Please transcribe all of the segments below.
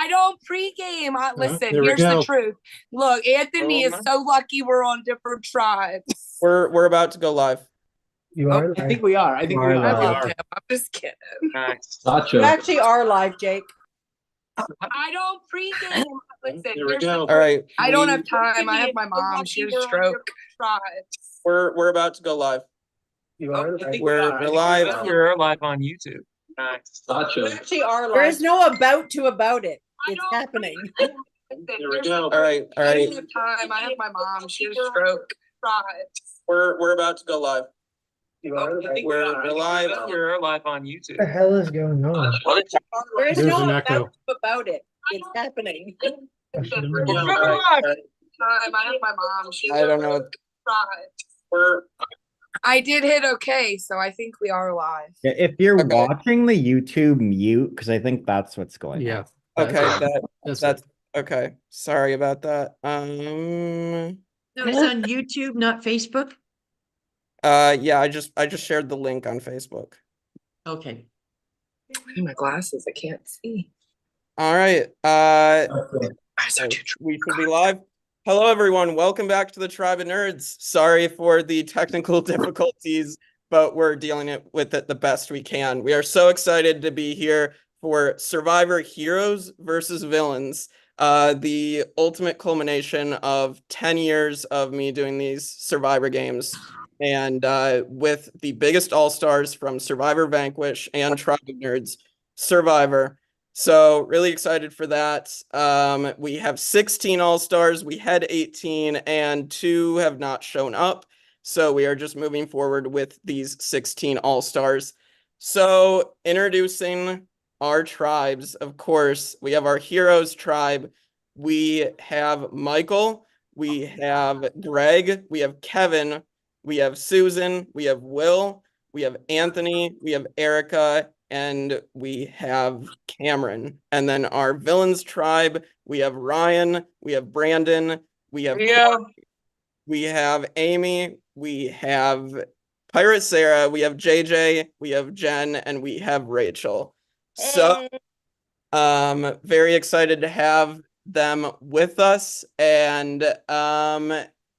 I don't pregame. Listen, there we here's the go. truth. Look, Anthony is so lucky we're on different tribes. We're about to go live. You are. I think we are. I think we I are. love him. I'm just kidding. Nice. You Gotcha. actually are live, Jake. I don't pregame. Listen, There we here's go. the All right. I don't have time. I have my mom. She has a stroke. Tribes. We're about to go live. You are. I think We're live. We're live on YouTube. Nice. Gotcha. You actually are live. There is no about it. I It's don't happening. Listen, There we here's go. All right. All I right. don't have time. I have my mom. She has a stroke. Tribes. We're about to go live. You are. I think We're live. We're live on YouTube. What the hell is going on? There is There's no an echo. about it. It's happening. Listen, We're here's live. the time. I have my mom. She has I a don't know. Tribes. I did hit okay, so I think we are live. Yeah, if you're Okay. watching the YouTube, mute, because I think that's what's going Yeah. on. Okay. That's Okay. Sorry about that. No, it's on YouTube, not Facebook. Yeah, I just shared the link on Facebook. Okay. I need my glasses. I can't see. All right. Eyes are too We should be live. Hello, everyone. Welcome back to the Tribe of Nerds. Sorry for the technical difficulties, but we're dealing with it the best we can. We are so excited to be here for Survivor Heroes versus Villains, the ultimate culmination of 10 years of me doing these Survivor games, and with the biggest all-stars from Survivor Vanquish and Tribe of Nerds, Survivor. So really excited for that. We have 16 all-stars. We had 18 and 2 have not shown up. So we are just moving forward with these 16 all-stars. So introducing our tribes, of course, we have our heroes tribe. We have Michael, we have Greg, we have Kevin, we have Susan, we have Will, we have Anthony, we have Erica, and we have Cameron. And then our villains tribe, we have Ryan, we have Brandon, we have Corey, we have Amy, we have Pirate Sarah, we have JJ, we have Jen, and we have Rachel. So very excited to have them with us. And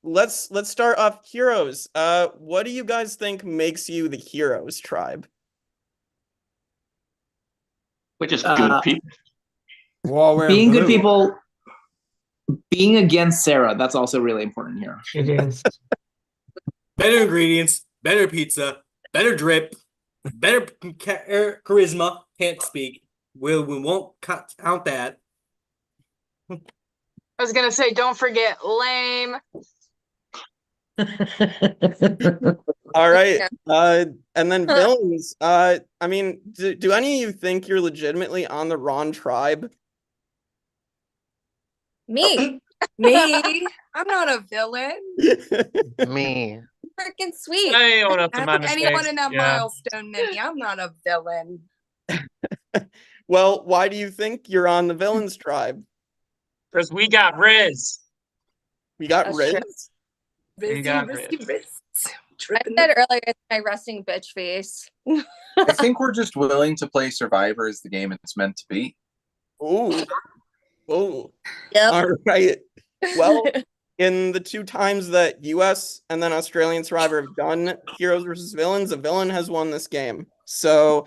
let's start off heroes. What do you guys think makes you the heroes tribe? We're just good people. Well, Being good people, being against Sarah, that's also really important here. Against. Better ingredients, better pizza, better drip, better charisma. Can't speak. We won't count that. I was gonna say, don't forget lame. All right. And then villains. I mean, do any of you think you're legitimately on the wrong tribe? Me. Me. I'm not a villain. Me. Freaking sweet. I own up to I my think anyone mistakes. in that Yeah. milestone, maybe. I'm not a villain. Well, why do you think you're on the villains tribe? Because we got Riz. We got That's Riz. true. You got Risky Riz. wrists. I said earlier it's my resting bitch face. I think we're just willing to play Survivor as the game it's meant to be. Ooh. Ooh. Yep. All right. Well, in the 2 times that US and then Australian Survivor have done heroes versus villains, a villain has won this game. So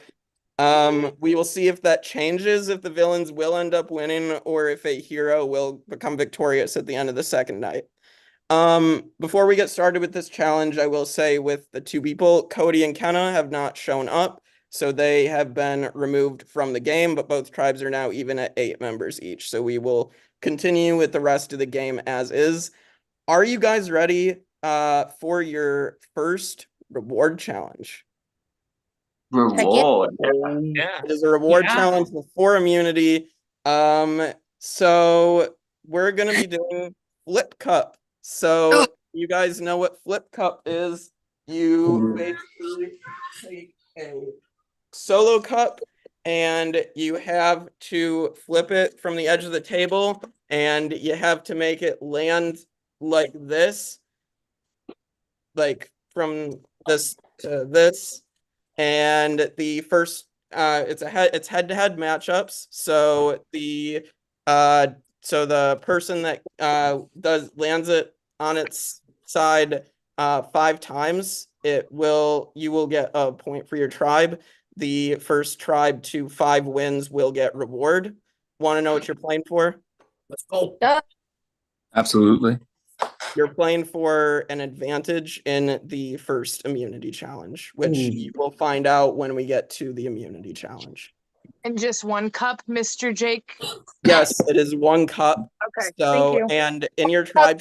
we will see if that changes, if the villains will end up winning, or if a hero will become victorious at the end of the second night. Before we get started with this challenge, I will say with the 2 people, Cody and Kenna have not shown up, so they have been removed from the game, but both tribes are now even at 8 members each. So we will continue with the rest of the game as is. Are you guys ready for your first reward challenge? Reward. Yeah. It is a reward Yeah. challenge for immunity. So we're gonna be doing Flip Cup. So you guys know what Flip Cup is. You basically take a solo cup and you have to flip it from the edge of the table and you have to make it land like this, like from this to this. And the first it's head-to-head matchups. So the So the person that lands it on its side 5 times, you will get a point for your tribe. The first tribe to 5 wins will get reward. Want to know what you're playing for? Let's go. Absolutely. You're playing for an advantage in the first immunity challenge, which you will find out when we get to the immunity challenge. And just 1 cup, Mr. Jake. Yes, it is 1 cup. Okay, So, thank you. and in your tribe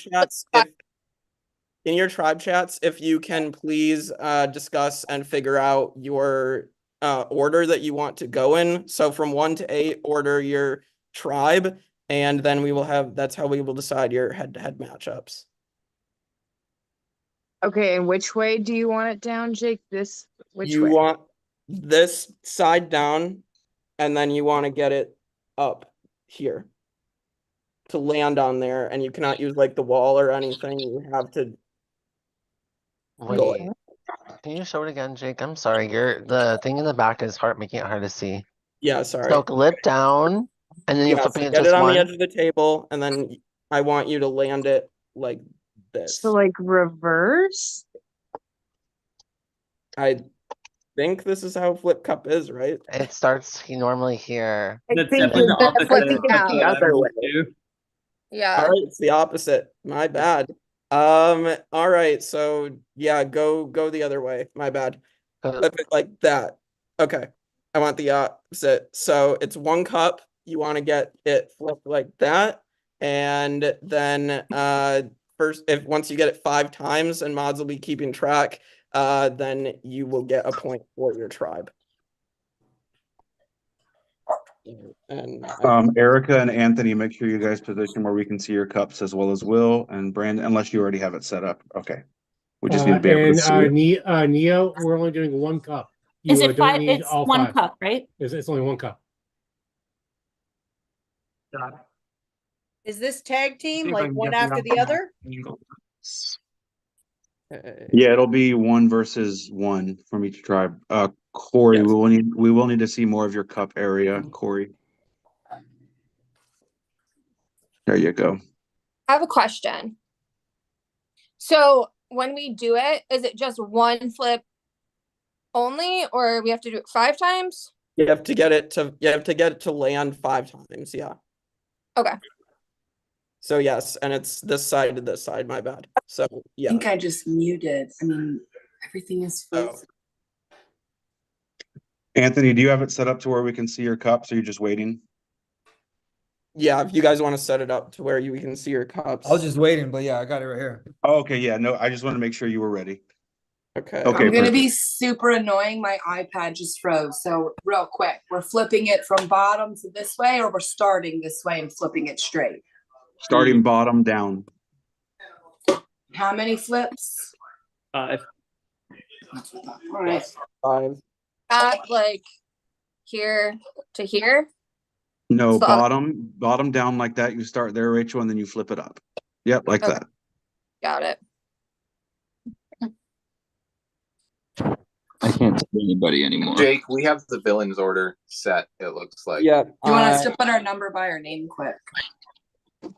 chats, if you can please discuss and figure out your order that you want to go in. So from 1 to 8, order your tribe, and then that's how we will decide your head-to-head matchups. Okay, and which way do you want it down, Jake? Which You way? want this side down, and then you want to get it up here to land on there, and you cannot use like the wall or anything. You have to go Wait, can you show it again, Jake? I'm sorry. The thing in the back is making it hard to see. Yeah, sorry. So clip down, and then you're Yeah, flipping so it get just it on one. the edge of the table, and then I want you to land it like this. So like reverse? I think this is how flip cup is, right? It starts normally here. I That's think definitely the it's opposite flipping of out. the other way. Yeah. All right, it's the opposite. My bad. All right, so yeah, go the other way. My bad. Flip it like that. Okay. I want the opposite. So it's 1 cup. You want to get it flipped like that. And then once you get it 5 times, and mods will be keeping track, then you will get a point for your tribe. And Erica and Anthony, make sure you guys position where we can see your cups, as well as Will and Brandon, unless you already have it set up. Okay. We just need to be able to see it. Neo, we're only doing 1 cup. Is it 5? It's 1 cup, right? It's only 1 cup. Is this tag team See if I like can one get it after on the other? angle. Yeah, it'll be 1 versus 1 from each tribe. Corey, Yes. we will need to see more of your cup area, Corey. There you go. I have a question. So when we do it, is it just 1 flip only, or we have to do it 5 times? You have to get it to land 5 times, yeah. Okay. So yes, and it's this side to this side, my bad. So yeah. I think I just muted. I mean, everything is frozen. Anthony, do you have it set up to where we can see your cups, or you're just waiting? Yeah, if you guys want to set it up to where we can see your cups. I was just waiting, but yeah, I got it right here. Oh, okay, yeah, no, I just want to make sure you were ready. Okay. Okay, I'm gonna perfect. be super annoying. My iPad just froze. So real quick, we're flipping it from bottom to this way, or we're starting this way and flipping it straight. Starting bottom down. How many flips? 5. All right. 5. Like here to here? No, So- bottom down like that. You start there, Rachel, and then you flip it up. Yep, like Okay. that. Got it. I can't see anybody anymore. Jake, we have the villains order set, it looks like. Yeah. Do you want us to put our number by our name quick? Witch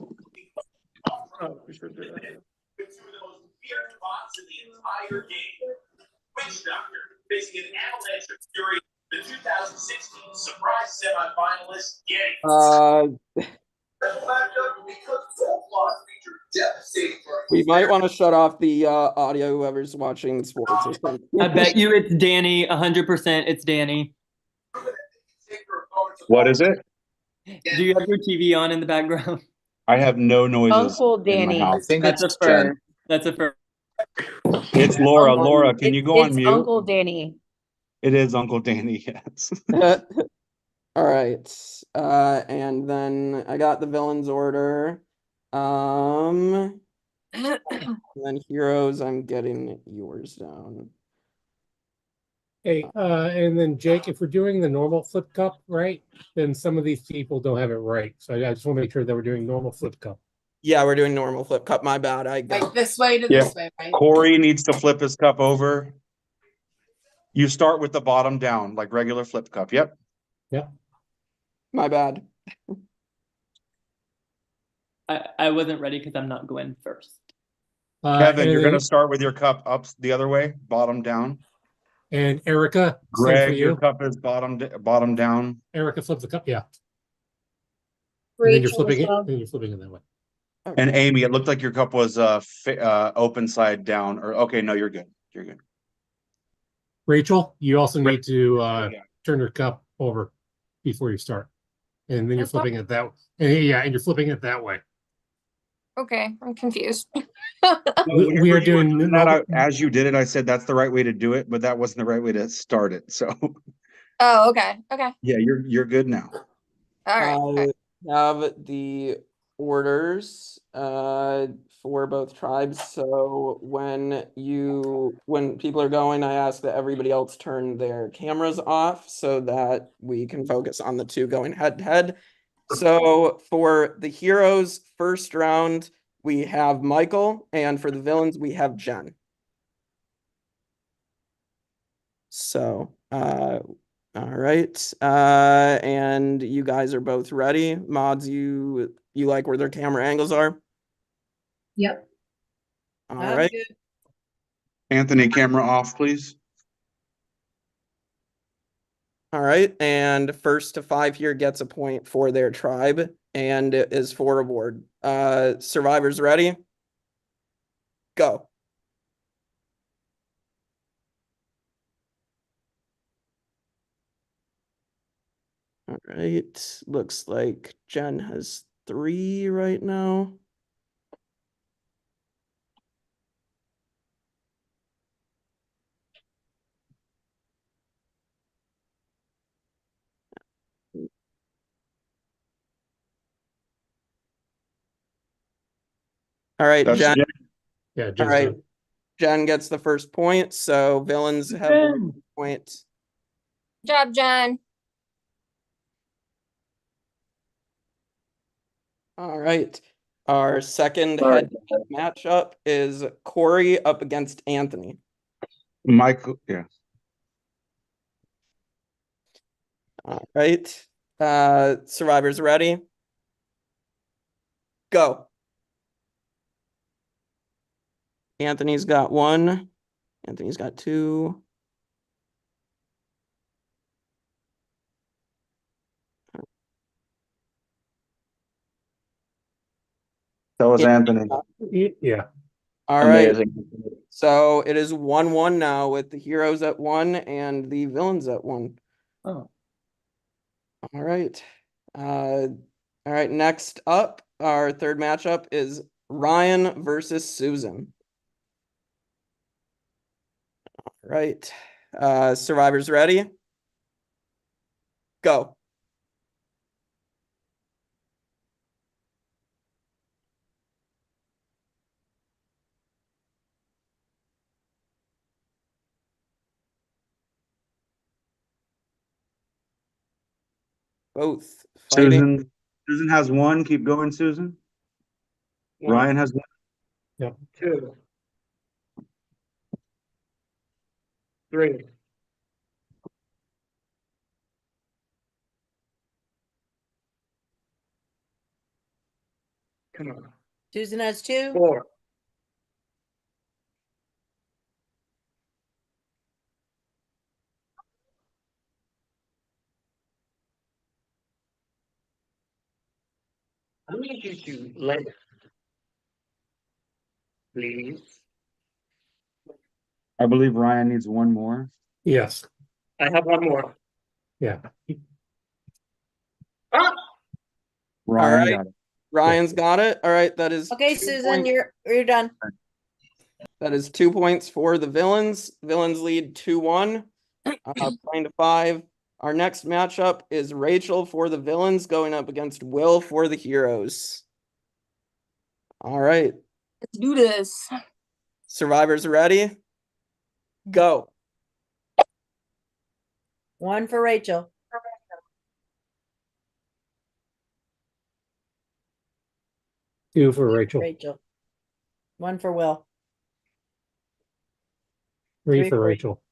Doctor facing an avalanche of fury. The 2016 surprise semifinalist Getty. We might want to shut off the audio, whoever's watching sports or something. I bet you it's Danny. 100% it's Danny. What is it? Do you have your TV on in the background? I have no noises. Uncle in my Danny. house. I think That's a it's Jen. fur. That's a fur. It's Laura. Laura, can you go on It's mute? Uncle Danny. It is Uncle Danny, yes. All right. And then I got the villains order. And then heroes, I'm getting yours down. Hey, and then Jake, if we're doing the normal flip cup, right, then some of these people don't have it right. So I just want to make sure that we're doing normal flip cup. Yeah, we're doing normal flip cup. My bad. I got Like this way to Yeah. this way, right? Corey needs to flip his cup over. You start with the bottom down, like regular flip cup. Yep. my bad. I wasn't ready because I'm not going first. Kevin, you're and gonna then- start with your cup up the other way, bottom down. And Erica, same for Greg, your you. cup is bottom down. Erica, flip the cup. Yeah. And then you're flipping it. Then you're flipping it that way. And Amy, it looked like your cup was open side down. Or okay, no, you're good. You're good. Rachel, you also need to turn your cup over before you start, and then you're flipping it that. And you're flipping it that way. Okay, I'm confused. We are doing As you did it, I said that's the right way to do it, but that wasn't the right way to start it. So Oh, okay. Okay. yeah, you're good now. All right. Okay. Have the orders for both tribes. So when people are going, I ask that everybody else turn their cameras off so that we can focus on the two going head to head. So for the heroes first round, we have Michael, and for the villains, we have Jen. So all right. And you guys are both ready. Mods, you like where their camera angles are? Yep. All right. Anthony, camera off, please. All right. And first to 5 here gets a point for their tribe, and it is for reward. Survivors ready? Go. All right. Looks like Jen has 3 right now. All right, That's Jen. Jen. Yeah, All Jen's right. done. Jen gets the first point, so villains have Jen. 1 point. Good job, John. All right. Our second head-to-head matchup is Corey up against Anthony. Michael, yeah. All right. Survivors ready? Go. Anthony's got 1. Anthony's got 2. That was Anthony. Yeah. All right. Amazing. So it is 1-1 now with the heroes at 1 and the villains at 1. Oh. All right. All right. Next up, our third matchup is Ryan versus Susan. All right. Survivors ready? Go. Both fighting. Susan has 1. Keep going, Susan. Ryan has 1. Yep. 2. 3. Come on. Susan has 2. 4. I need you to let, please. I believe Ryan needs 1 more. Yes. I have 1 more. Yeah. Ah! Ryan right. got it. Ryan's got it. All right. That is Okay, 2 Susan, points. you're done. That is 2 points for the villains. Villains lead 2-1. Playing to 5. Our next matchup is Rachel for the villains going up against Will for the heroes. All right. Let's do this. Survivors ready? Go. 1 for Rachel. Two for Rachel. Rachel. 1 for Will. 3 Three for for Rachel.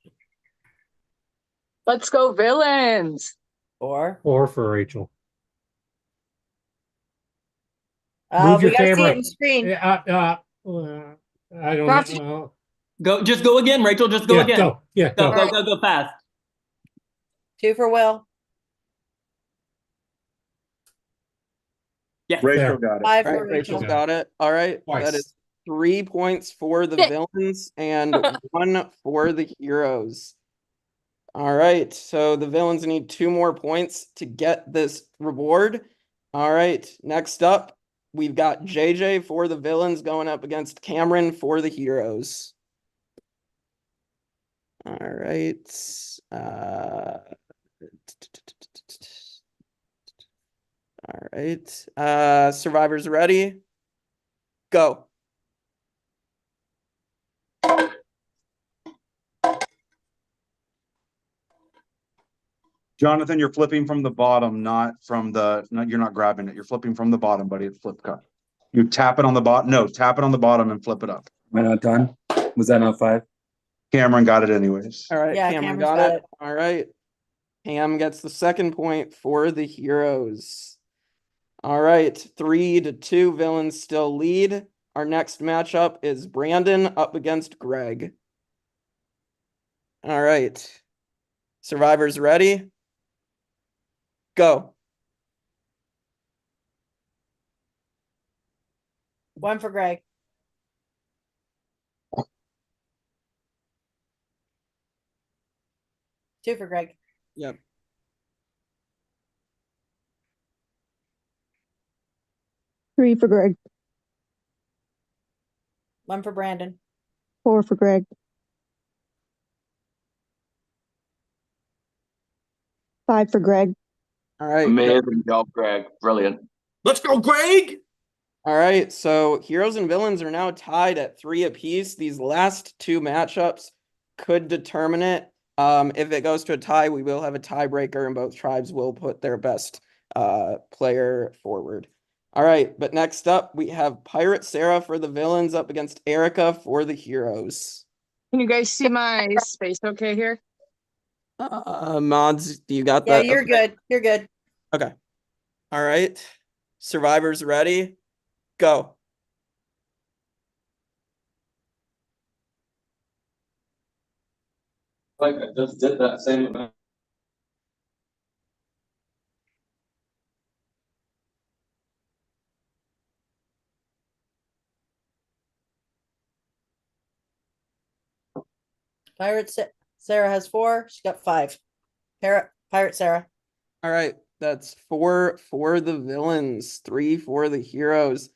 Let's go villains. 4. 4 for Rachel. Move your We gotta see it camera. in screen. I don't Josh, know. Just go again, Rachel. Just go Yeah, again. go. Yeah, Go, go. go, go, go fast. 2 for Will. Yes. Rachel There. got it. 5 All for right, Rachel Rachel. got it. All right, that Twice. is 3 points for the Shit. villains and 1 for the heroes. All right, so the villains need 2 more points to get this reward. All right, next up, we've got JJ for the villains going up against Cameron for the heroes. All right. All right. Survivors ready? Go. Jonathan, you're flipping from the bottom, not from the, no, you're not grabbing it. You're flipping from the bottom, buddy. It's flip cup. You tap it on the bottom. No, tap it on the bottom and flip it up. Am I not done? Was that not 5? Cameron got it anyways. All right, Yeah, Cameron Cameron's got got it. it. All right. Cam gets the 2nd point for the heroes. All right, 3-2 villains still lead. Our next matchup is Brandon up against Greg. All right. Survivors ready? Go. 1 for Greg. Two for Greg. Yep. Three for Greg. 1 for Brandon. 4 for Greg. 5 for Greg. All right. Amazing job, Greg. Brilliant. Let's go, Greg. All right, so heroes and villains are now tied at 3 apiece. These last 2 matchups could determine it. If it goes to a tie, we will have a tiebreaker, and both tribes will put their best player forward. All right, but next up, we have Pirate Sarah for the villains up against Erica for the heroes. Can you guys see my space okay here? Mods, do you got Yeah, that? you're Okay. good. You're good. Okay. All right. Survivors ready? Go. Like I just did that same event. Sarah has 4. She got 5. Pirate Sarah. All right. That's 4 for the villains, 3 for the heroes.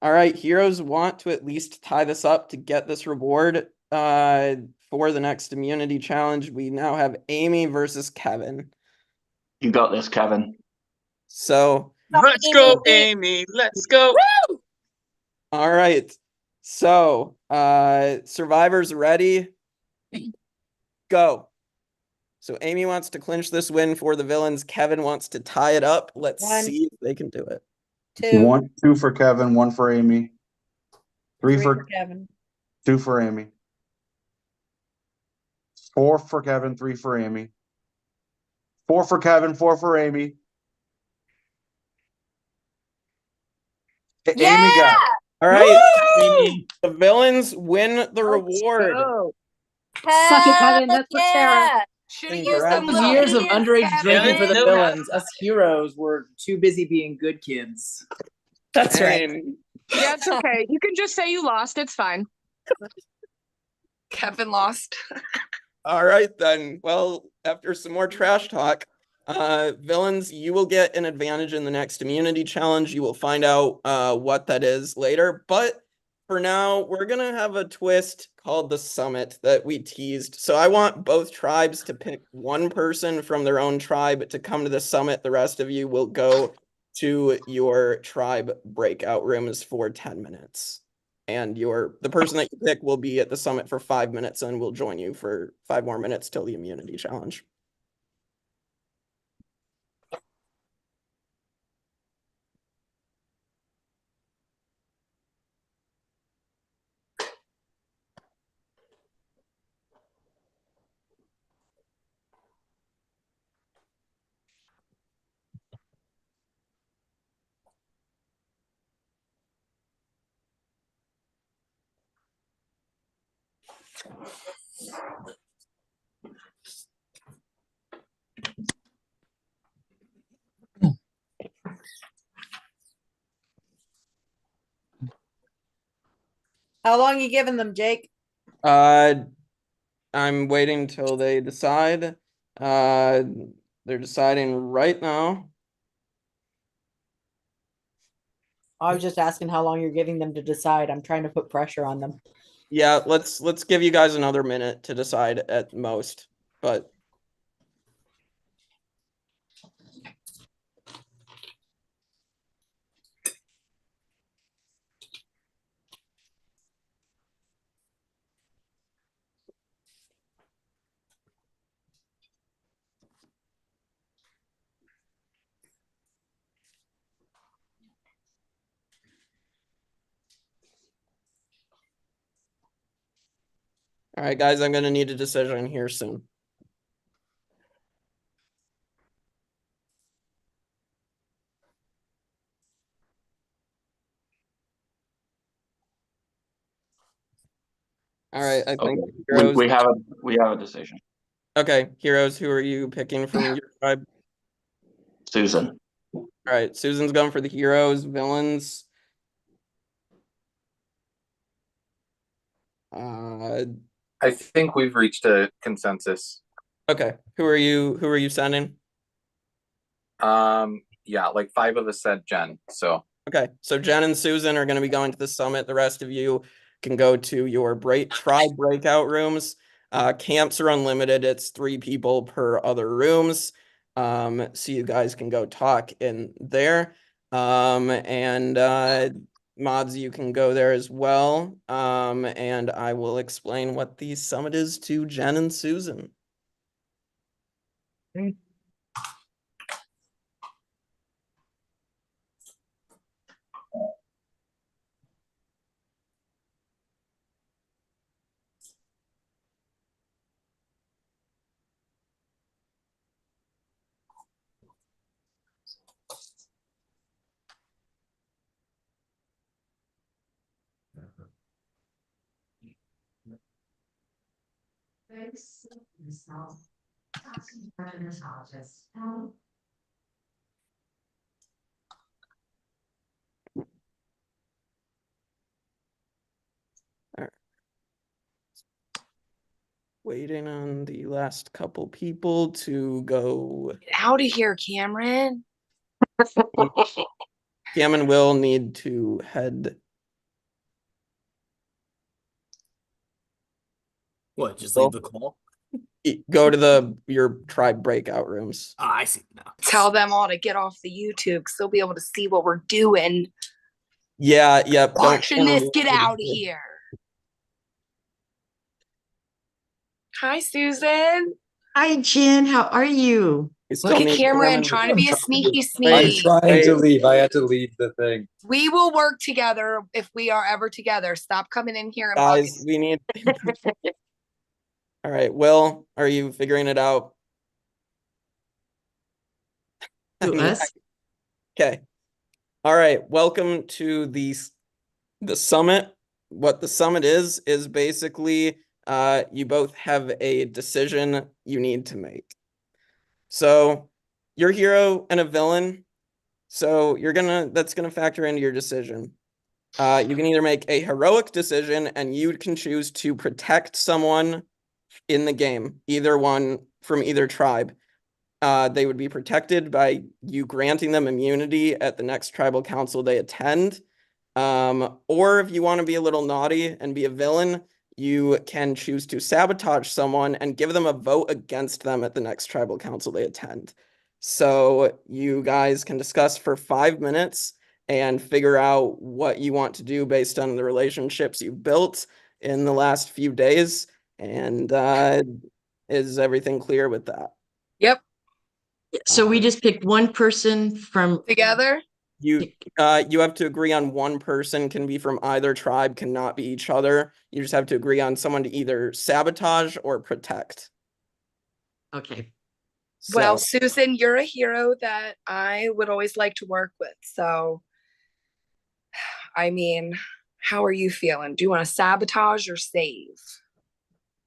All right. Heroes want to at least tie this up to get this reward for the next immunity challenge. We now have Amy versus Kevin. You got this, Kevin. So Let's go, Amy. Let's go. Woo! all right. So survivors ready? Go. So Amy wants to clinch this win for the villains. Kevin wants to tie it up. Let's 1, see if they can do it. 2. 2 for Kevin, 1 for Amy. 3 for Kevin. 2 for Amy. 4 for Kevin, 3 for Amy. 4 for Kevin, 4 for Amy. Yeah! Amy got it. All right. Amy. The villains win the reward. Suck it, Kevin. That's what Sarah. Should have used Congrats. the Those years of underage drinking for the No. villains, us heroes were too busy being good kids. That's right. Yeah, it's okay. You can just say you lost. It's fine. Kevin lost. All right, then. Well, after some more trash talk, villains, you will get an advantage in the next immunity challenge. You will find out what that is later. But for now, we're going to have a twist called the Summit that we teased. So I want both tribes to pick one person from their own tribe to come to the Summit. The rest of you will go to your tribe breakout rooms for 10 minutes. And the person that you pick will be at the Summit for 5 minutes and will join you for 5 more minutes till the immunity challenge. How long you giving them, Jake? I'm waiting till they decide. They're deciding right now. I was just asking how long you're giving them to decide. I'm trying to put pressure on them. Yeah, let's give you guys another minute to decide at most, but all right, guys, I'm gonna need a decision here soon. All right, I think heroes. We have a decision. Okay, heroes, who are you picking from your tribe? Susan. All right, Susan's going for the heroes. Villains. I think we've reached a consensus. Okay, who are you sending? Yeah, like 5 of us said Jen. So okay, so Jen and Susan are going to be going to the summit. The rest of you can go to your tribe breakout rooms. Camps are unlimited. It's 3 people per other rooms. So you guys can go talk in there. And mods, you can go there as well. And I will explain what the summit is to Jen and Susan. Okay. Waiting on the last couple people to go. Get out of here, Cameron. Cameron will need to head. What? Just leave the call? Go to your tribe breakout rooms. I see now. Tell them all to get off the YouTube because they'll be able to see what we're doing. Yeah, yep. Watching this, get out of here. Hi, Susan. Hi, Jen. How are you? Look at Cameron trying to be a sneaky sneak. I'm trying to leave. I had to leave the thing. We will work together if we are ever together. Stop coming in here and guys, we need. All right, Will, are you figuring it out? Us? Okay. All right, welcome to the summit. What the summit is basically you both have a decision you need to make. So you're a hero and a villain. So that's gonna factor into your decision. You can either make a heroic decision and you can choose to protect someone in the game, either one from either tribe. They would be protected by you granting them immunity at the next tribal council they attend. Or if you want to be a little naughty and be a villain, you can choose to sabotage someone and give them a vote against them at the next tribal council they attend. So you guys can discuss for 5 minutes and figure out what you want to do based on the relationships you've built in the last few days. And is everything clear with that? Yep. So we just picked one person from Together? You have to agree on one person, can be from either tribe, cannot be each other. You just have to agree on someone to either sabotage or protect. Okay. Well, Susan, you're a hero that I would always like to work with. So, I mean, how are you feeling? Do you want to sabotage or save?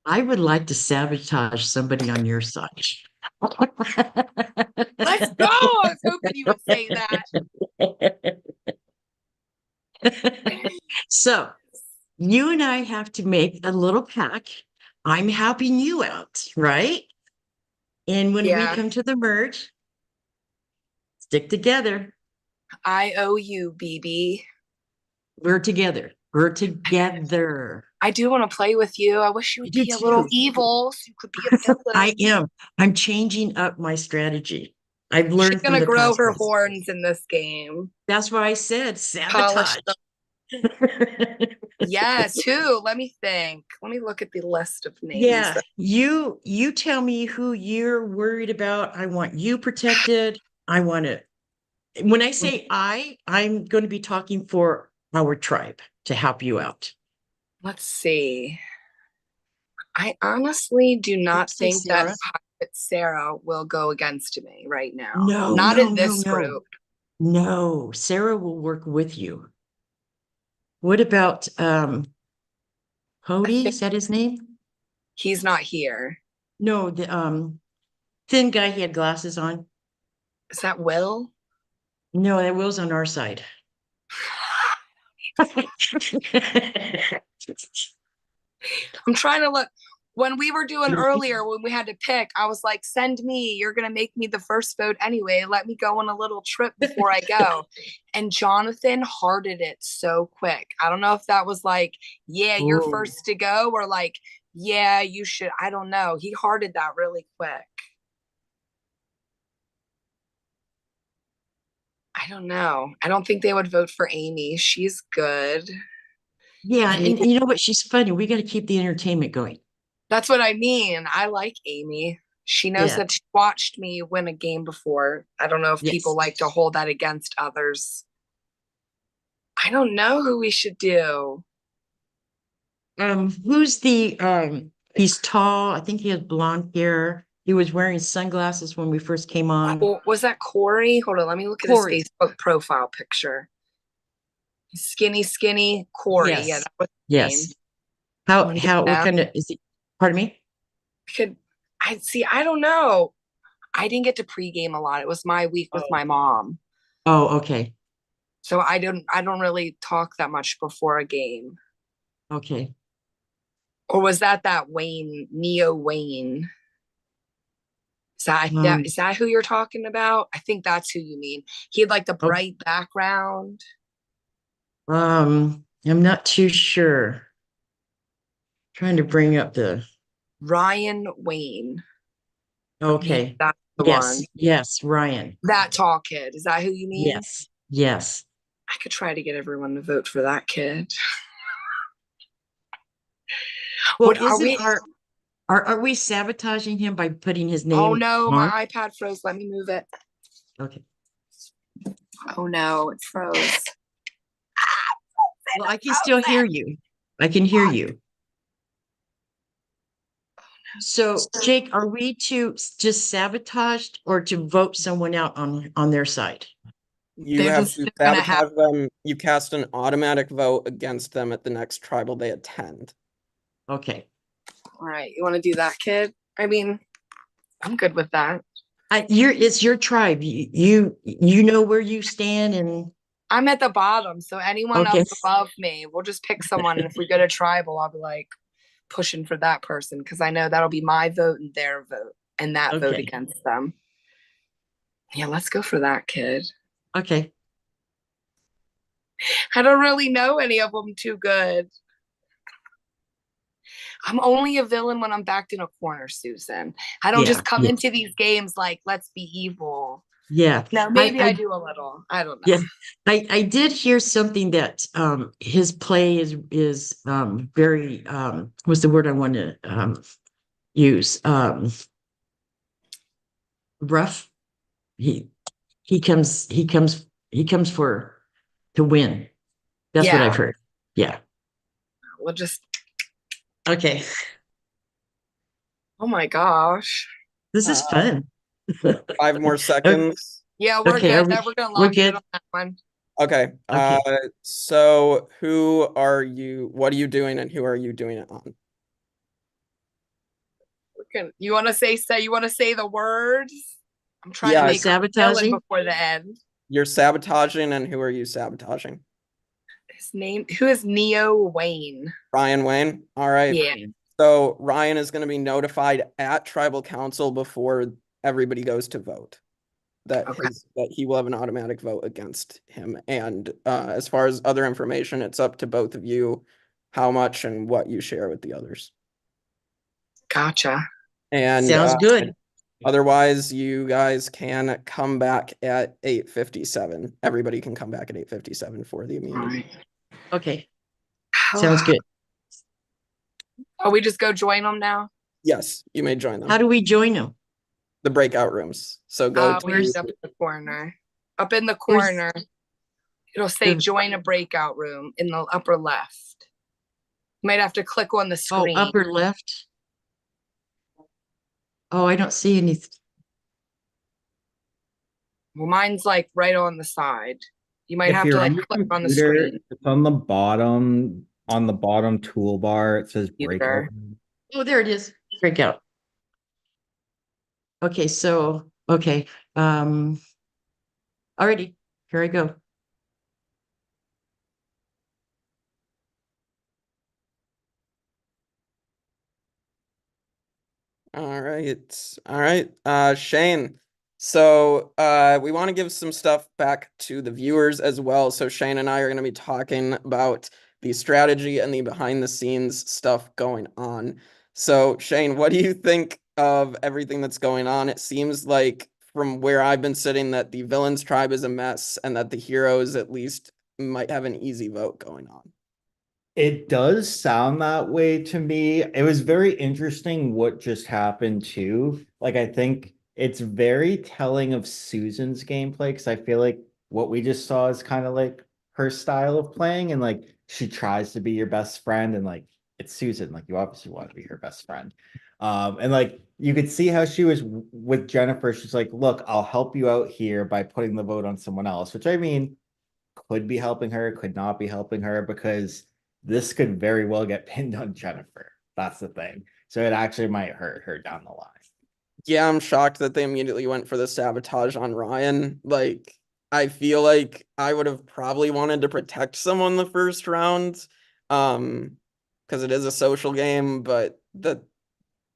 I would like to sabotage somebody on your side. Let's go. I was hoping you would say that. So you and I have to make a little pact. I'm helping you out, right? And when we Yeah. come to the merge, stick together. I owe you, BB. We're together. We're together. I do want to play with you. I wish you would I do be a little too. evil so you could be a villain. I am. I'm changing up my strategy. I've learned She's from gonna the grow past her ones. horns in this game. That's why I said Polish sabotage. them. Yes, who? Let me think. Let me look at the list of names. Yeah, you tell me who you're worried about. I want you protected. I want to. When I say I'm going to be talking for our tribe to help you out. Let's see. I honestly do not Say think that Sarah. Pirate Sarah will go against me right now. No, not no, in no, this no. group. No, Sarah will work with you. What about Hody? Is that his name? He's not here. No, the thin guy, he had glasses on. Is that Will? No, that Will's on our side. I'm trying to look. When we were doing earlier, when we had to pick, I was like, send me. You're going to make me the first vote anyway. Let me go on a little trip before I go. And Jonathan hearted it so quick. I don't know if that was like, yeah, you're Ooh. first to go, or like, yeah, you should. I don't know. He hearted that really quick. I don't know. I don't think they would vote for Amy. She's good. Yeah, and you know what? She's funny. We got to keep the entertainment going. That's what I mean. I like Amy. She knows Yeah. that she watched me win a game before. I don't know if Yes. people like to hold that against others. I don't know who we should do. Who's the he's tall. I think he has blonde hair. He was wearing sunglasses when we first came on. Oh, was that Corey? Hold on, let me look at Corey. his Facebook profile picture. Skinny Corey. Yes. Yeah, that was his Yes. name. How Wanna how get what that? kind of is he? Pardon me? I don't know. I didn't get to pregame a lot. It was my week with my mom. Oh, okay. So I don't really talk that much before a game. Okay. Or was that Wayne, Neo Wayne? Is that who you're talking about? I think that's who you mean. He had like the bright background. I'm not too sure. Trying to bring up the Ryan Wayne. okay. That's the Yes, one. yes, Ryan. That tall kid. Is that who you mean? Yes, yes. I could try to get everyone to vote for that kid. Well, What, are we sabotaging him by putting his name? Oh no, on? my iPad froze. Let me move it. Okay. Oh no, it froze. Well, I can still hear you. I can hear you. So, Jake, are we to just sabotage or to vote someone out on their side? You They're have just to gonna sabotage them. You cast an automatic vote against them at the next tribal they attend. Okay. All right, you want to do that, kid? I mean, I'm good with that. It's your tribe. You know where you stand, and I'm at the bottom, so anyone Okay. else above me, we'll just pick someone. And if we go to tribal, I'll be like pushing for that person because I know that'll be my vote and their vote and that vote Okay. against them. Yeah, let's go for that, kid. Okay. I don't really know any of them too good. I'm only a villain when I'm backed in a corner, Susan. I don't just come into these games like, let's be evil. Yeah. No, maybe I do a little. I don't know. Yeah. I did hear something that his play is very what's the word I want to use? Rough. He comes for to win. That's what I've heard. Yeah. We'll just Okay. Oh my gosh. This is fun. 5 more seconds. Yeah, we're Okay, good. are we- We're gonna we're lock it good? on that one. Okay. Okay. So what are you doing and who are you doing it on? You want to say the words? I'm trying Yeah. to make her villain Sabotaging? before the end. You're sabotaging, and who are you sabotaging? His name, who is Neo Wayne? Ryan Wayne. All right. Yeah. So Ryan is going to be notified at tribal council before everybody goes to vote. That he will have an automatic vote against him. And as far as other information, it's up to both of you how much and what you share with the others. Gotcha. And Sounds good. Otherwise, you guys can come back at 8:57. Everybody can come back at 8:57 for the immunity. Okay. Sounds good. Oh, we just go join them now? Yes, you may join them. How do we join them? The breakout rooms. So go Where's to up in the corner? Up in the corner. It'll say join a breakout room in the upper left. You might have to click on the screen. Oh, upper left. Oh, I don't see anything. Well, mine's like right on the side. You might If have you're to like on your click on the computer, screen. it's on the bottom toolbar. It says breakout. Oh, there it is. Breakout. Okay, so okay. Alrighty, here I go. All right. Shane. So we want to give some stuff back to the viewers as well. So Shane and I are going to be talking about the strategy and the behind the scenes stuff going on. So Shane, what do you think of everything that's going on? It seems like from where I've been sitting that the villains tribe is a mess and that the heroes at least might have an easy vote going on. It does sound that way to me. It was very interesting what just happened too. Like, I think it's very telling of Susan's gameplay because I feel like what we just saw is kind of like her style of playing, and like she tries to be your best friend, and like it's Susan, like you obviously want to be her best friend. And like you could see how she was with Jennifer. She's like, look, I'll help you out here by putting the vote on someone else, which I mean could be helping her, could not be helping her, because this could very well get pinned on Jennifer. That's the thing. So it actually might hurt her down the line. Yeah, I'm shocked that they immediately went for the sabotage on Ryan. Like, I feel like I would have probably wanted to protect someone the first round, because it is a social game, but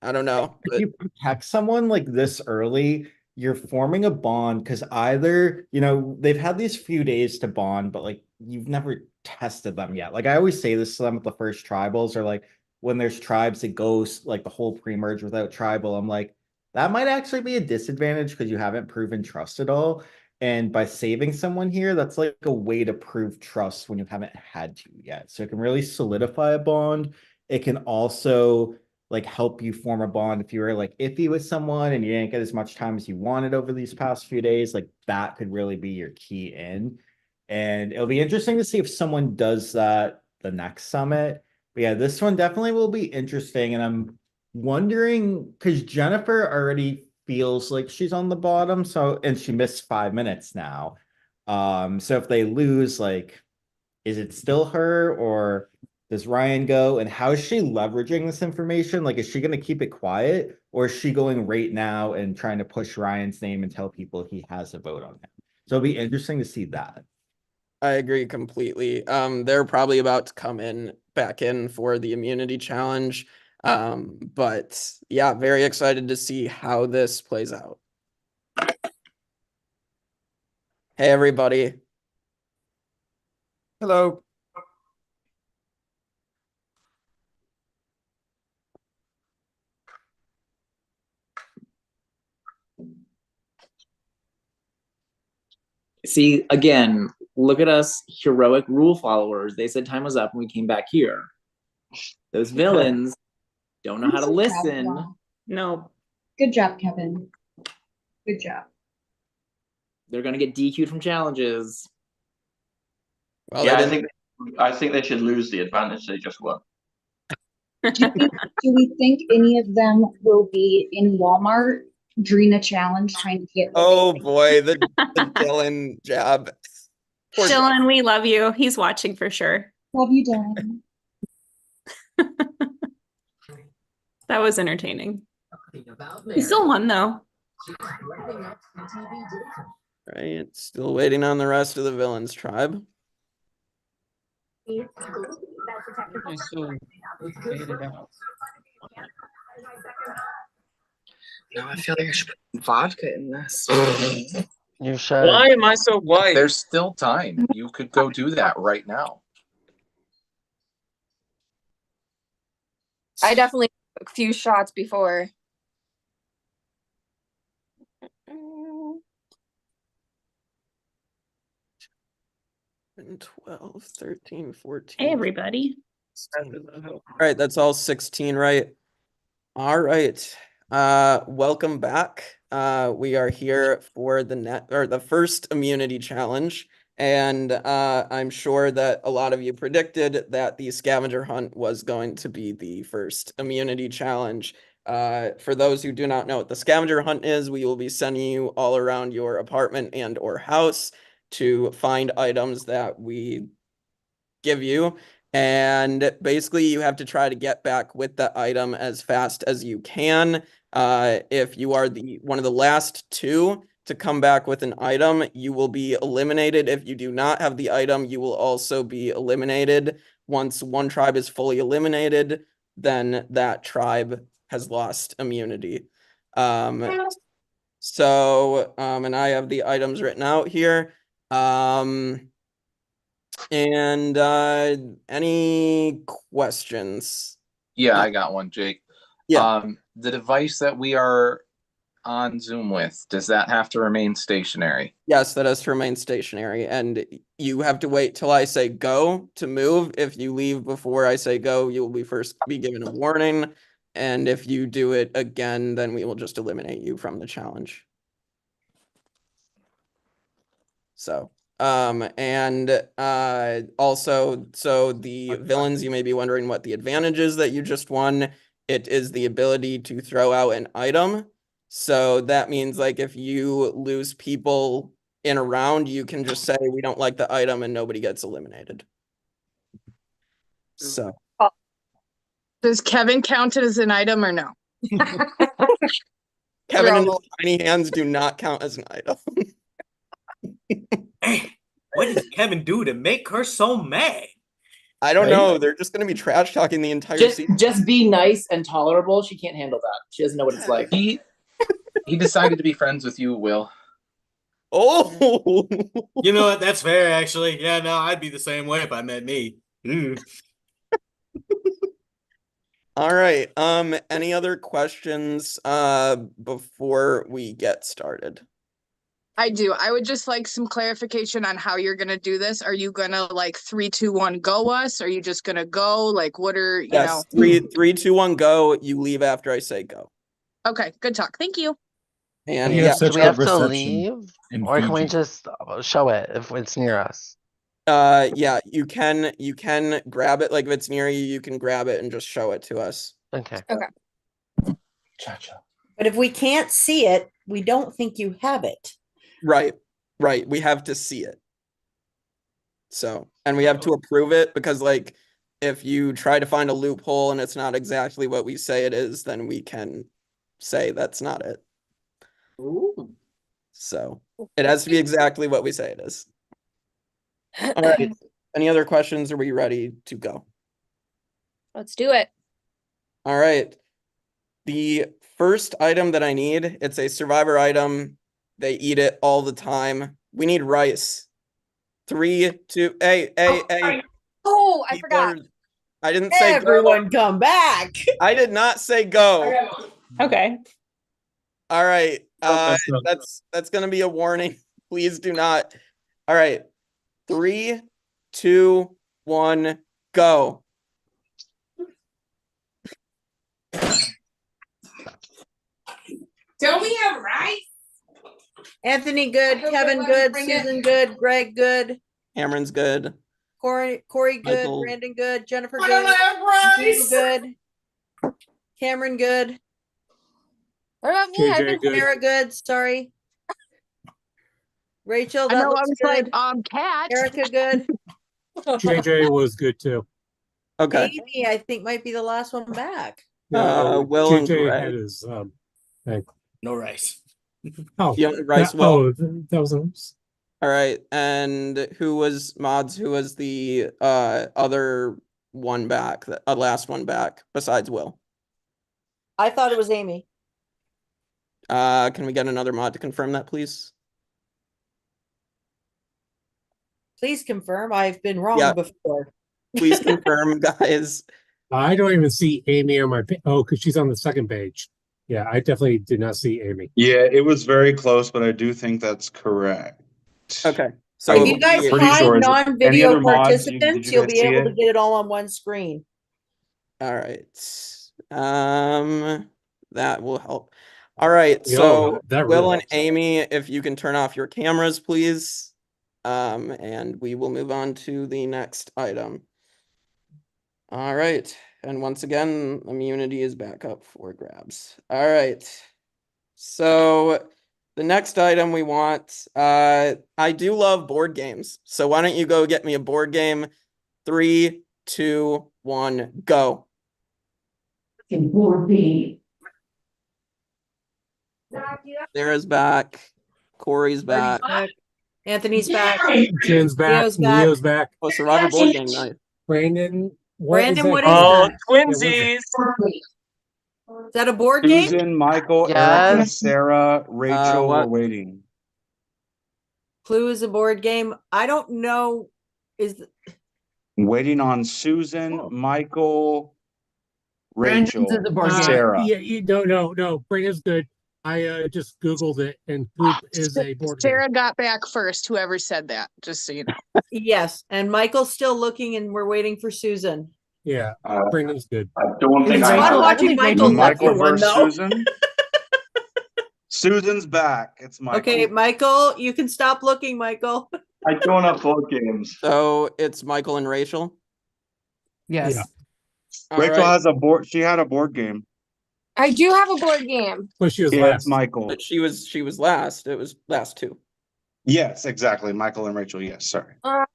I don't know. If you protect someone like this early, you're forming a bond because either, they've had these few days to bond, but like you've never tested them yet. Like I always say this to them at the first tribals, or like when there's tribes that goes like the whole pre-merge without tribal, I'm like, that might actually be a disadvantage because you haven't proven trust at all. And by saving someone here, that's like a way to prove trust when you haven't had to yet. So it can really solidify a bond. It can also like help you form a bond if you were like iffy with someone and you didn't get as much time as you wanted over these past few days. Like that could really be your key in. And it'll be interesting to see if someone does that the next summit. But yeah, this one definitely will be interesting. And I'm wondering because Jennifer already feels like she's on the bottom. So, and she missed 5 minutes now. So if they lose, like, is it still her or does Ryan go? And how is she leveraging this information? Like, is she going to keep it quiet or is she going right now and trying to push Ryan's name and tell people he has a vote on him? So it'll be interesting to see that. I agree completely. They're probably about to come back in for the immunity challenge. But yeah, very excited to see how this plays out. Hey, everybody. Hello. See, again, look at us, heroic rule followers. They said time was up and we came back here. Those villains don't know how to listen. No. Good job, Kevin. Good job. They're gonna get DQ'd from challenges. Well, yeah, I think they should lose the advantage they just won. Do we think any of them will be in Walmart during a challenge trying to get? Oh boy, the Dylan jab. Poor Dylan, we love you. He's watching for sure. Love you, Dylan. That was entertaining. He still won though. Right, still waiting on the rest of the villains tribe. No, I feel like I should put vodka in this. You should. Why am I so white? There's still time. You could go do that right now. I definitely took a few shots before. And 12, 13, 14. Hey, everybody. All right, that's all 16, right? All right. Welcome back. We are here for the first immunity challenge. And I'm sure that a lot of you predicted that the scavenger hunt was going to be the first immunity challenge. For those who do not know what the scavenger hunt is, we will be sending you all around your apartment and or house to find items that we give you. And basically you have to try to get back with the item as fast as you can. If you are one of the last two to come back with an item, you will be eliminated. If you do not have the item, you will also be eliminated. Once one tribe is fully eliminated, then that tribe has lost immunity. And I have the items written out here. Any questions? Yeah, I got one, Jake. Yeah. The device that we are on Zoom with, does that have to remain stationary? Yes, that has to remain stationary, and you have to wait till I say go to move. If you leave before I say go, you will be given a warning, and if you do it again, then we will just eliminate you from the challenge. So, also, so the villains, you may be wondering what the advantage is that you just won. It is the ability to throw out an item. So that means like if you lose people in a round, you can just say we don't like the item and nobody gets eliminated. So Does Kevin count it as an item or no? Kevin and his tiny hands do not count as an item. What did Kevin do to make her so mad? I don't know. They're just going to be trash talking the entire season. Just be nice and tolerable. She can't handle that. She doesn't know what it's like. He decided to be friends with you, Will. Oh, You know what? That's fair, actually. Yeah, no, I'd be the same way if I met me. All right. Any other questions before we get started? I do. I would just like some clarification on how you're gonna do this. Are you gonna like 3, 2, 1 go us? Are you just gonna go? Like what are you know? 3, 2, 1, go. You leave after I say go. Okay, good talk. Thank you. And do we have to leave, or can we just show it if it's near us? Yeah, you can grab it. Like if it's near you, you can grab it and just show it to us. Okay. Okay. But if we can't see it, we don't think you have it. Right. We have to see it. So, and we have to approve it because like if you try to find a loophole and it's not exactly what we say it is, then we can say that's not it. Ooh. So it has to be exactly what we say it is. All right. Any other questions? Are we ready to go? Let's do it. All right. The first item that I need, it's a survivor item. They eat it all the time. We need rice. 3, 2, hey. Oh, I forgot. I didn't say everyone come back. I did not say go. Okay. All right. That's gonna be a warning. Please do not. All right. 3, 2, 1, go. Don't we have rice? Anthony good, Kevin good, Susan good, Greg good, Cameron's good. Corey good, Michael. Brandon good, Jennifer I good, don't have rice. Susan good, Cameron good, What about me? I've been Sarah good, sorry. Rachel, I that know, I looks was good. like, cat. Erica good. JJ was good too. Okay. Amy, I think might be the last one back. Will and JJ Greg. had his No rice. Oh, Yeah, Rice will. that was All right, and who was mods? Who was the other one back? The last one back besides Will? I thought it was Amy. Can we get another mod to confirm that, please? Please confirm. I've been wrong Yeah. before. Please confirm, guys. I don't even see Amy on my because she's on the second page. Yeah, I definitely did not see Amy. Yeah, it was very close, but I do think that's correct. Okay. So If you guys pretty find sure. Any non-video other mods? participants, Did you you'll guys be see able to it? get it all on one screen. All right. That will help. All right. So that Will really and Amy, if you can turn off your cameras, please. And we will move on to the next item. All right. And once again, immunity is back up for grabs. All right. So the next item we want, I do love board games. So why don't you go get me a board game? 3, 2, 1, go. Sarah's back. Corey's back. Anthony's back. Jen's back. Leo's back. Leo's back. Oh, Survivor board game night. Brandon. Brandon, what is Oh, that? twinsies. Is that a board game? Susan, Michael, Erica, Yes. Sarah, Rachel, we're what? waiting. Clue is a board game. I don't know. Waiting on Susan, Michael, Brandon's Rachel, is a board game. Sarah. Yeah, no. Brandon's good. I just Googled it, and Poop is a board game. Sarah got back first, whoever said that, just so you know. Yes, and Michael's still looking, and we're waiting for Susan. Yeah, Brandon's good. I don't think It's I fun have. watching Michael look Michael for one, versus though. Susan. Susan's back. It's Michael. Okay, Michael, you can stop looking, Michael. I don't have board games. So it's Michael and Rachel. Yes. Yeah. All Rachel right. has a board. She had a board game. I do have a board game. But she was Yeah, last. it's Michael. But she was last. It was last two. Yes, exactly. Michael and Rachel. Yes, sorry. All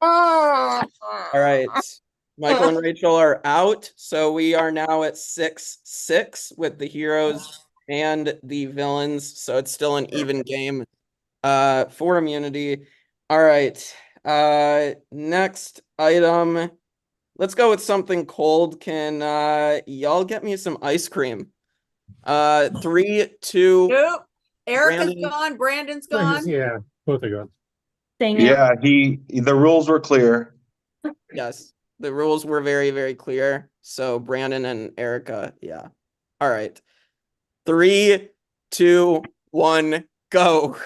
right. Michael and Rachel are out. So we are now at 6-6 with the heroes and the villains. So it's still an even game for immunity. All right. Next item. Let's go with something cold. Can y'all get me some ice cream? 3, 2. Nope. Erica's Brandon. gone. Brandon's gone. Yeah, both are gone. Yeah, the rules were clear. Yes, the rules were very, very clear. So Brandon and Erica, yeah. All right. 3, 2, 1, go.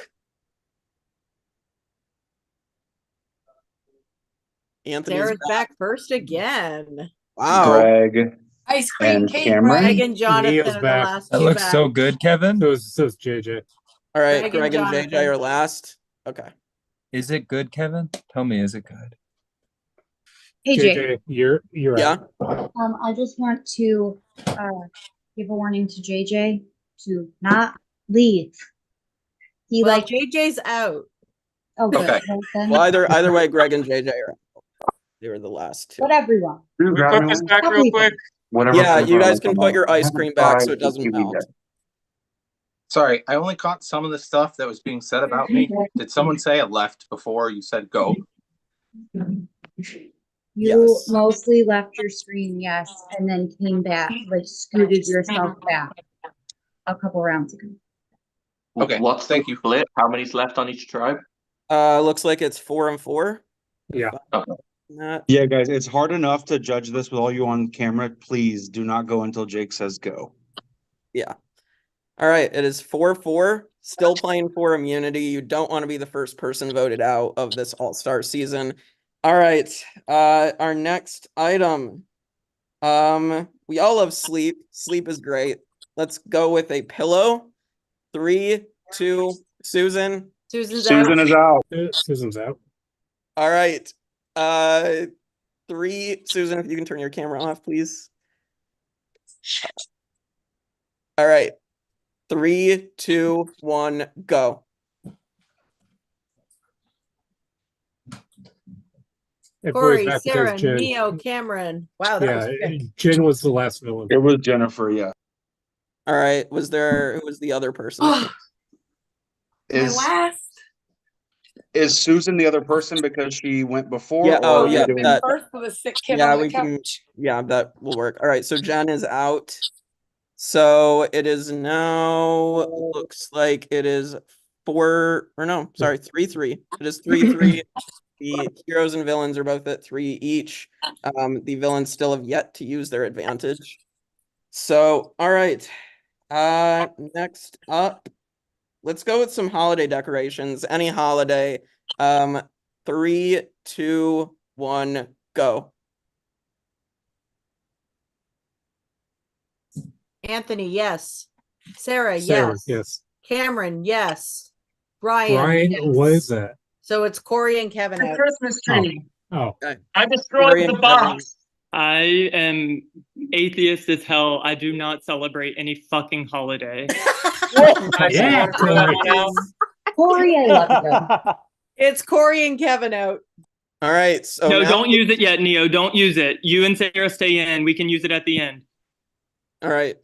Anthony's Sarah's back first again. Wow. Greg Ice cream and cake, Cameron. Greg and Jonathan Neil's are the back. last That two looks back. so good, Kevin. So is JJ. All right, Greg Greg and and JJ Jonathan. are last. Okay. Is it good, Kevin? Tell me, is it good? Hey, Jay. JJ, you're Yeah. out. I just want to give a warning to JJ to not leave. He Well, like JJ's out. oh good. Okay. Well, then, Well, either way, Greg and JJ are out. They were the last two. what everyone. Dude, Can we put this back real quick? Whatever. Yeah, you flavor I guys like can the put your most. I ice haven't cream back so tried it doesn't the kiwi melt. yet. Sorry, I only caught some of the stuff that was being said about me. Did someone say I left before you said go? You Yes. mostly left your screen, yes, and then came back, like scooted yourself back a couple rounds ago. Okay, What's thank the you. split? How many's left on each tribe? Looks like it's 4 and 4. Yeah. Not Yeah, guys, it's hard enough to judge this with all you on camera. Please do not go until Jake says go. Yeah. All right. It is 4-4. Still playing for immunity. You don't want to be the first person voted out of this all-star season. All right. Our next item. We all love sleep. Sleep is great. Let's go with a pillow. 3, 2, Susan. Susan's Susan out. is out. Susan's out. All right. 3, Susan, if you can turn your camera off, please. All right. 3, 2, 1, go. Corey, Everybody's back Sarah, besides Jen. Neo, Cameron. Wow, that Yeah, was quick. Jen was the last villain. It was Jennifer, yeah. All right. Who was the other person? Is Susan the other person because she went before? Yeah. Oh, or are we yeah. doing- That. First with a sick kid Yeah, on the we can. couch. Yeah, that will work. All right. So Jen is out. So it is now. Looks like it is 3-3. It is 3-3. The heroes and villains are both at 3 each. The villains still have yet to use their advantage. So, all right. Next up, let's go with some holiday decorations. Any holiday. 3, 2, 1, go. Anthony, yes. Sarah, Sarah, yes. yes. Cameron, yes. Brian, Brian, yes. what is that? So it's Corey and Kevin. The out. Christmas tree. Oh, I destroyed the box. I am atheist as hell. I do not celebrate any fucking holiday. yeah. Corey, I love you. It's Corey and Kevin out. All right. So No, now don't use it yet, Neo. Don't use it. You and Sarah stay in. We can use it at the end. All right.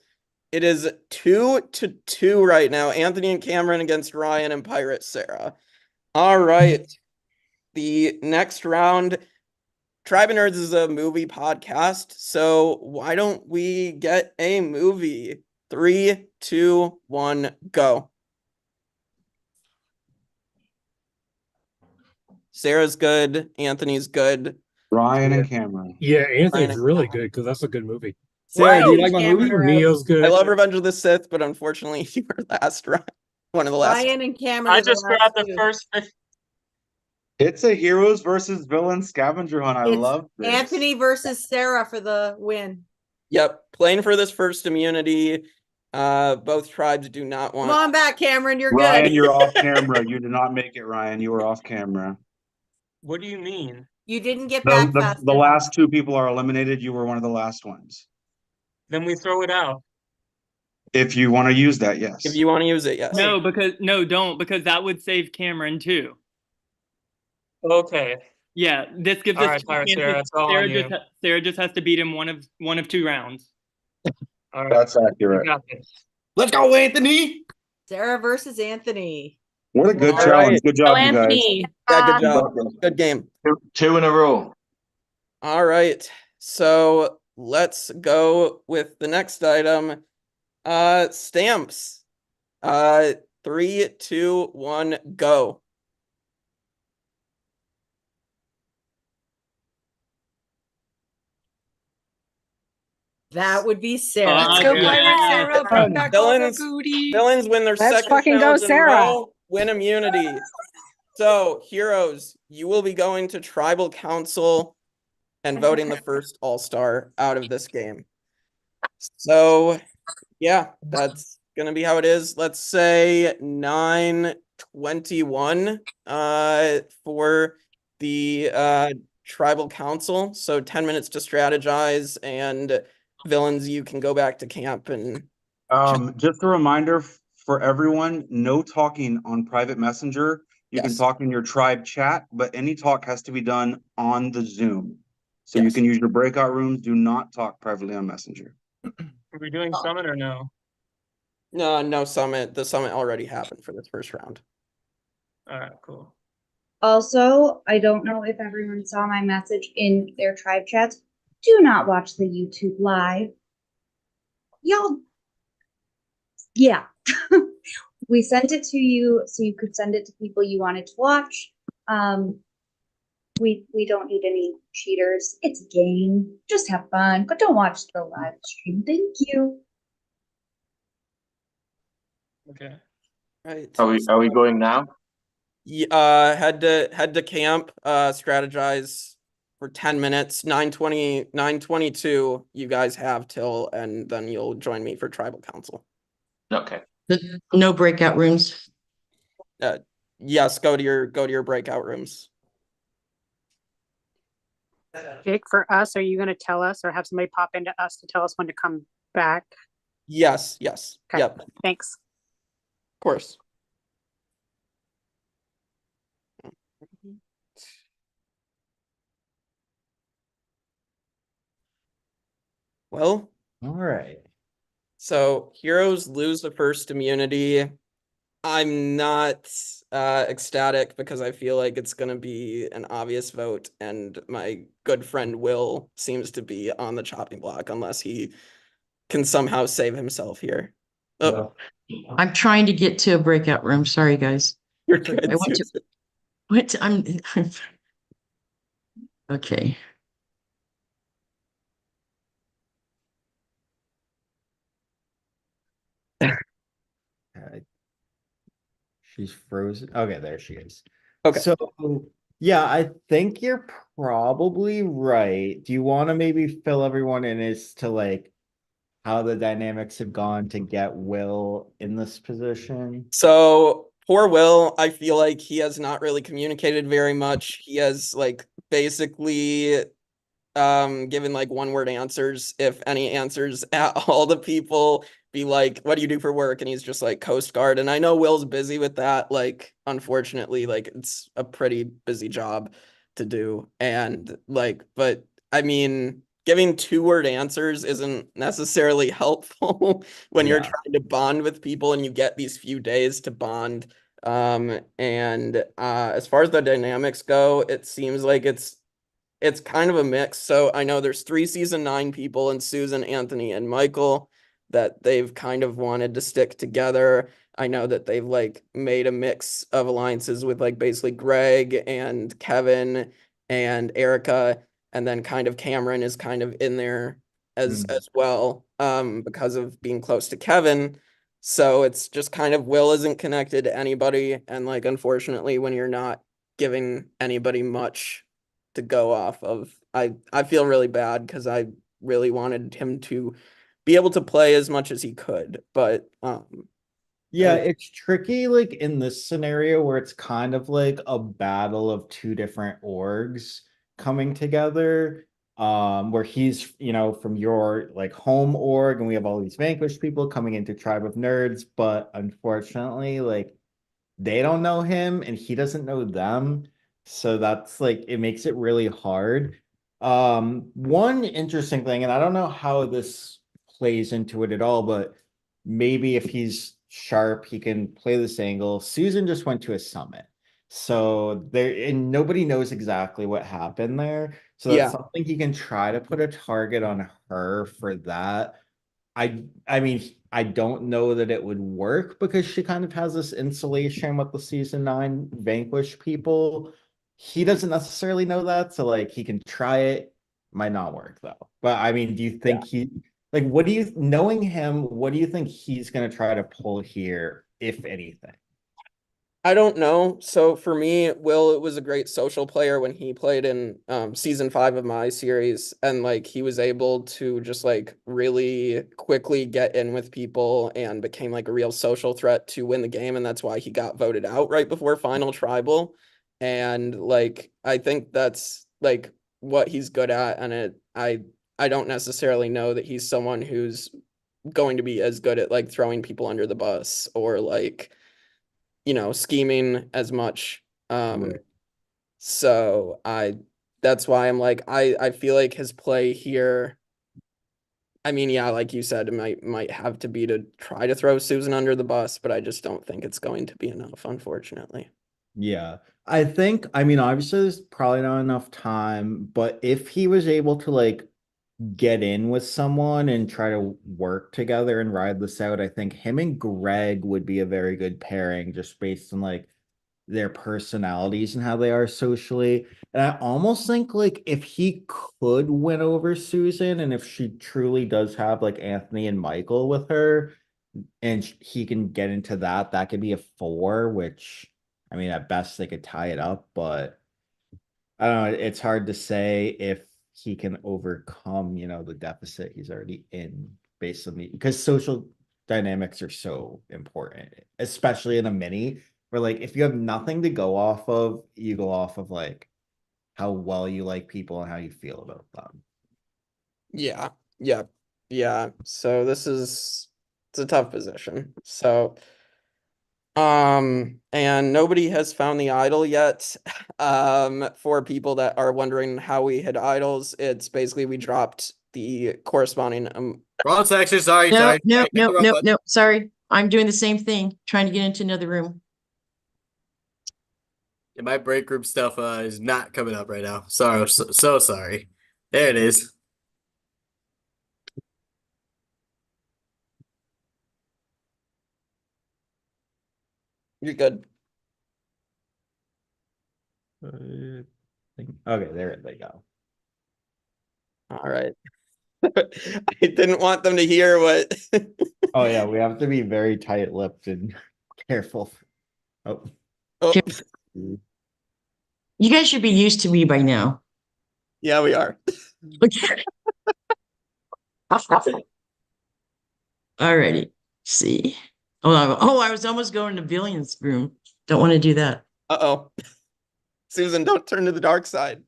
It is 2-2 right now. Anthony and Cameron against Ryan and Pirate Sarah. All right. The next round, Tribe and Nerds is a movie podcast, so why don't we get a movie? 3, 2, 1, go. Sarah's good. Anthony's good. Ryan and Cameron. Yeah, Anthony's Ryan. really good because that's a good movie. Sarah, do you like my Cameron movie? are out. Neo's good. I love Revenge of the Sith, but unfortunately, you were last round. One of the last. Ryan and Cameron. I are the just last grabbed the two. first 50. It's a heroes versus villains scavenger hunt. I It's love this. Anthony versus Sarah for the win. Yep, playing for this first immunity. Both tribes do not want. Come on back, Cameron. You're Ryan, good. you're off camera. You did not make it, Ryan. You were off camera. What do you mean? You didn't get back fast The enough. last two people are eliminated. You were one of the last ones. Then we throw it out. If you want to use that, yes. If you want to use it, yes. No, don't, because that would save Cameron too. Okay. Yeah, this gives All us right, two Pirate chances. Sarah, it's all on you. Sarah just has to beat him one of 2 rounds. All right. That's accurate. You got this. Let's go, Anthony. Sarah versus Anthony. What a good All challenge. right. Good job, you guys. Anthony. Yeah, good job. Good game. 2 in a row. All right. So let's go with the next item. Stamps. 3, 2, 1, go. That would be Sarah. Let's Go yeah. Pirate Sarah, bring back all the Villains, booty. villains win their Let's second fucking go, challenge in a Sarah. row, win immunity. So, heroes, you will be going to tribal council and voting the first all-star out of this game. So, yeah, that's gonna be how it is. Let's say 9:21 for the tribal council. So 10 minutes to strategize, and villains, you can go back to camp and Just a reminder for everyone, no talking on private messenger. You can Yes. talk in your tribe chat, but any talk has to be done on the Zoom. So you Yes. can use your breakout rooms. Do not talk privately on Messenger. Are we doing summit or no? no summit. The summit already happened for this first round. All right, cool. Also, I don't know if everyone saw my message in their tribe chats. Do not watch the YouTube live. Y'all, yeah. We sent it to you so you could send it to people you wanted to watch. We don't need any cheaters. It's a game. Just have fun, but don't watch the live stream. Thank you. Okay. Right. Are we going now? Head to camp, strategize for 10 minutes. 9:22 you guys have till, and then you'll join me for tribal council. Okay. No breakout rooms. Yes, go to your breakout rooms. Jake, for us, are you going to tell us or have somebody pop into us to tell us when to come back? Yes. Okay. Yep. Of Thanks. course. Well, All right. So heroes lose the first immunity. I'm not ecstatic because I feel like it's gonna be an obvious vote, and my good friend Will seems to be on the chopping block unless he can somehow save himself here. Oh, I'm trying to get to a breakout room. Sorry, guys. you're good. I went to Susan. what I'm okay. She's frozen. Okay, there she is. Okay. So yeah, I think you're probably right. Do you want to maybe fill everyone in as to like how the dynamics have gone to get Will in this position? So poor Will, I feel like he has not really communicated very much. He has like basically given like one word answers, if any answers at all to people. Be like, what do you do for work? And he's just like Coast Guard. And I know Will's busy with that. Like, unfortunately, like it's a pretty busy job to do. And like, but I mean, giving 2-word answers isn't necessarily helpful when you're Yeah. trying to bond with people and you get these few days to bond. And as far as the dynamics go, it seems like it's kind of a mix. So I know there's 3 season 9 people, and Susan, Anthony, and Michael, that they've kind of wanted to stick together. I know that they've like made a mix of alliances with like basically Greg and Kevin and Erica, and then kind of Cameron is kind of in there as well, because of being close to Kevin. So it's just kind of Will isn't connected to anybody, and like unfortunately when you're not giving anybody much to go off of, I feel really bad because I really wanted him to be able to play as much as he could, but Yeah, it's tricky like in this scenario where it's kind of like a battle of 2 different orgs coming together. Where he's, you know, from your like home org, and we have all these Vanquish people coming into Tribe of Nerds, but unfortunately, like they don't know him and he doesn't know them. So that's like it makes it really hard. One interesting thing, and I don't know how this plays into it at all, but maybe if he's sharp, he can play this angle. Susan just went to a summit. So there, and nobody knows exactly what happened there. So that's Yeah. something he can try to put a target on her for that. I mean, I don't know that it would work because she kind of has this insulation with the season 9 Vanquish people. He doesn't necessarily know that, so like he can try it, might not work though. But I mean, do you think he like what do you knowing him, what do you think he's gonna try to pull here, if anything? I don't know. So for me, Will was a great social player when he played in season 5 of my series, and like he was able to just like really quickly get in with people and became like a real social threat to win the game, and that's why he got voted out right before final tribal. And like I think that's like what he's good at, and I don't necessarily know that he's someone who's going to be as good at like throwing people under the bus or like, you know, scheming as much. So that's why I'm like, I feel like his play here, I mean, yeah, like you said, it might have to be to try to throw Susan under the bus, but I just don't think it's going to be enough, unfortunately. Yeah. I think, I mean, obviously there's probably not enough time, but if he was able to like get in with someone and try to work together and ride this out, I think him and Greg would be a very good pairing just based on like their personalities and how they are socially. And I almost think like if he could win over Susan, and if she truly does have like Anthony and Michael with her, and he can get into that, that could be a 4, which I mean at best they could tie it up, but I don't know, it's hard to say if he can overcome, you know, the deficit he's already in based on the because social dynamics are so important, especially in a mini where like if you have nothing to go off of, you go off of like how well you like people and how you feel about them. Yeah, yeah. So it's a tough position. So and nobody has found the idol yet. For people that are wondering how we hid idols, it's basically we dropped the corresponding Wrong section. Sorry. No, sorry. no, Hit the no, wrong no, button. no. Sorry. I'm doing the same thing, trying to get into another room. Yeah, my break group stuff is not coming up right now. Sorry. So sorry. There it is. You're good. Okay, there they go. All right. I didn't want them to hear what. Oh yeah, we have to be very tight-lipped and careful. Oh. Oh. You guys should be used to me by now. Yeah, we are. Alrighty. See. Oh, I was almost going to Billion's room. Don't want to do that. Uh-oh. Susan, don't turn to the dark side.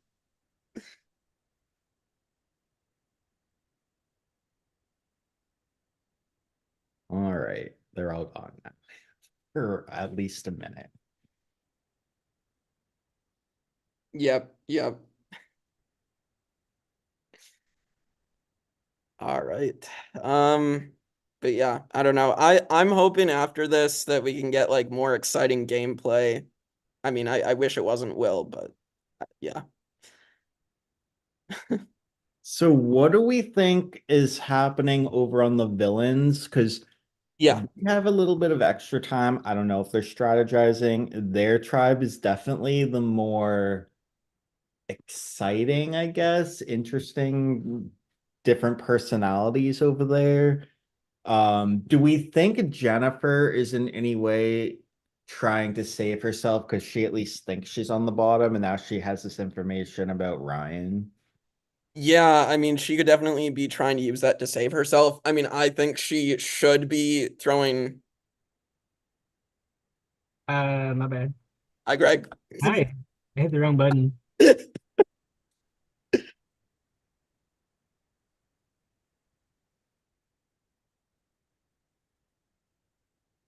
All right, they're all gone now for at least a minute. Yep. All right. But yeah, I don't know. I'm hoping after this that we can get like more exciting gameplay. I mean, I wish it wasn't Will, but yeah. So what do we think is happening over on the villains? Because yeah, we have a little bit of extra time. I don't know if they're strategizing. Their tribe is definitely the more exciting, I guess, interesting, different personalities over there. Do we think Jennifer is in any way trying to save herself because she at least thinks she's on the bottom and now she has this information about Ryan? Yeah, I mean, she could definitely be trying to use that to save herself. I mean, I think she should be throwing. My bad. Hi, Greg. Hi. I hit the wrong button.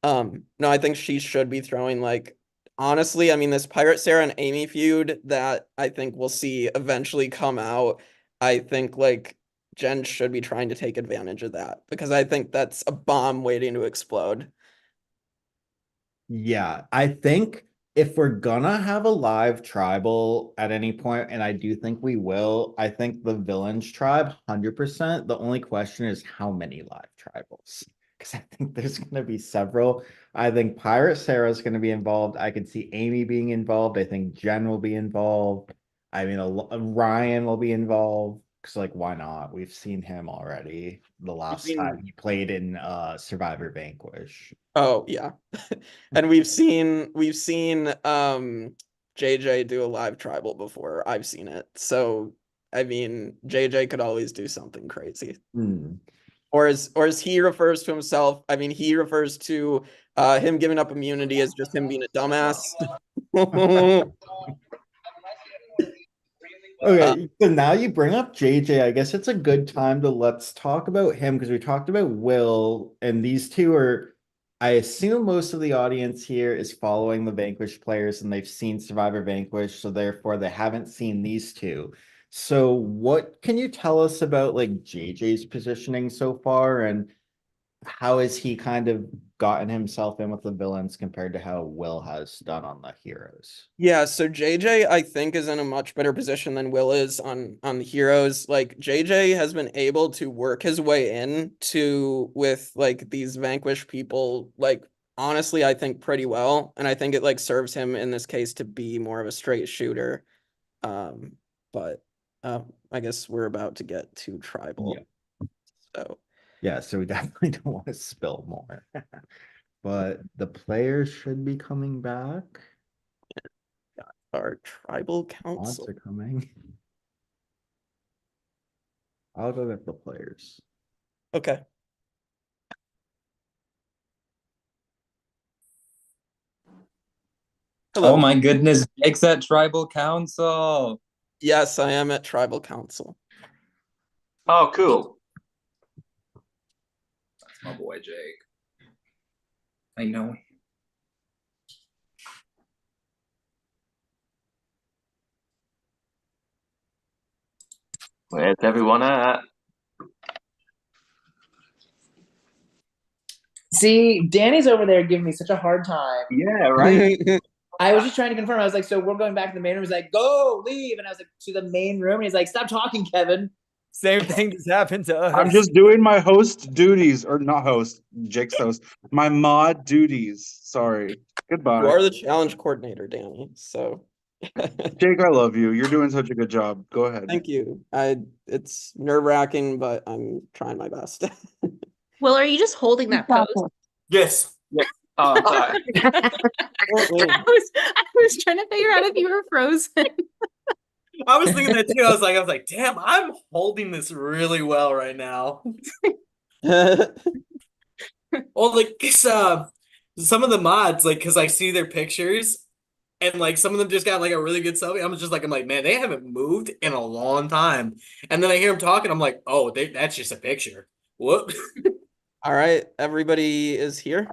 No, I think she should be throwing like honestly, I mean, this Pirate Sarah and Amy feud that I think we'll see eventually come out. I think like Jen should be trying to take advantage of that because I think that's a bomb waiting to explode. Yeah, I think if we're gonna have a live tribal at any point, and I do think we will, I think the villains tribe, 100%. The only question is how many live tribals? Because I think there's gonna be several. I think Pirate Sarah's gonna be involved. I could see Amy being involved. I think Jen will be involved. I mean, Ryan will be involved. Because like, why not? We've seen him already the last time he played in Survivor Vanquish. Oh yeah. And we've seen JJ do a live tribal before. I've seen it. So I mean JJ could always do something crazy. Or as he refers to himself, I mean he refers to him giving up immunity as just him being a dumbass. Okay, so now you bring up JJ. I guess it's a good time to let's talk about him because we talked about Will, and these two are, I assume most of the audience here is following the Vanquish players and they've seen Survivor Vanquish, so therefore they haven't seen these two. So what can you tell us about like JJ's positioning so far and how has he kind of gotten himself in with the villains compared to how Will has done on the heroes? Yeah, so JJ I think is in a much better position than Will is on the heroes. Like JJ has been able to work his way in to with like these Vanquish people like honestly I think pretty well, and I think it like serves him in this case to be more of a straight shooter. But I guess we're about to get to tribal. So yeah, so we definitely don't want to spill more. But the players should be coming back. Our tribal Odds council are coming. I'll go get the players. Okay. Oh my goodness, Jake's at Tribal Council. Yes, I am at Tribal Council. Oh, cool. That's my boy Jake. I know. Where's everyone at? See, Danny's over there giving me such a hard time. Yeah, right. I was just trying to confirm. I was like, so we're going back to the main room. He's like, go, leave. And I was like, to the main room. And he's like, stop talking, Kevin. Same thing just happened to us. I'm just doing my host duties, or not host, Jake's host, my mod duties. Sorry. Goodbye. You are the challenge coordinator, Danny. So Jake, I love you. You're doing such a good job. Go ahead. thank you. It's nerve-wracking, but I'm trying my best. Will, are you just holding that pose? Yes. Yeah. Oh, sorry. I was trying to figure out if you were frozen. I was thinking that too. I was like, damn, I'm holding this really well right now. Well, like, 'cause, some of the mods, like, cause I see their pictures, and like some of them just got like a really good selfie. I'm like, man, they haven't moved in a long time. And then I hear them talking, I'm like, oh, that's just a picture. Whoop. All right, everybody is here.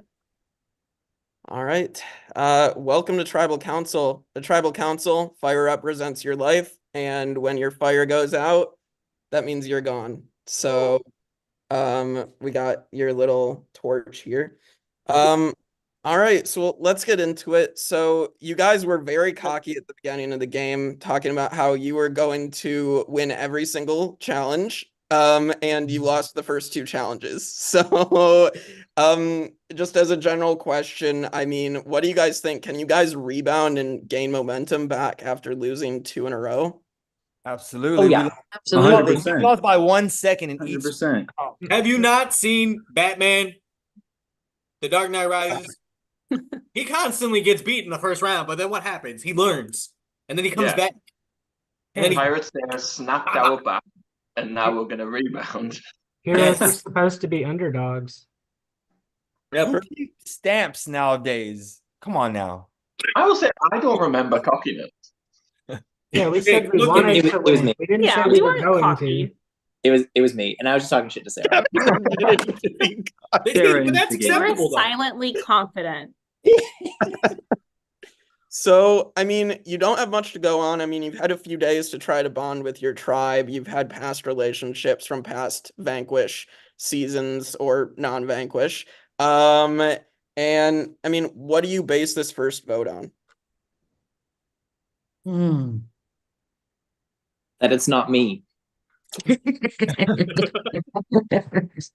All right. Welcome to Tribal Council. The Tribal Council, fire represents your life, and when your fire goes out, that means you're gone. So, we got your little torch here. All right, so let's get into it. So you guys were very cocky at the beginning of the game, talking about how you were going to win every single challenge. And you lost the first two challenges. So, just as a general question, I mean, what do you guys think? Can you guys rebound and gain momentum back after losing 2 in a row? Absolutely. Oh, yeah. Absolutely. 100%. We lost by 1 second in each. 100%. Have you not seen Batman, The Dark Knight Rises? He constantly gets beat in the first round, but then what happens? He learns, and then he comes Yeah. back. And then Pirates there snapped our back, and now we're gonna rebound. Heroes are supposed to be underdogs. Who keeps stamps nowadays? Come on now. I will say I don't remember cockiness. Yeah, we said we Look, wanted it was- to it was win. me. We didn't Yeah, say we we were weren't going cocky. to. It was me, and I was just talking shit to Sarah. But that's You were acceptable, though. silently confident. So, I mean, you don't have much to go on. I mean, you've had a few days to try to bond with your tribe. You've had past relationships from past Vanquish seasons or non-Vanquish. And I mean, what do you base this first vote on? That it's not me.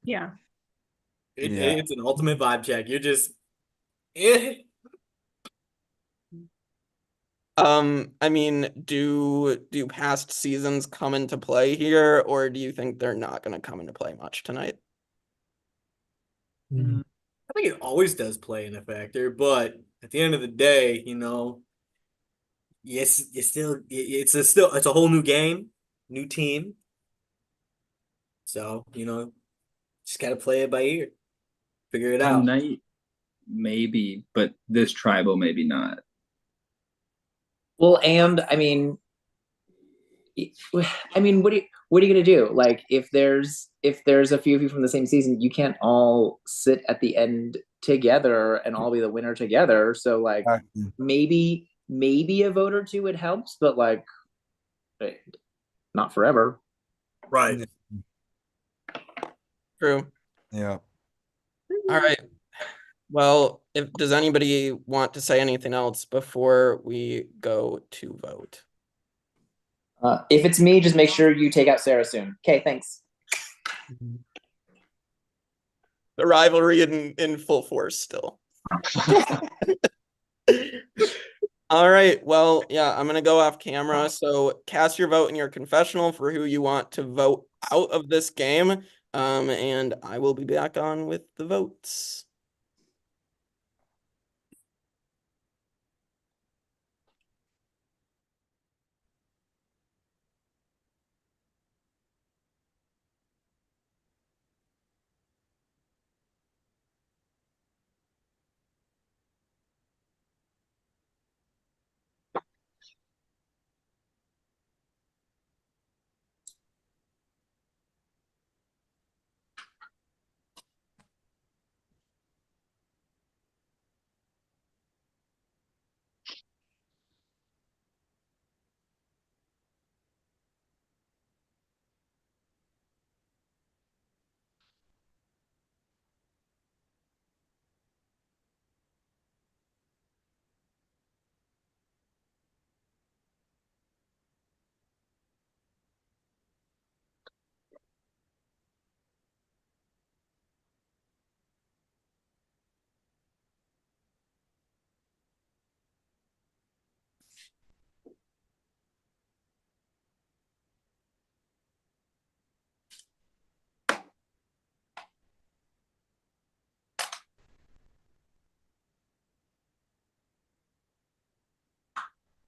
Yeah. It's an ultimate vibe check. You're just, eh. I mean, do past seasons come into play here, or do you think they're not going to come into play much tonight? I think it always does play in a factor, but at the end of the day, you know, yes, it's a whole new game, new team. So, you know, just gotta play it by ear, figure it out. Tonight, maybe, but this tribal, maybe not. Well, and I mean, what are you gonna do? Like, if there's a few of you from the same season, you can't all sit at the end together and all be the winner together. So, like, maybe a vote or two it helps, but like, not forever. Right. True. Yeah. All right. Well, does anybody want to say anything else before we go to vote? If it's me, just make sure you take out Sarah soon. Okay, thanks. The rivalry in full force still. All right. Well, yeah, I'm going to go off camera. So cast your vote in your confessional for who you want to vote out of this game. And I will be back on with the votes.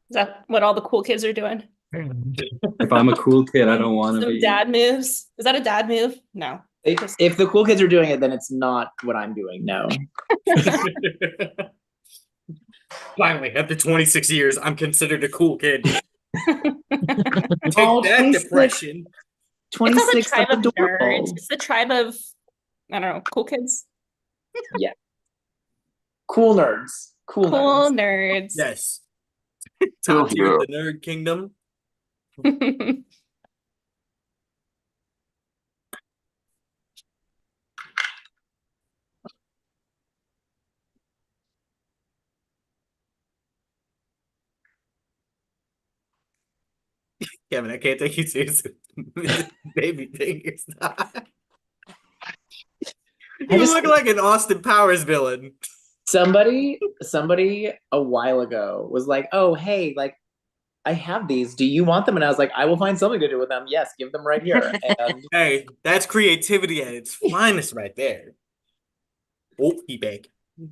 Is that what all the cool kids are doing? If I'm a cool kid, I don't want to Some be. dad moves. Is that a dad move? No. If the cool kids are doing it, then it's not what I'm doing. No. Finally, after 26 years, I'm considered a cool kid. Take Oh, that, 26. depression. It's not the 26. tribe That's of adorable. nerds. It's the tribe of, I don't know, cool kids. Yeah. Cool nerds. Cool Cool nerds. nerds. Yes. Top tier of the nerd kingdom. Kevin, I can't take you seriously. Baby thing is not. You look like an Austin Powers villain. Somebody a while ago was like, "Oh, hey, like, I have these. Do you want them?" And I was like, "I will find something to do with them. Yes, give them right here." And Hey, that's creativity at its finest right there. Oh, he back.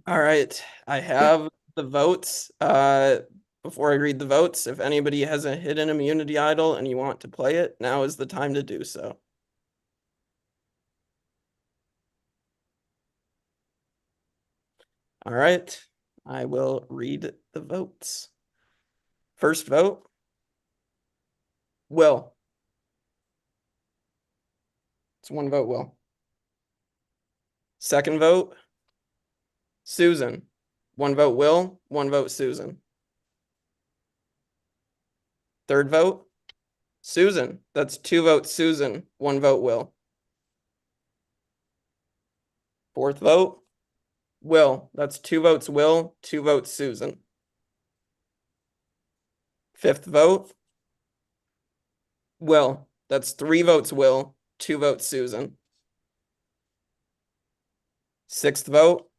All right, I have the votes. Before I read the votes, if anybody has a hidden immunity idol and you want to play it, now is the time to do so. All right, I will read the votes. First vote, Will. It's one vote, Will. Second vote, Susan. One vote, Will. One vote, Susan. Third vote, Susan. That's 2 votes, Susan. 1 vote, Will. Fourth vote, Will. That's 2 votes, Will. 2 votes, Susan. Fifth vote, Will. That's 3 votes, Will. 2 votes, Susan. Sixth vote,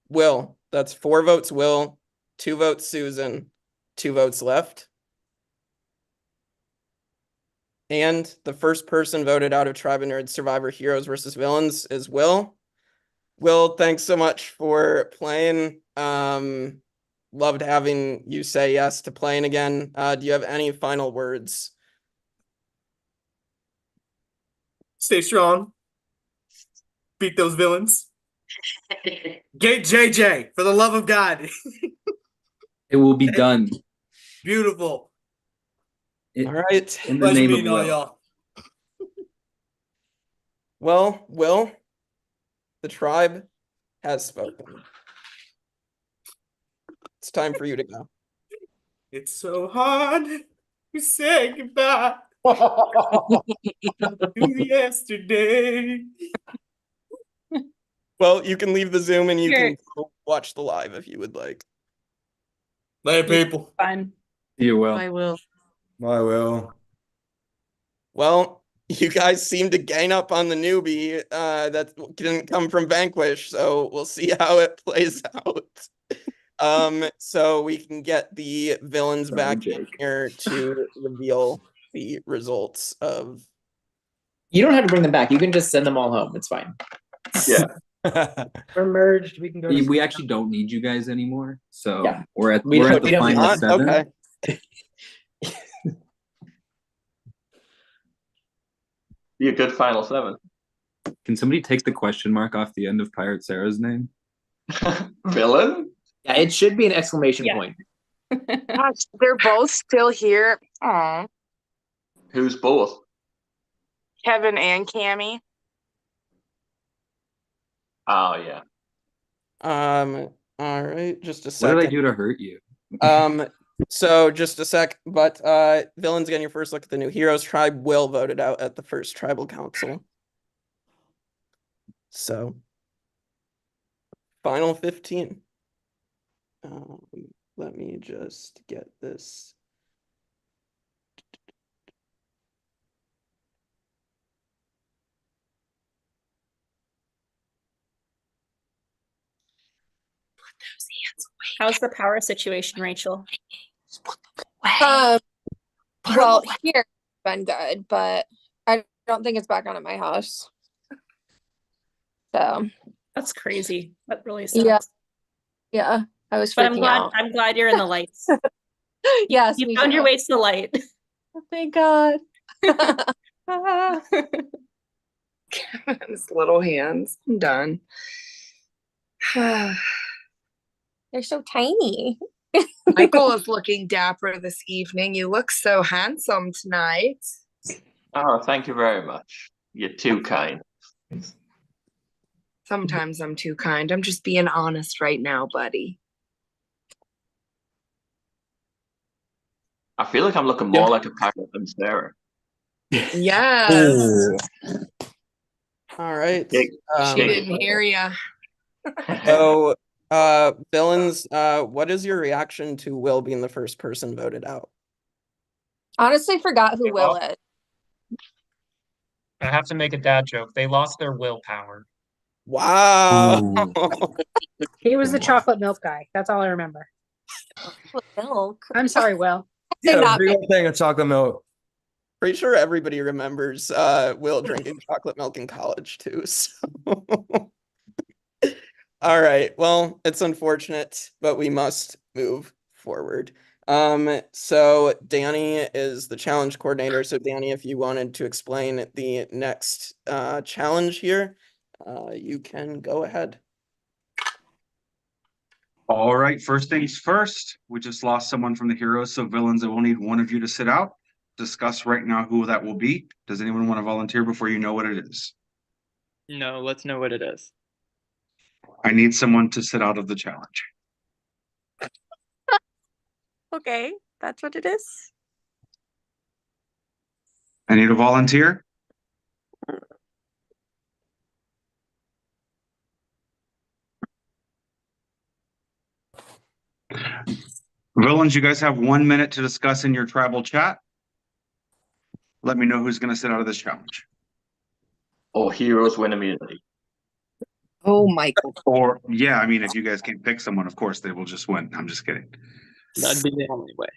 Will. That's 4 votes, Will. 2 votes, Susan. 2 votes left. And the first person voted out of Tribe of Nerds Survivor Heroes versus Villains is Will. Will, thanks so much for playing. Loved having you say yes to playing again. Do you have any final words? Stay strong. Beat those villains. Get JJ, for the love of God. It will be done. Beautiful. All right. In the Pleasure name of meeting all Will. y'all. Well, Will, the tribe has spoken. It's time for you to go. It's so hard to say goodbye to yesterday. Well, you can leave the Zoom and you Sure. can go watch the live if you would like. Later, people. Fun. You will. I will. I will. Well, you guys seem to gang up on the newbie that didn't come from Vanquish, so we'll see how it plays out. So we can get the villains back in here to reveal the results of. you don't have to bring them back. You can just send them all home. It's fine. Yeah. We're merged. We can go. We actually don't need you guys anymore. So Yeah. we're at We we're don't- at we the don't need final Not? 7. Okay. Be a good final 7. Can somebody take the question mark off the end of Pirate Sarah's name? Villain? Yeah, it should be an exclamation Yeah. point. Gosh, they're both still here. Aw. Who's both? Kevin and Cammy. Oh yeah. All right, just a What second. did I do to hurt you? So just a sec, but villains, getting your first look at the new heroes. Tribe Will voted out at the first tribal council. So final 15. Let me just get this. How's the power situation, Rachel? Well, here it's been good, but I don't think it's back on at my house. So That's crazy. That really sucks. yeah, yeah, I was But I'm freaking glad out. I'm glad you're in the lights. Yes, You we found do. your way to the light. Thank God. His little hands. I'm done. They're so tiny. Michael is looking dapper this evening. You look so handsome tonight. Oh, thank you very much. You're too kind. Sometimes I'm too kind. I'm just being honest right now, buddy. I feel like I'm looking more like a pirate than Sarah. Yes. All right. She didn't hear ya. So, villains, what is your reaction to Will being the first person voted out? Honestly, forgot who Will is. I have to make a dad joke. They lost their willpower. Wow. He was the chocolate milk guy. That's all I remember. Milk. I'm sorry, Will. Yeah, a big old thing of chocolate milk. Pretty sure everybody remembers Will drinking chocolate milk in college too. So. All right. Well, it's unfortunate, but we must move forward. So Danny is the challenge coordinator. So Danny, if you wanted to explain the next challenge here, you can go ahead. All right, first things first, we just lost someone from the heroes, so villains, I will need one of you to sit out. Discuss right now who that will be. Does anyone want to volunteer before you know what it is? No, let's know what it is. I need someone to sit out of the challenge. Okay, that's what it is. I need a volunteer. Villains, you guys have 1 minute to discuss in your tribal chat. Let me know who's going to sit out of this challenge. Or heroes win immunity. Oh, Michael. Or, yeah, I mean, if you guys can't pick someone, of course, they will just win. I'm just kidding. That'd be the only way.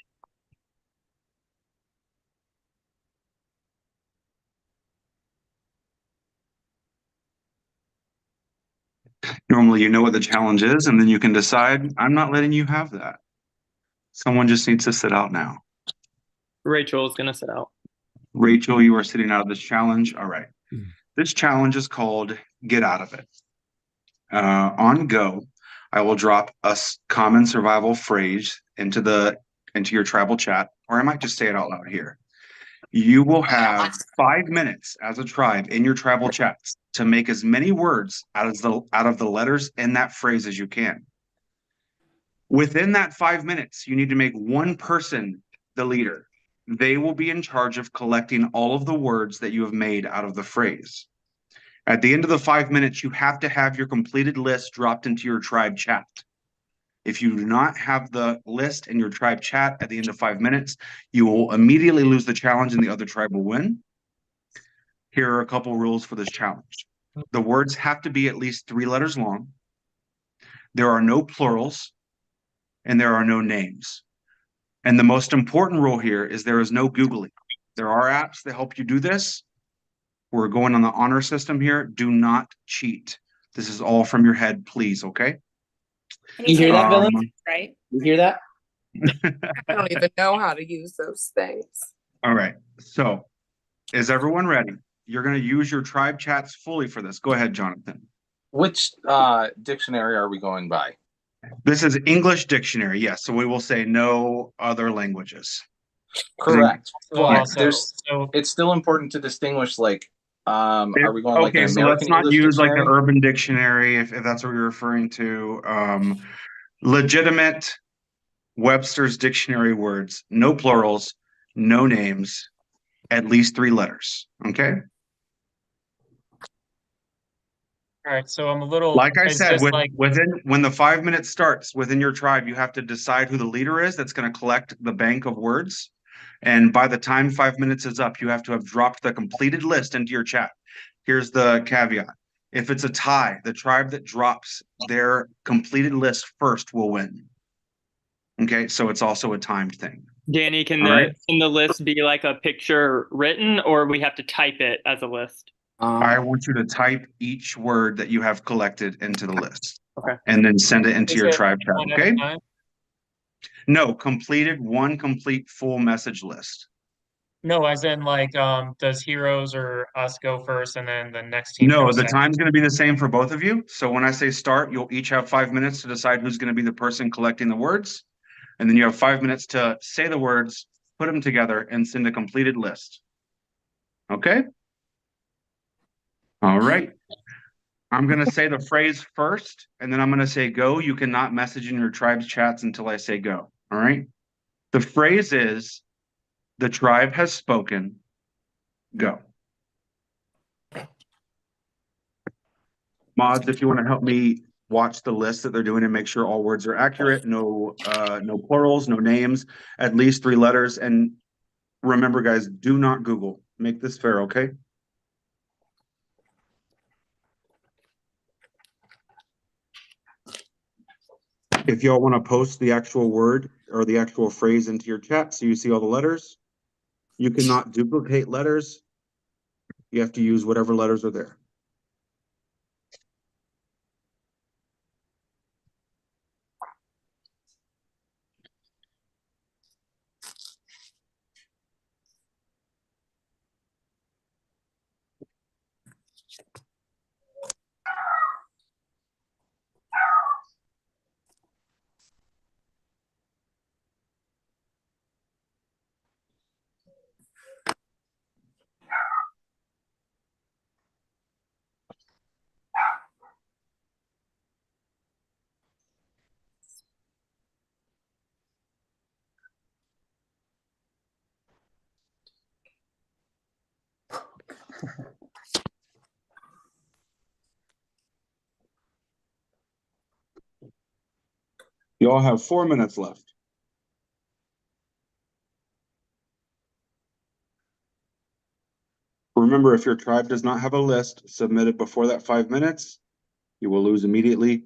Normally, you know what the challenge is, and then you can decide, I'm not letting you have that. Someone just needs to sit out now. Rachel is gonna sit out. Rachel, you are sitting out of this challenge. All right. This challenge is called Get Out of It. On go, I will drop a common survival phrase into your tribal chat, or I might just say it out loud here. You will have 5 minutes as a tribe in your tribal chats to make as many words out of the letters in that phrase as you can. Within that 5 minutes, you need to make one person the leader. They will be in charge of collecting all of the words that you have made out of the phrase. At the end of the 5 minutes, you have to have your completed list dropped into your tribe chat. If you do not have the list in your tribe chat at the end of 5 minutes, you will immediately lose the challenge and the other tribe will win. Here are a couple rules for this challenge. The words have to be at least 3 letters long. There are no plurals, and there are no names. And the most important rule here is there is no Googling. There are apps that help you do this. We're going on the honor system here. Do not cheat. This is all from your head, please, okay? You hear that, villain? Right? You hear that? I don't even know how to use those things. All right. So, is everyone ready? You're going to use your tribe chats fully for this. Go ahead, Jonathan. Which dictionary are we going by? This is English dictionary, yes. So we will say no other languages. Correct. But So it's still important to distinguish, like, are we going like okay, an so American let's not English use like the dictionary? Urban Dictionary if that's what you're referring to. Legitimate Webster's Dictionary words, no plurals, no names, at least 3 letters. Okay. All right, so I'm a little Like I it's said, just like when the 5 minutes starts within your tribe, you have to decide who the leader is that's going to collect the bank of words. And by the time 5 minutes is up, you have to have dropped the completed list into your chat. Here's the caveat. If it's a tie, the tribe that drops their completed list first will win. Okay, so it's also a timed thing. Danny, can All right. the list be like a picture written, or we have to type it as a list? I want you to type each word that you have collected into the list. Okay. And then send it into is your it tribe chat, one at a okay? time? No, completed one complete full message list. No, as in like, does heroes or us go first and then the next team No, goes the second? time's going to be the same for both of you. So when I say start, you'll each have 5 minutes to decide who's going to be the person collecting the words. And then you have 5 minutes to say the words, put them together, and send a completed list. Okay? All right. I'm going to say the phrase first, and then I'm going to say go. You cannot message in your tribe's chats until I say go. All right? The phrase is, the tribe has spoken. Go. Mods, if you want to help me watch the list that they're doing and make sure all words are accurate, no plurals, no names, at least 3 letters. And remember, guys, do not Google. Make this fair, okay? If y'all want to post the actual word or the actual phrase into your chat so you see all the letters, you cannot duplicate letters. You have to use whatever letters are there. You all have 4 minutes left. Remember, if your tribe does not have a list submitted before that 5 minutes, you will lose immediately.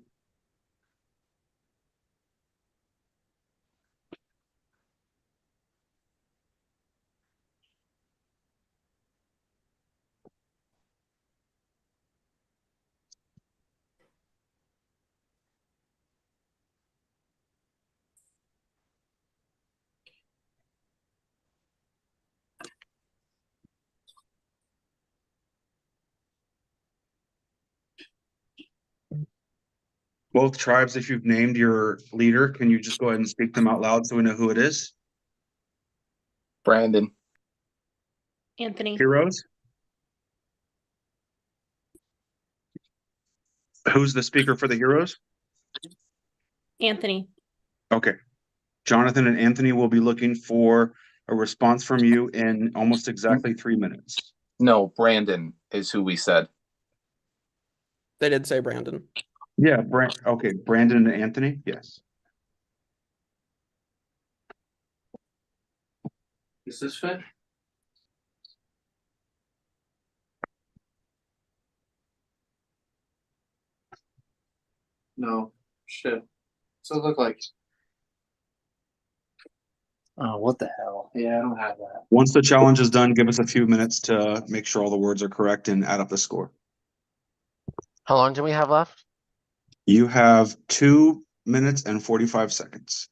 Both tribes, if you've named your leader, can you just go ahead and speak them out loud so we know who it is? Brandon. Anthony. Heroes? Who's the speaker for the heroes? Anthony. Okay. Jonathan and Anthony will be looking for a response from you in almost exactly 3 minutes. No, Brandon is who we said. They did say Brandon. Yeah, okay, Brandon and Anthony, yes. Is this fit? No. Shit. What's it look like? Oh, what the hell? Yeah, I don't have that. Once the challenge is done, give us a few minutes to make sure all the words are correct and add up the score. How long do we have left? You have 2 minutes and 45 seconds.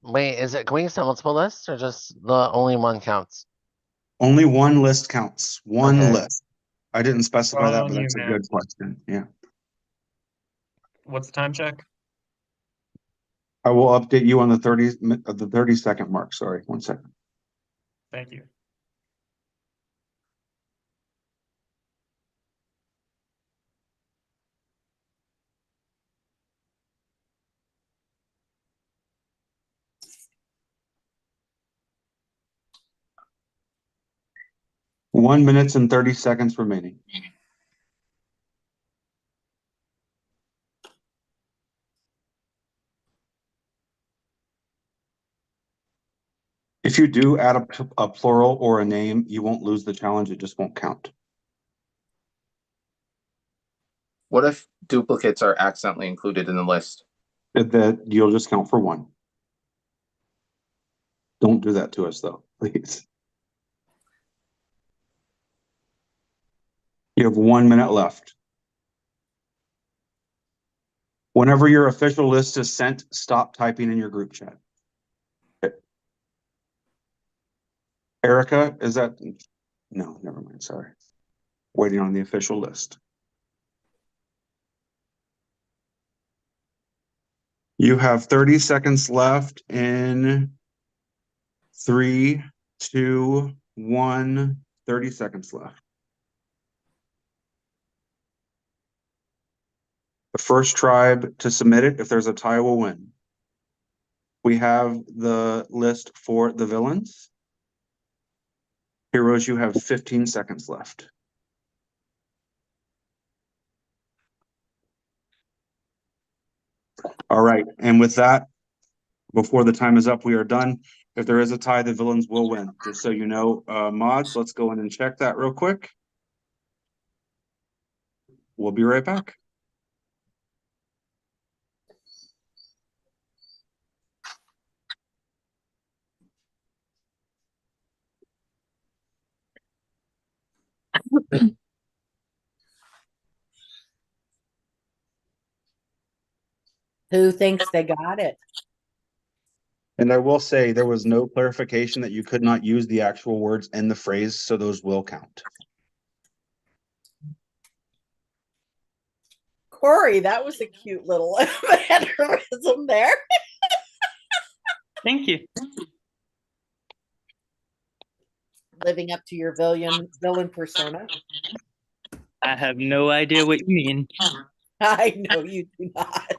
Wait, can we use multiple lists or just the only one counts? Only one list counts. One Okay. list. I didn't specify that, On but you, that's a man. good question. Yeah. What's the time check? I will update you on the 30-second mark. Sorry, 1 second. Thank you. One minute and 30 seconds remaining. If you do add a plural or a name, you won't lose the challenge. It just won't count. What if duplicates are accidentally included in the list? That you'll just count for 1. Don't do that to us, though, please. You have 1 minute left. Whenever your official list is sent, stop typing in your group chat. Okay. Erica, is that? No, never mind. Sorry. Waiting on the official list. You have 30 seconds left in 3, 2, 1. 30 seconds left. The first tribe to submit it, if there's a tie, will win. We have the list for the villains. Heroes, you have 15 seconds left. All right, and with that, before the time is up, we are done. If there is a tie, the villains will win. Just so you know, mods, let's go in and check that real quick. We'll be right back. Who thinks they got it? And I will say there was no clarification that you could not use the actual words in the phrase, so those will count. Corey, that was a cute little mannerism there. Thank you. Living up to your villain persona. I have no idea what you mean. I know you do not.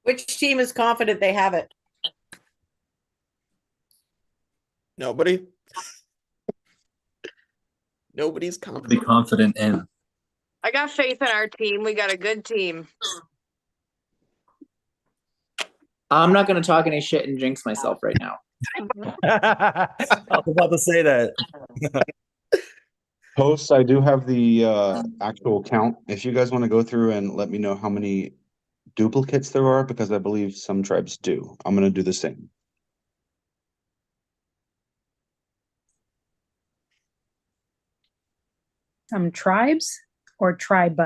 Which team is confident they have it? Nobody. Nobody's confident. Be confident in. I got faith in our team. We got a good team. I'm not going to talk any shit and jinx myself right now. I was about to say that. Hosts, I do have the actual count. If you guys want to go through and let me know how many duplicates there are, because I believe some tribes do. I'm going to do the same. Some tribes or tribe?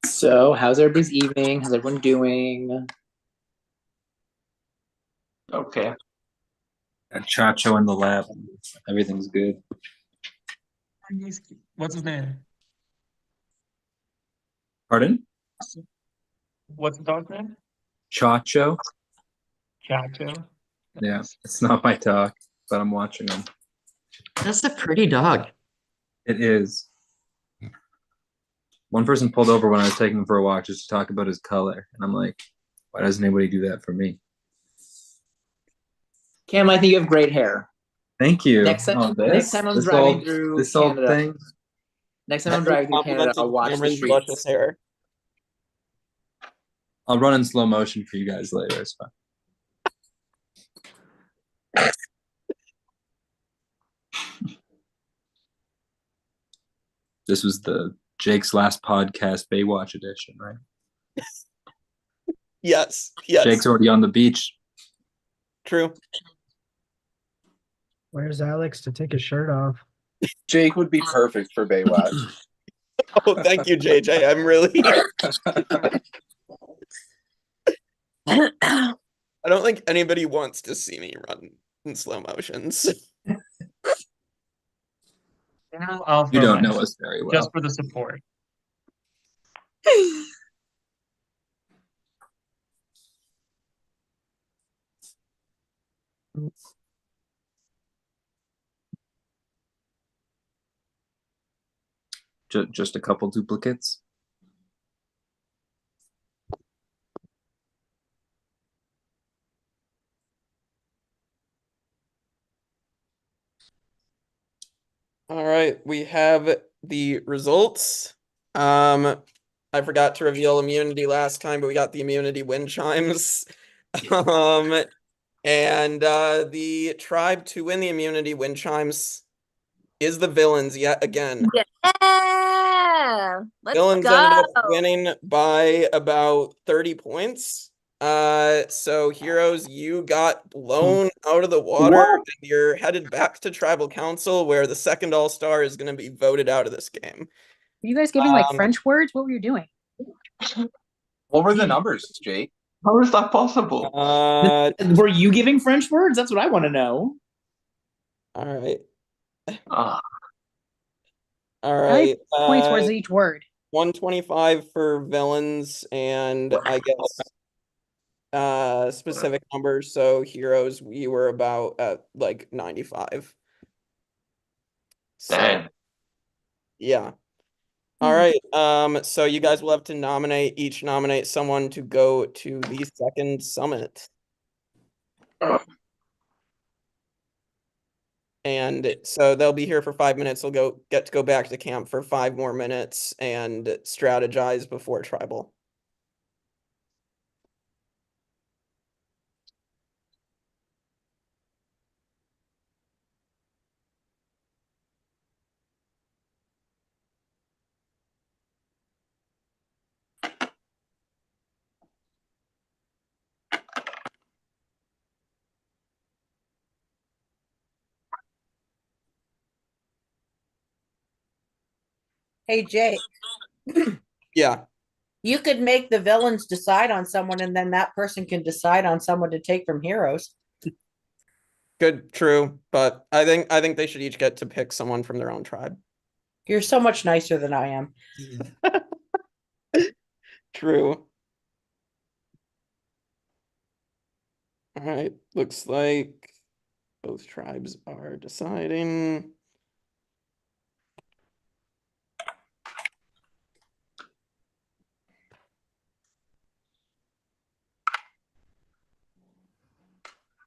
So, how's everybody's evening? How's everyone doing? Okay. Got Chacho in the lab. Everything's good. What's his name? Pardon? What's the dog's name? Chacho? Chacho. Yeah, it's not my dog, but I'm watching him. That's a pretty dog. It is. One person pulled over when I was taking him for a walk just to talk about his color. And I'm like, why doesn't anybody do that for me? Cam, I think you have great hair. Thank you. Next time, Oh, next time I'm driving through this old Canada. thing. Next time I'm driving through Canada, I'll watch the Cameron's streets. luscious hair. I'll run in slow motion for you guys later. It's fine. This was the Jake's last podcast, Baywatch edition, right? Yes. Yes. Jake's already on the beach. True. Where's Alex to take his shirt off? Jake would be perfect for Baywatch. Oh, thank you, JJ. I'm really. I don't think anybody wants to see me run in slow motions. I'll You throw don't mine know us very well. just for the support. Just a couple duplicates. All right, we have the results. I forgot to reveal immunity last time, but we got the immunity wind chimes. And the tribe to win the immunity wind chimes is the villains yet again. Yeah. Let's Villains go. ended up winning by about 30 points. So Heroes, you got blown out of the water, and you're headed back to Tribal Council, where the second All-Star is going to be voted out of this game. Were you guys giving like French words? What were you doing? What were the numbers, Jake? How is that possible? Were you giving French words? That's what I want to know. All right. Ah. All How many right. points was each word? 125 for villains, and I guess specific numbers. So Heroes, we were about at like 95. So, Dang. yeah. All right. So you guys will have to each nominate someone to go to the second summit. And so they'll be here for 5 minutes. They'll get to go back to camp for 5 more minutes and strategize before tribal. Hey, Jake, Yeah. you could make the villains decide on someone, and then that person can decide on someone to take from Heroes. Good, true, but I think they should each get to pick someone from their own tribe. You're so much nicer than I am. True. All right, looks like both tribes are deciding.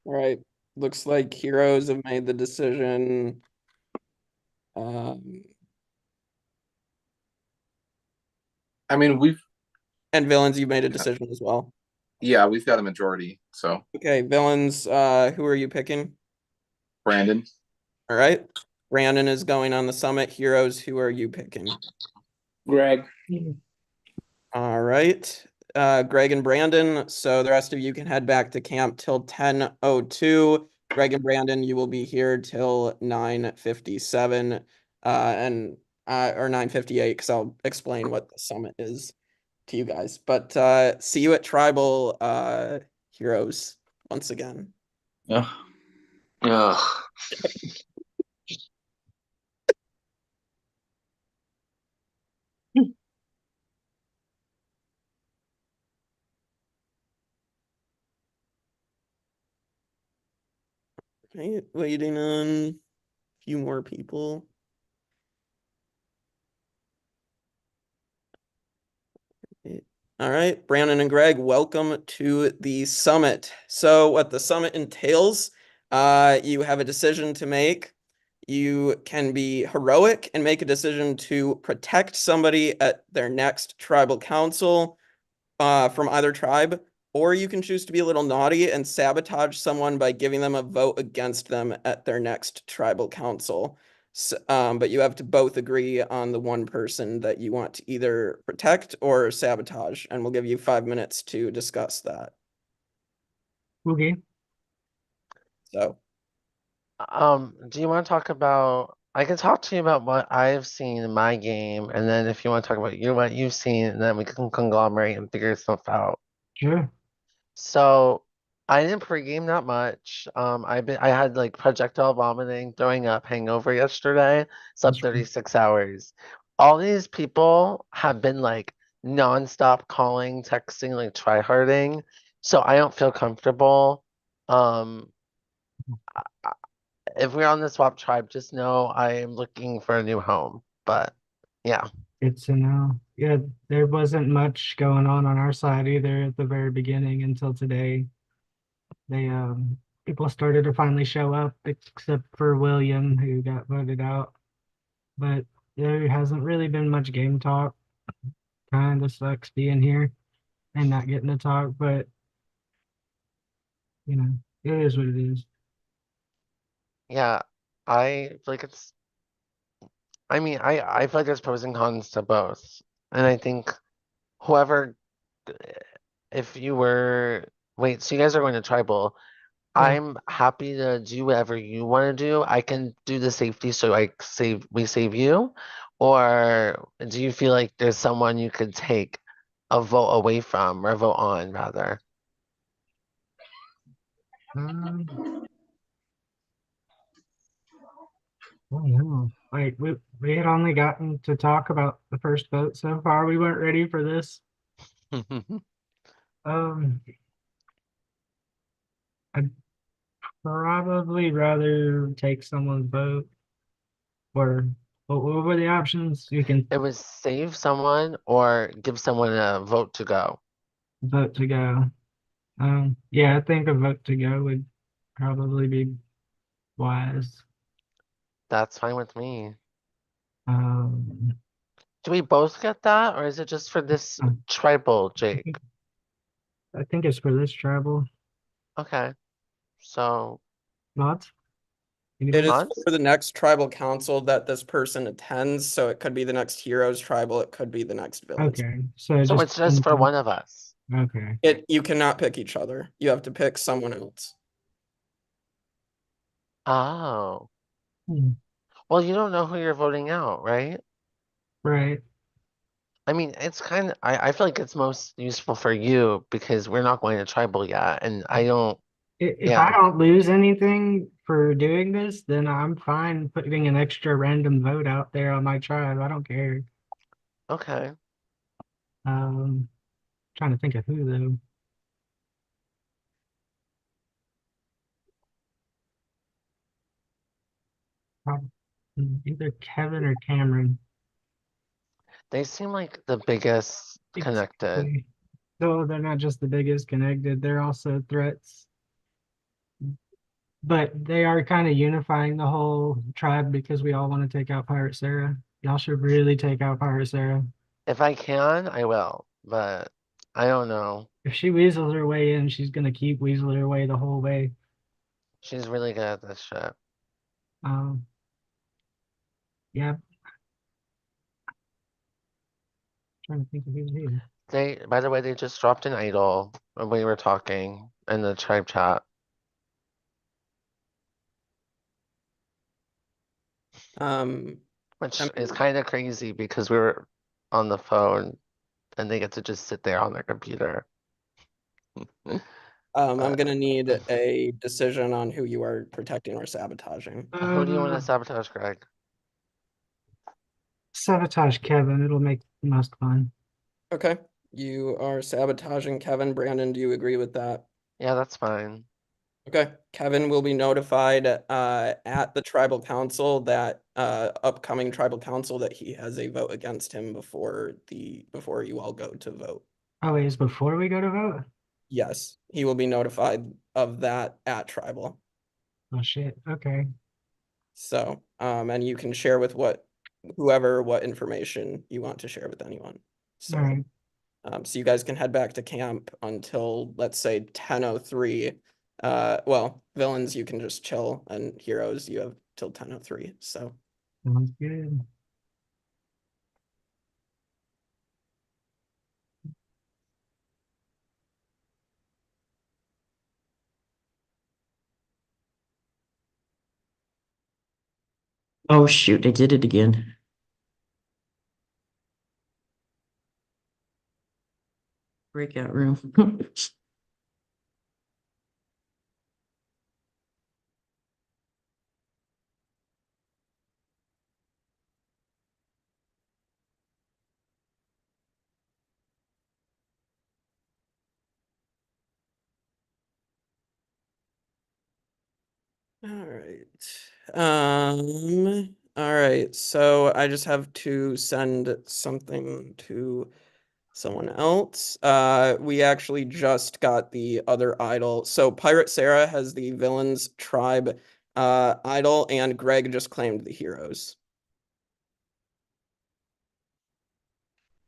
All right, looks like Heroes have made the decision. I mean, and villains, you've made a decision as well. Yeah, we've got a majority, so. Okay, villains, who are you picking? Brandon. All right. Brandon is going on the summit. Heroes, who are you picking? Greg. All right. Greg and Brandon. So the rest of you can head back to camp till 10:02. Greg and Brandon, you will be here till 9:57 or 9:58, because I'll explain what the summit is to you guys. But see you at Tribal, Heroes, once again. Yeah. Okay, waiting on a few more people. All right, Brandon and Greg, welcome to the summit. So what the summit entails, you have a decision to make. You can be heroic and make a decision to protect somebody at their next tribal council from either tribe, or you can choose to be a little naughty and sabotage someone by giving them a vote against them at their next tribal council. But you have to both agree on the one person that you want to either protect or sabotage, and we'll give you 5 minutes to discuss that. Okay. So, Do you want to talk about? I can talk to you about what I've seen in my game, and then if you want to talk about what you've seen, and then we can conglomerate and figure stuff out. Sure. So I didn't pregame that much. I had like projectile vomiting, throwing up, hangover yesterday. Slept 36 hours. All these people have been like nonstop calling, texting, like tryharding. So I don't feel comfortable. If we're on the swap tribe, just know I am looking for a new home. But yeah. Good to know. Yeah, there wasn't much going on our side either at the very beginning until today. They people started to finally show up, except for William, who got voted out. But there hasn't really been much game talk. Kind of sucks being here and not getting to talk, but you know, it is what it is. Yeah, I feel like it's. I mean, I feel like there's pros and cons to both, and I think whoever, if you were, wait, so you guys are going to tribal. I'm happy to do whatever you want to do. I can do the safety so we save you, or do you feel like there's someone you could take a vote away from or a vote on rather? Oh no. Like we had only gotten to talk about the first vote so far. We weren't ready for this. I'd probably rather take someone's vote. Or what were the options? You can It was save someone or give someone a vote to go. vote to go. Yeah, I think a vote to go would probably be wise. That's fine with me. Um, Do we both get that, or is it just for this tribal, Jake? I think it's for this tribal. Okay. So Mods? it is for the next tribal council that this person attends, so it could be the next heroes tribal, it could be the next village. Okay, so it's just for one of us. Okay. You cannot pick each other. You have to pick someone else. Oh. Hmm. Well, you don't know who you're voting out, right? Right. I mean, it's kind of, I feel like it's most useful for you because we're not going to tribal yet, and I don't. If I don't lose anything for doing this, then I'm fine putting an extra random vote out there on my tribe. I don't care. Okay. Trying to think of who though. Either Kevin or Cameron. They seem like the biggest connected. Though they're not just the biggest connected, they're also threats. But they are kind of unifying the whole tribe because we all want to take out Pirate Sarah. Y'all should really take out Pirate Sarah. If I can, I will, but I don't know. If she weasels her way in, she's gonna keep weaseling her way the whole way. She's really good at this shit. Yeah. Trying to think of who's here. By the way, they just dropped an idol when we were talking in the tribe chat. Which is kind of crazy because we were on the phone and they get to just sit there on their computer. I'm gonna need a decision on who you are protecting or sabotaging. Who do you want to sabotage, Greg? Sabotage Kevin. It'll make the most fun. Okay. You are sabotaging Kevin. Brandon, do you agree with that? Yeah, that's fine. Okay. Kevin will be notified at the tribal council that upcoming tribal council that he has a vote against him before you all go to vote. Oh, wait, is before we go to vote? Yes, he will be notified of that at tribal. Oh shit. Okay. So, and you can share with what information you want to share with anyone. So, All right. So you guys can head back to camp until, let's say, 10:03. Well, villains, you can just chill, and heroes, you have till 10:03. So Sounds good. Oh shoot, I did it again. Breakout room. All right. All right. So I just have to send something to someone else. We actually just got the other idol. So Pirate Sarah has the villains tribe idol, and Greg just claimed the heroes.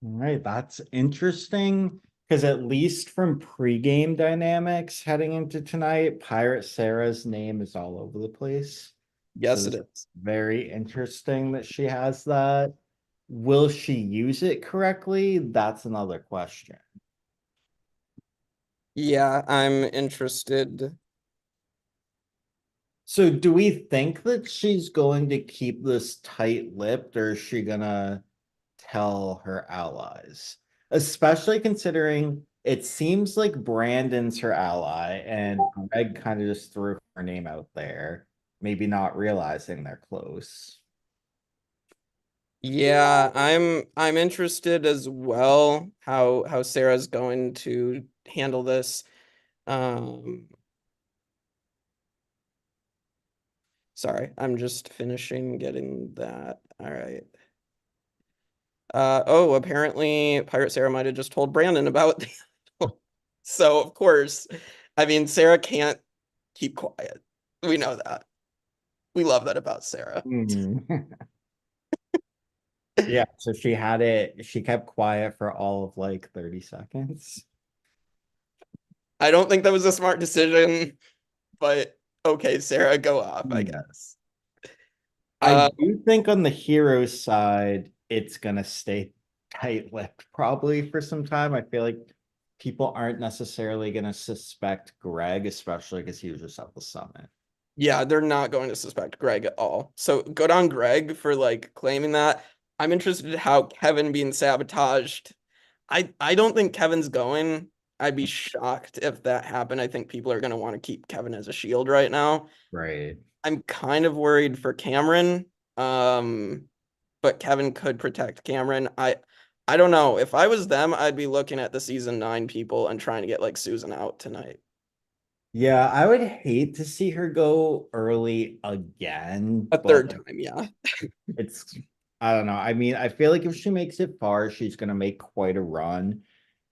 All right, that's interesting because at least from pregame dynamics heading into tonight, Pirate Sarah's name is all over the place. Yes, So it it's very interesting that she has that. Will she use it correctly? That's another question. Yeah, I'm interested. So do we think that she's going to keep this tight-lipped, or is she gonna tell her allies? Especially considering it seems like Brandon's her ally, and Greg kind of just threw her name out there, maybe not realizing they're close. Yeah, I'm interested as well how Sarah's going to handle this. Sorry, I'm just finishing getting that. All right. Oh, apparently Pirate Sarah might have just told Brandon about the so of course, I mean Sarah can't keep quiet. We know that. We love that about Sarah. Yeah, so she kept quiet for all of like 30 seconds. I don't think that was a smart decision, but okay, Sarah, go off, I guess. I do think on the hero side, it's gonna stay tight-lipped probably for some time. I feel like people aren't necessarily gonna suspect Greg, especially because he was just at the summit. Yeah, they're not going to suspect Greg at all. So good on Greg for like claiming that. I'm interested in how Kevin being sabotaged. I don't think Kevin's going. I'd be shocked if that happened. I think people are going to want to keep Kevin as a shield right now. Right. I'm kind of worried for Cameron. But Kevin could protect Cameron. I don't know. If I was them, I'd be looking at the season 9 people and trying to get like Susan out tonight. Yeah, I would hate to see her go early again. A third time, yeah. It's, I don't know. I mean, I feel like if she makes it far, she's going to make quite a run.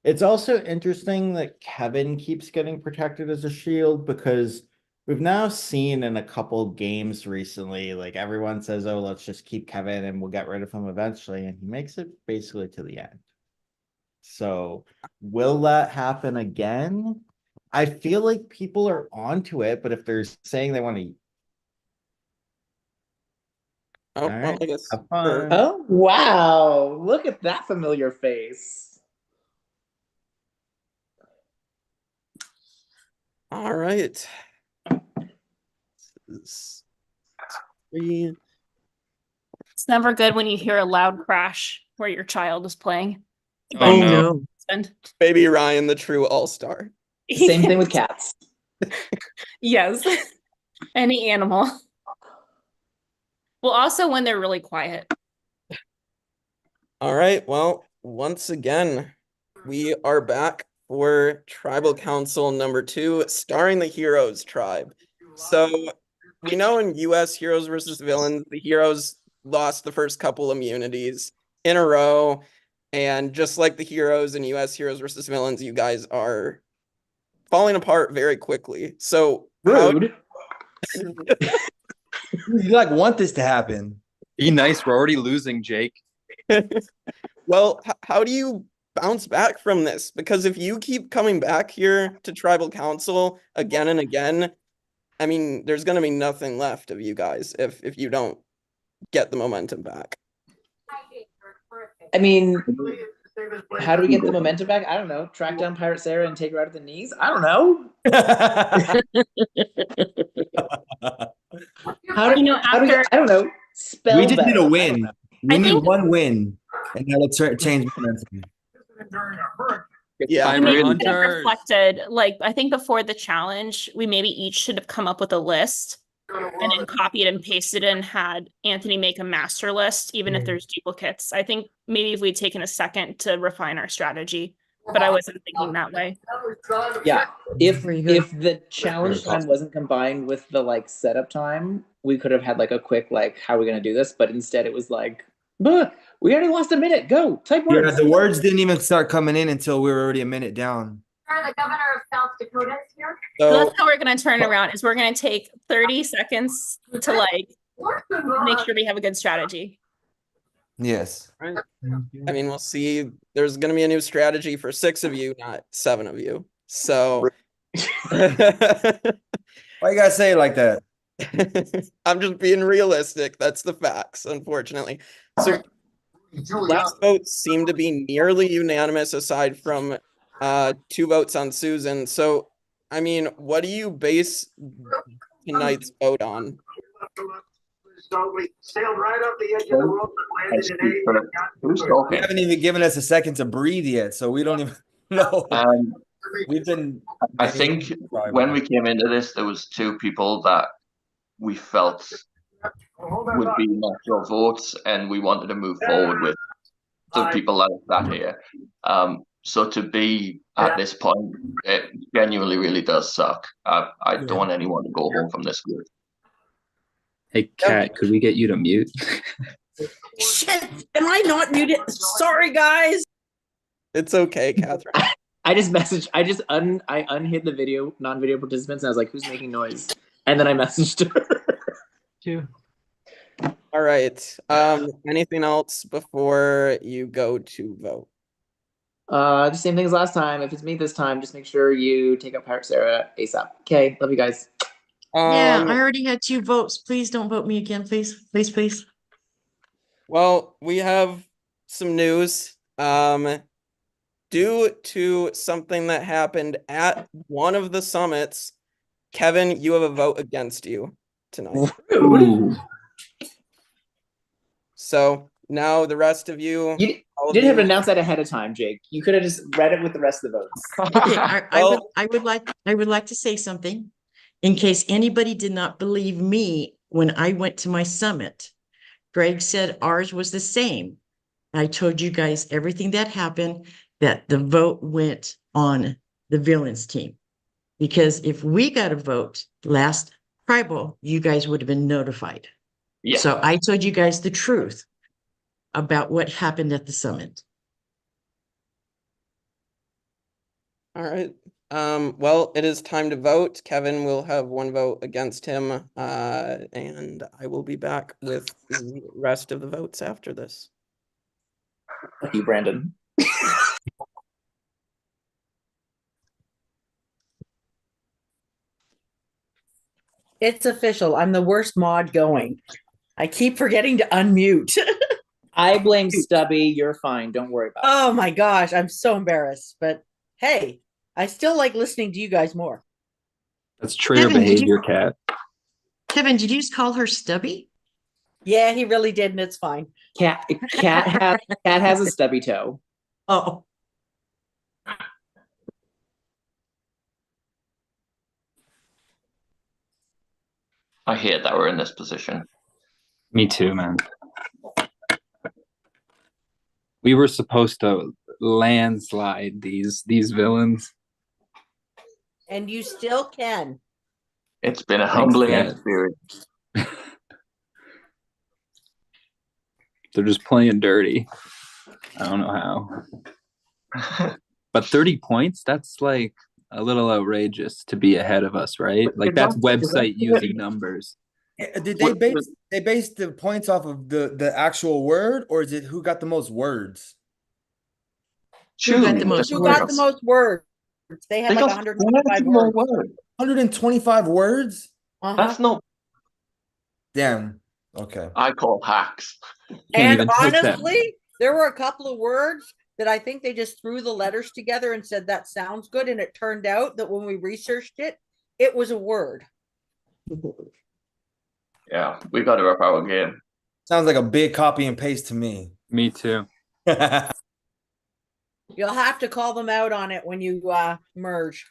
It's also interesting that Kevin keeps getting protected as a shield because we've now seen in a couple games recently, like everyone says, oh, let's just keep Kevin and we'll get rid of him eventually. And he makes it basically to the end. So will that happen again? I feel like people are onto it, but if they're saying they want to. Oh, well, I guess. Have fun. Oh, wow. Look at that familiar face. All right. This is It's never good when you hear a loud crash where your child is playing. Oh, no. Baby Ryan, the true all-star. Same thing with cats. Yes. Any animal. Well, also when they're really quiet. All right. Well, once again, we are back for Tribal Council number 2, starring the Heroes tribe. So we know in US Heroes versus Villains, the Heroes lost the first couple immunities in a row. And just like the Heroes in US Heroes versus Villains, you guys are falling apart very quickly. So rude. You like want this to happen. Be nice. We're already losing, Jake. Well, how do you bounce back from this? Because if you keep coming back here to Tribal Council again and again, I mean, there's going to be nothing left of you guys if you don't get the momentum back? I mean, how do we get the momentum back? I don't know. Track down Pirate Sarah and take her out of the knees? I don't know. How do, You know, how do we after get, I don't know. Spell We just need better. a win. We I need think- one win, and that'll change momentum. Yeah, We maybe Hunters. should have reflected, like, I think before the challenge, we maybe each should have come up with a list and then copied and pasted and had Anthony make a master list, even if there's duplicates. I think maybe if we'd taken a second to refine our strategy, but I wasn't thinking that way. Yeah. If the challenge time wasn't combined with the like setup time, we could have had like a quick like, how are we gonna do this? But instead it was like, "Buh, we already lost a minute. Go type words. Yeah, the words didn't even start coming in until we were already a minute down. The governor of South Dakota is here. So that's how we're gonna turn around, is we're gonna take 30 seconds to like make sure we have a good strategy. Yes. I mean, we'll see. There's going to be a new strategy for 6 of you, not 7 of you. So Why you gotta say it like that? I'm just being realistic. That's the facts, unfortunately. So last votes seem to be nearly unanimous aside from 2 votes on Susan. So, I mean, what do you base tonight's vote on? So we sailed right up the edge of the world and landed in Who's talking? You haven't even given us a second to breathe yet, so we don't even know. We've been. I think when we came into this, there was 2 people that we felt would be natural votes, and we wanted to move forward with the people like that here. So to be at this point, it genuinely really does suck. I don't want anyone to go home from this group. Hey, Kat, could we get you to mute? Shit, am I not muted? Sorry, guys. It's okay, Catherine. I just messaged. I unhid the video, non-video participants, and I was like, "Who's making noise?" And then I messaged her. All right. Anything else before you go to vote? The same thing as last time. If it's me this time, just make sure you take out Pirate Sarah ASAP. Okay, love you guys. Yeah, I already had 2 votes. Please don't vote me again, please. Please, please. Well, we have some news. Due to something that happened at one of the summits, Kevin, you have a vote against you tonight. Ooh. So now the rest of you. You didn't have to announce that ahead of time, Jake. You could have just read it with the rest of the votes. Okay, I would like to say something in case anybody did not believe me when I went to my summit. Greg said ours was the same. I told you guys everything that happened, that the vote went on the villains team. Because if we got a vote last tribal, you guys would have been notified. Yeah. So I told you guys the truth about what happened at the summit. All right. Well, it is time to vote. Kevin will have 1 vote against him, and I will be back with the rest of the votes after this. Thank you, Brandon. It's official. I'm the worst mod going. I keep forgetting to unmute. I blame Stubby. You're fine. Don't worry about it. Oh my gosh, I'm so embarrassed. But hey, I still like listening to you guys more. That's trigger Kevin, did behavior, Kat. Kevin, did you just call her Stubby? Yeah, he really did, and it's fine. Cat has a stubby toe. Oh. I hate that we're in this position. Me too, man. We were supposed to landslide these villains. And you still can. It's been a humbling Kat. experience. They're just playing dirty. I don't know how. But 30 points, that's like a little outrageous to be ahead of us, right? Like that's website using numbers. Did they base the points off of the actual word, or is it who got the most words? Who got the most Who got the most words? They had They like got 125 words. 125 words? Uh-huh. That's not. Damn. Okay. I call hacks. And honestly, there were a couple of words that I think they just threw the letters together and said that sounds good, and it turned out that when we researched it, it was a word. Yeah, we got to up our game. Sounds like a big copy and paste to me. Me too. You'll have to call them out on it when you merge.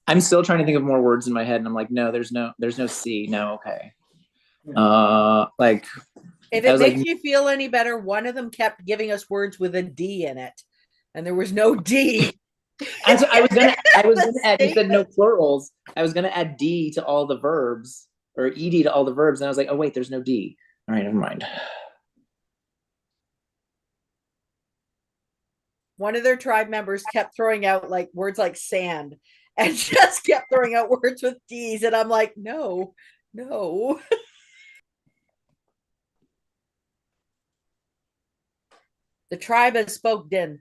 I'm still trying to think of more words in my head, and I'm like, no, there's no C. No, okay. Like, If I it was makes like, you feel any better, one of them kept giving us words with a D in it, and there was no D. I was gonna add. You said no plurals. I was gonna add D to all the verbs, or ed to all the verbs, and I was like, oh wait, there's no D. All right, never mind. One of their tribe members kept throwing out like words like sand, and just kept throwing out words with D's, and I'm like, no. The tribe has spoken.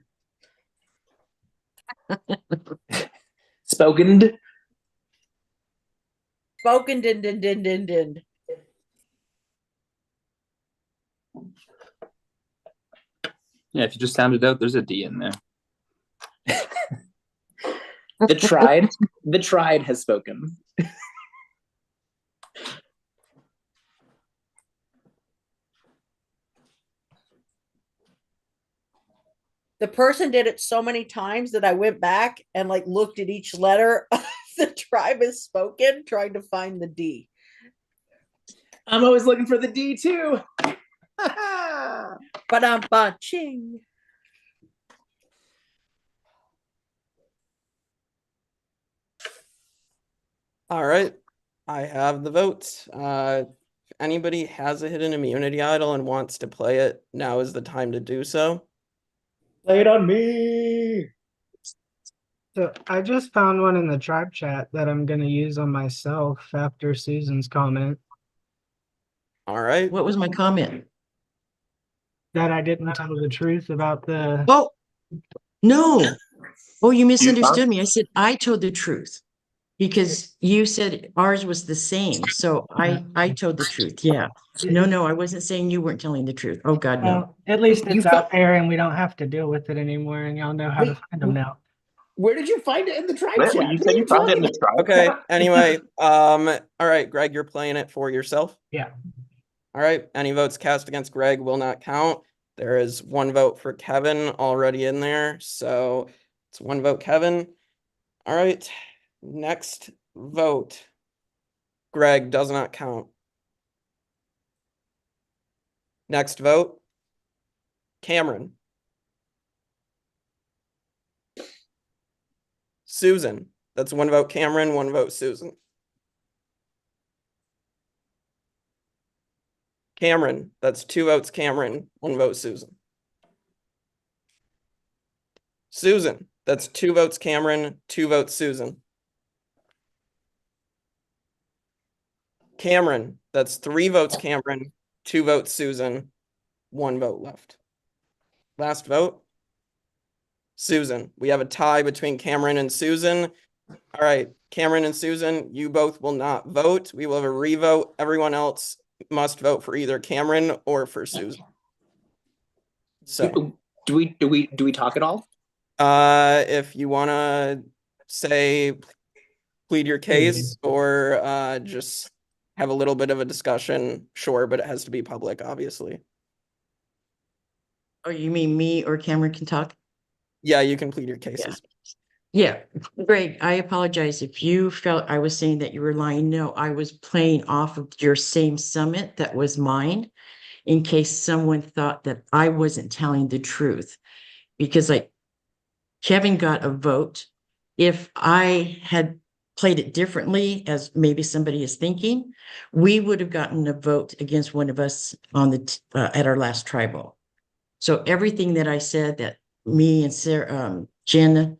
Spoken. Din. Yeah, if you just sound it out, there's a D in there. The tribe has spoken. The person did it so many times that I went back and like looked at each letter of the tribe has spoken, trying to find the D. I'm always looking for the D too. But I'm bunching. All right, I have the votes. If anybody has a hidden immunity idol and wants to play it, now is the time to do so. Play it on me. So I just found one in the tribe chat that I'm gonna use on myself after Susan's comment. All right. What was my comment? That I didn't tell the truth about the. Oh, no. Oh, you misunderstood me. I said I told the truth because you said ours was the same. So I told the truth. Yeah. No, I wasn't saying you weren't telling the truth. Oh God, no. Well, at least You it's out there and we don't have to deal with it anymore, and y'all know how to find them now. Where did you find it in the tribe Wait, chat? you said you found it in the tribe Okay, chat? anyway, all right, Greg, you're playing it for yourself? Yeah. All right, any votes cast against Greg will not count. There is one vote for Kevin already in there, so it's one vote, Kevin. All right, next vote. Greg does not count. Next vote. Cameron. Susan. That's one vote Cameron, one vote Susan. Cameron. That's two votes Cameron, one vote Susan. Susan. That's two votes Cameron, two votes Susan. Cameron. That's three votes Cameron, two votes Susan, one vote left. Last vote. Susan. We have a tie between Cameron and Susan. All right, Cameron and Susan, you both will not vote. We will have a revote. Everyone else must vote for either Cameron or for Susan. So do we talk at all? If you want to say plead your case or just have a little bit of a discussion, sure, but it has to be public, obviously. Oh, you mean me or Cameron can talk? Yeah, you can plead your cases. Yeah, Greg, I apologize if you felt I was saying that you were lying. No, I was playing off of your same summit that was mine in case someone thought that I wasn't telling the truth. Because like Kevin got a vote. If I had played it differently, as maybe somebody is thinking, we would have gotten a vote against one of us on the at our last tribal. So everything that I said that me and Sarah, Jen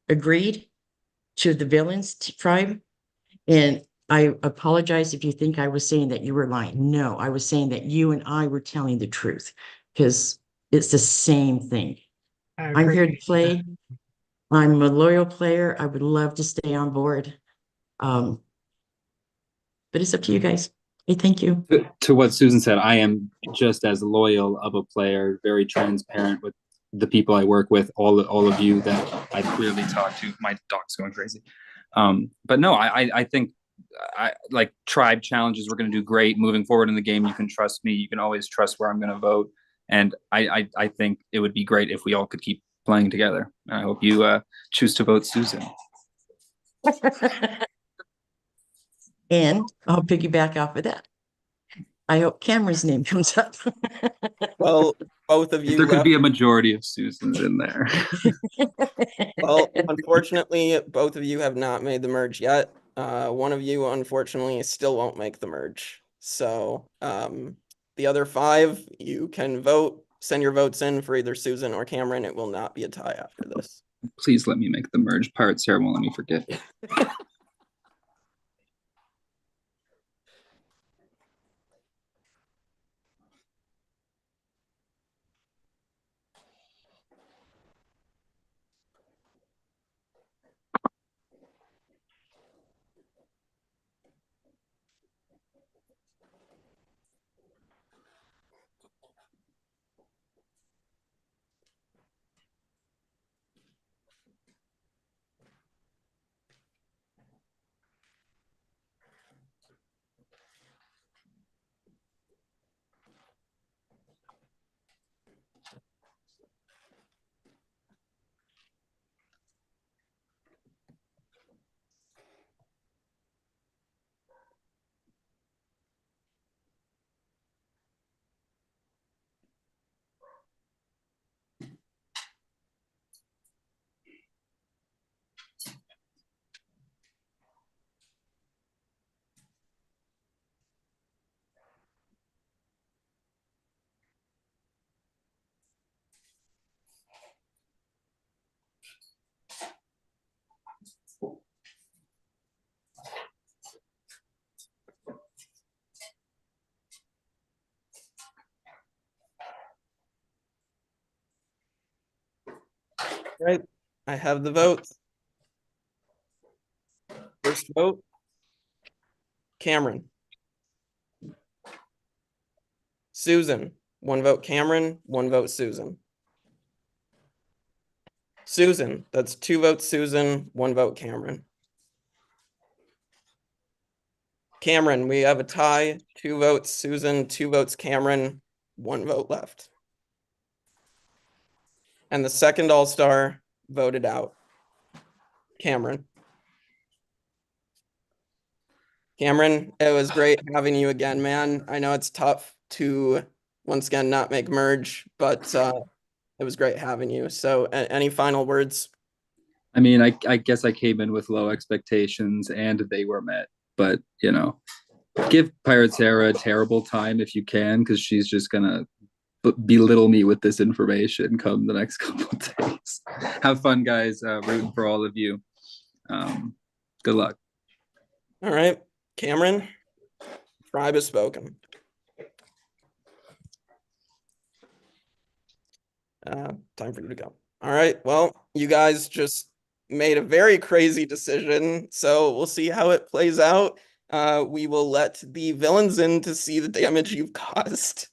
agreed to the villains tribe. And I apologize if you think I was saying that you were lying. No, I was saying that you and I were telling the truth because it's the same thing. I'm here to play. I'm a loyal player. I would love to stay on board. But it's up to you guys. Hey, thank you. To what Susan said, I am just as loyal of a player, very transparent with the people I work with, all of you that I clearly talk to. My dog's going crazy. But no, I think I like tribe challenges. We're going to do great moving forward in the game. You can trust me. You can always trust where I'm going to vote. And I think it would be great if we all could keep playing together. I hope you choose to vote Susan. And I'll piggyback off of that. I hope Cameron's name comes up. Well, both of you. There could be a majority of Susans in there. Well, unfortunately, both of you have not made the merge yet. One of you, unfortunately, still won't make the merge. So the other 5, you can vote, send your votes in for either Susan or Cameron. It will not be a tie after this. Please let me make the merge. Pirate Sarah won't let me forget. Right, I have the votes. First vote, Cameron. Susan, 1 vote Cameron, 1 vote Susan. Susan, that's 2 votes Susan, 1 vote Cameron. Cameron, we have a tie, 2 votes Susan, 2 votes Cameron, 1 vote left. And the second All-Star voted out, Cameron. Cameron, it was great having you again, man. I know it's tough to once again not make merge, but it was great having you. So any final words? I mean, I guess I came in with low expectations and they were met. But, you know, give Pirate Sarah a terrible time if you can, because she's just going to belittle me with this information come the next couple of days. Have fun, guys. Rooting for all of you. Good luck. All right. Cameron, tribe has spoken. Time for you to go. All right. Well, you guys just made a very crazy decision, so we'll see how it plays out. We will let the villains in to see the damage you've caused.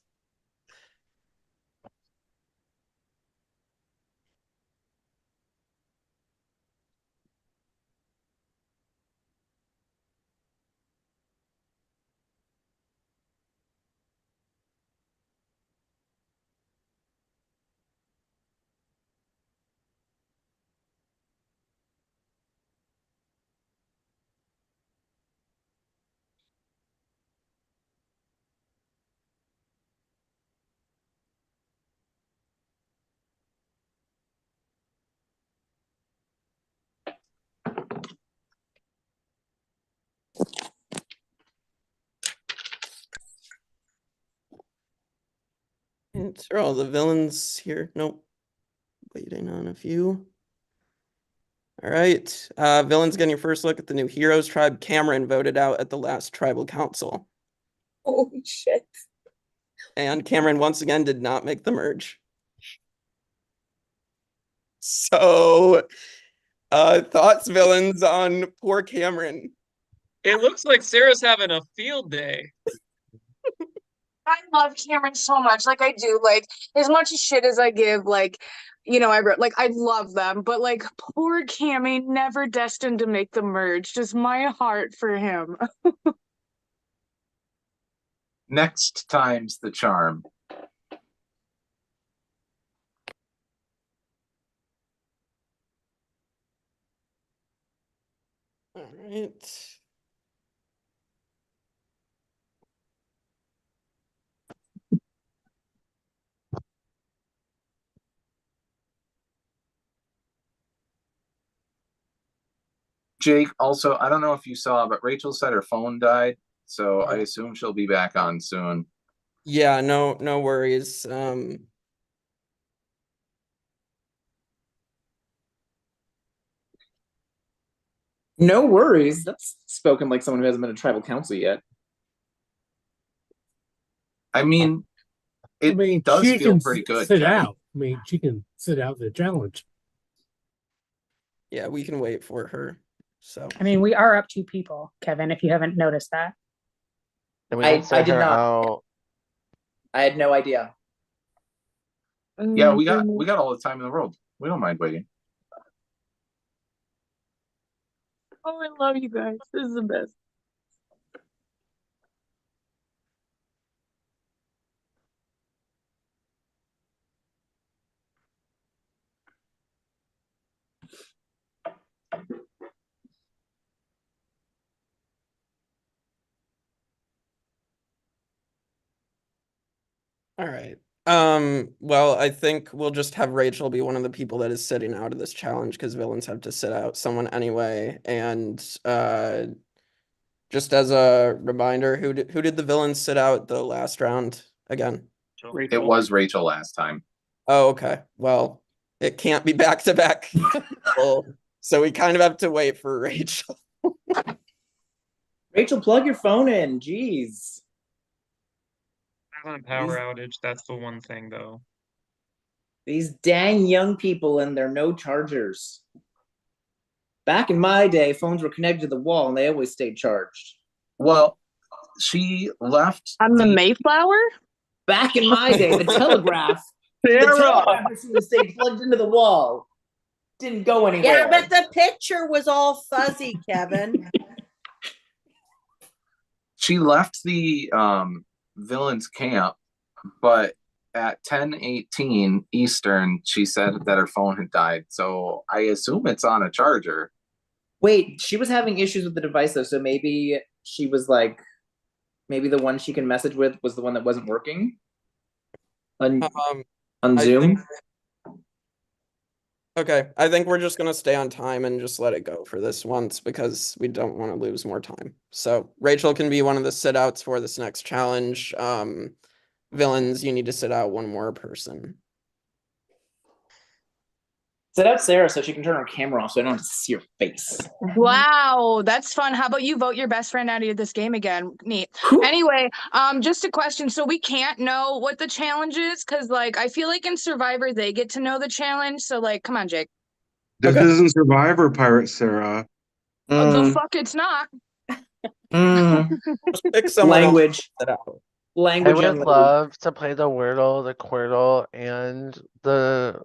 Are all the villains here? Nope. Waiting on a few. All right. Villains getting your first look at the new Heroes tribe. Cameron voted out at the last tribal council. Holy shit. And Cameron once again did not make the merge. So Thoughts, villains, on poor Cameron? It looks like Sarah's having a field day. I love Cameron so much. Like I do. Like as much shit as I give, like, you know, I wrote like I love them, but like poor Cammy, never destined to make the merge. Just my heart for him. Next time's the charm. All right. Jake, also, I don't know if you saw, but Rachel said her phone died, so I assume she'll be back on soon. Yeah, no worries. No worries. That's spoken like someone who hasn't been to tribal council yet. I mean, it does she feel can pretty good. Sit Kevin. out. I mean, she can sit out the challenge. Yeah, we can wait for her. So I mean, we are up 2 people, Kevin, if you haven't noticed that. And we I can send did her not. out. I had no idea. Yeah, we got all the time in the world. We don't mind waiting. Oh, I love you guys. This is the best. all right. Well, I think we'll just have Rachel be one of the people that is sitting out of this challenge because villains have to sit out someone anyway. And just as a reminder, who did the villains sit out the last round again? It was Rachel last time. Oh, okay. Well, it can't be back to back. So we kind of have to wait for Rachel. Rachel, plug your phone in. Jeez. Having a power outage, that's the one thing though. These dang young people and their no chargers. Back in my day, phones were connected to the wall and they always stayed charged. Well, she left on the Mayflower? Back in my day, the telegraph. Sarah! The telegraph machine stayed plugged into the wall. Didn't go anywhere. Yeah, but the picture was all fuzzy, Kevin. She left the villains camp, but at 10:18 Eastern, she said that her phone had died. So I assume it's on a charger. Wait, she was having issues with the device though, so maybe she was like, maybe the one she can message with was the one that wasn't working on Zoom. Okay, I think we're just gonna stay on time and just let it go for this once because we don't want to lose more time. So Rachel can be one of the sit outs for this next challenge. Villains, you need to sit out one more person. Sit out Sarah so she can turn her camera off so I don't have to see her face. Wow, that's fun. How about you vote your best friend out of this game again? Neat. Anyway, just a question. So we can't know what the challenge is because, like, I feel like in Survivor they get to know the challenge. So, like, come on, Jake. This isn't Survivor, Pirate Sarah. The fuck, it's not. Pick someone Language. I would love to play the Wordle, the Quirtle, and the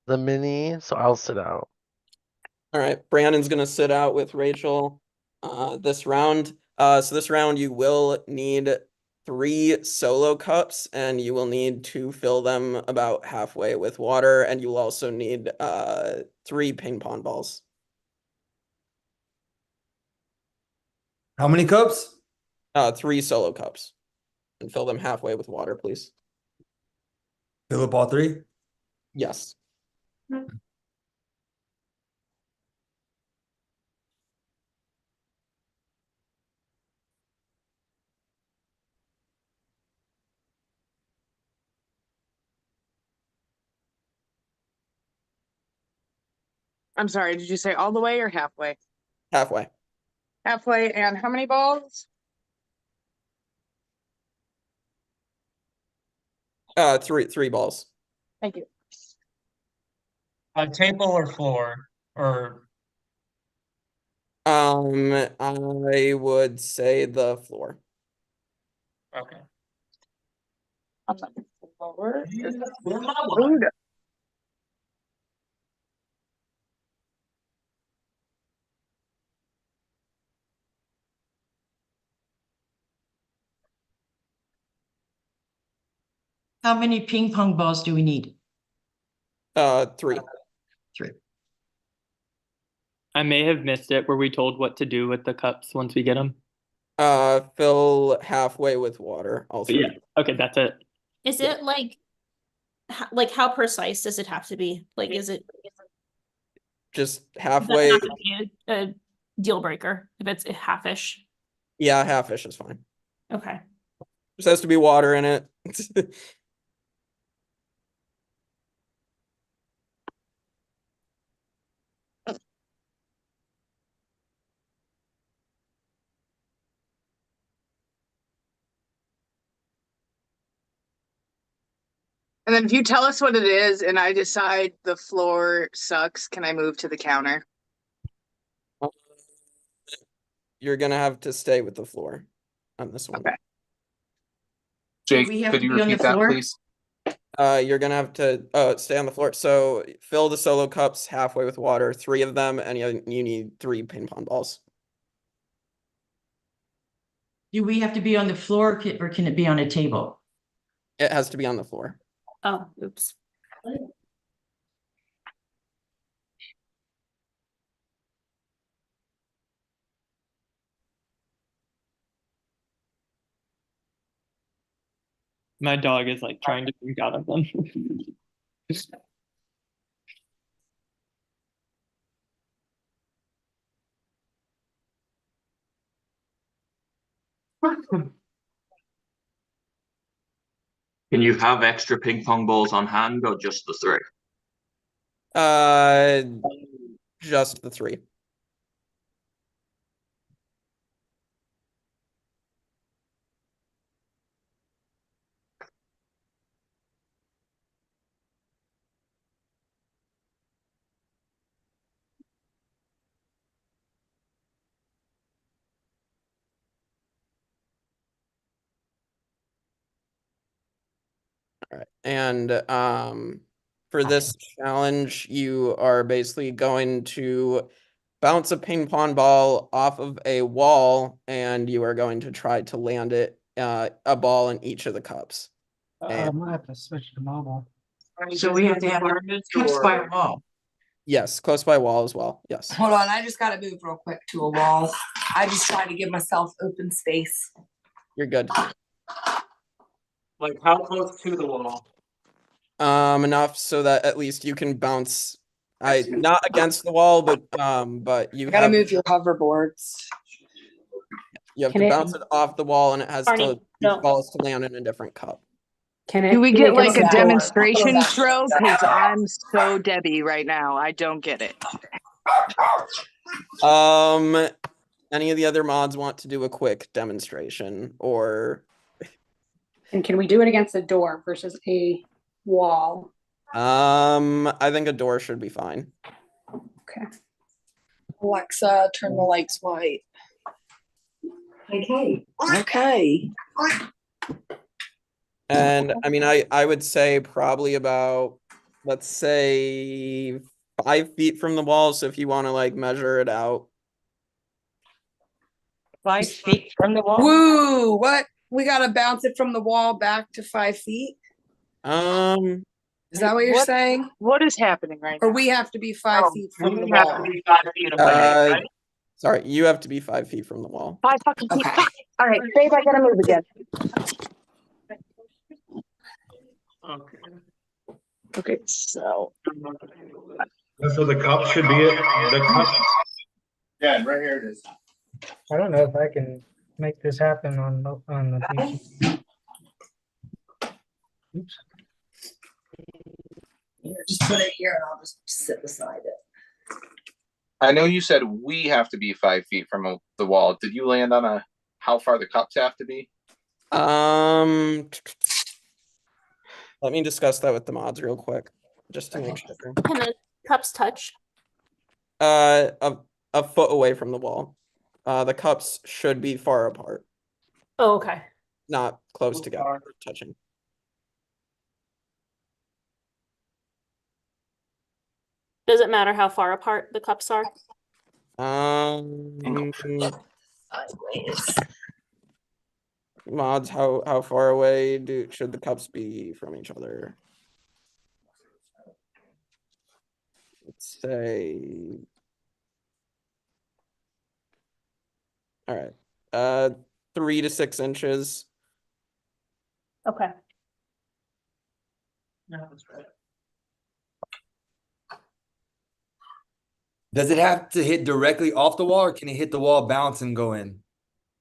mini, so I'll sit out. All right, Brandon's gonna sit out with Rachel this round. So this round you will need 3 solo cups and you will need to fill them about halfway with water, and you will also need 3 ping pong balls. How many cups? 3 solo cups. And fill them halfway with water, please. Fill up all 3? Yes. I'm sorry, did you say all the way or halfway? Halfway. Halfway, and how many balls? 3 balls. Thank you. Table or floor? Or I would say the floor. Okay. On the floor is food. How many ping pong balls do we need? 3. I may have missed it. Were we told what to do with the cups once we get them? Fill halfway with water. Also. Yeah. Okay, that's it. Is it like how precise does it have to be? Like, is it Just that's halfway? not gonna be a deal breaker if it's halfish? Yeah, half-ish is fine. Okay. Just has to be water in it. And then if you tell us what it is and I decide the floor sucks, can I move to the counter? You're gonna have to stay with the floor on this one. Okay. Jake, we have could to you be on the repeat that, floor? please? You're gonna have to stay on the floor. So fill the solo cups halfway with water, 3 of them, and you need 3 ping pong balls. Do we have to be on the floor or can it be on a table? It has to be on the floor. Oh, oops. My dog is like trying to drink out of them. Can you have extra ping pong balls on hand or just the 3? Just the 3. All right. And for this challenge, you are basically going to bounce a ping pong ball off of a wall, and you are going to try to land it a ball in each of the cups. I might have to switch to mobile. So we have to have cups by a wall. Yes, close by wall as well. Yes. Hold on, I just gotta move real quick to a wall. I just tried to give myself open space. You're good. Like how close to the wall? Enough so that at least you can bounce. Not against the wall, but you Gotta have move your hoverboards. you have Can to it- bounce it off the wall, and it has Barney, to no. balls to land in a different cup. Do we get like a demonstration back. throw? Because I'm so Debbie right now. I don't get it. Any of the other mods want to do a quick demonstration, or And can we do it against a door versus a wall? I think a door should be fine. Okay. Alexa, turn the lights white. Okay. Okay. And I mean, I would say probably about, let's say 5 feet from the wall. So if you want to like measure it out. 5 feet from the wall? Woo, what? We gotta bounce it from the wall back to 5 feet? Is that what you're saying? What is happening right Or now? we have to be 5 feet from the You have wall? to be 5 feet away, right? Sorry, you have to be 5 feet from the wall. 5 fucking feet. Okay. All right, babe, I gotta move again. Okay. Okay, so So the cup should be it. The cup. Yeah, right here it is. I don't know if I can make this happen on the PC. Oops. Here, just put it here and I'll just sit beside it. I know you said we have to be 5 feet from the wall. Did you land on how far the cups have to be? Let me discuss that with the mods real quick, just to make sure. Can the cups touch? A a foot away from the wall. The cups should be far apart, Oh, okay. not close together, touching. Does it matter how far apart the cups are? Mods, how far away should the cups be from each other? Let's say. All right. 3 to 6 inches. Okay. No, that's right. Does it have to hit directly off the wall, or can it hit the wall, bounce, and go in?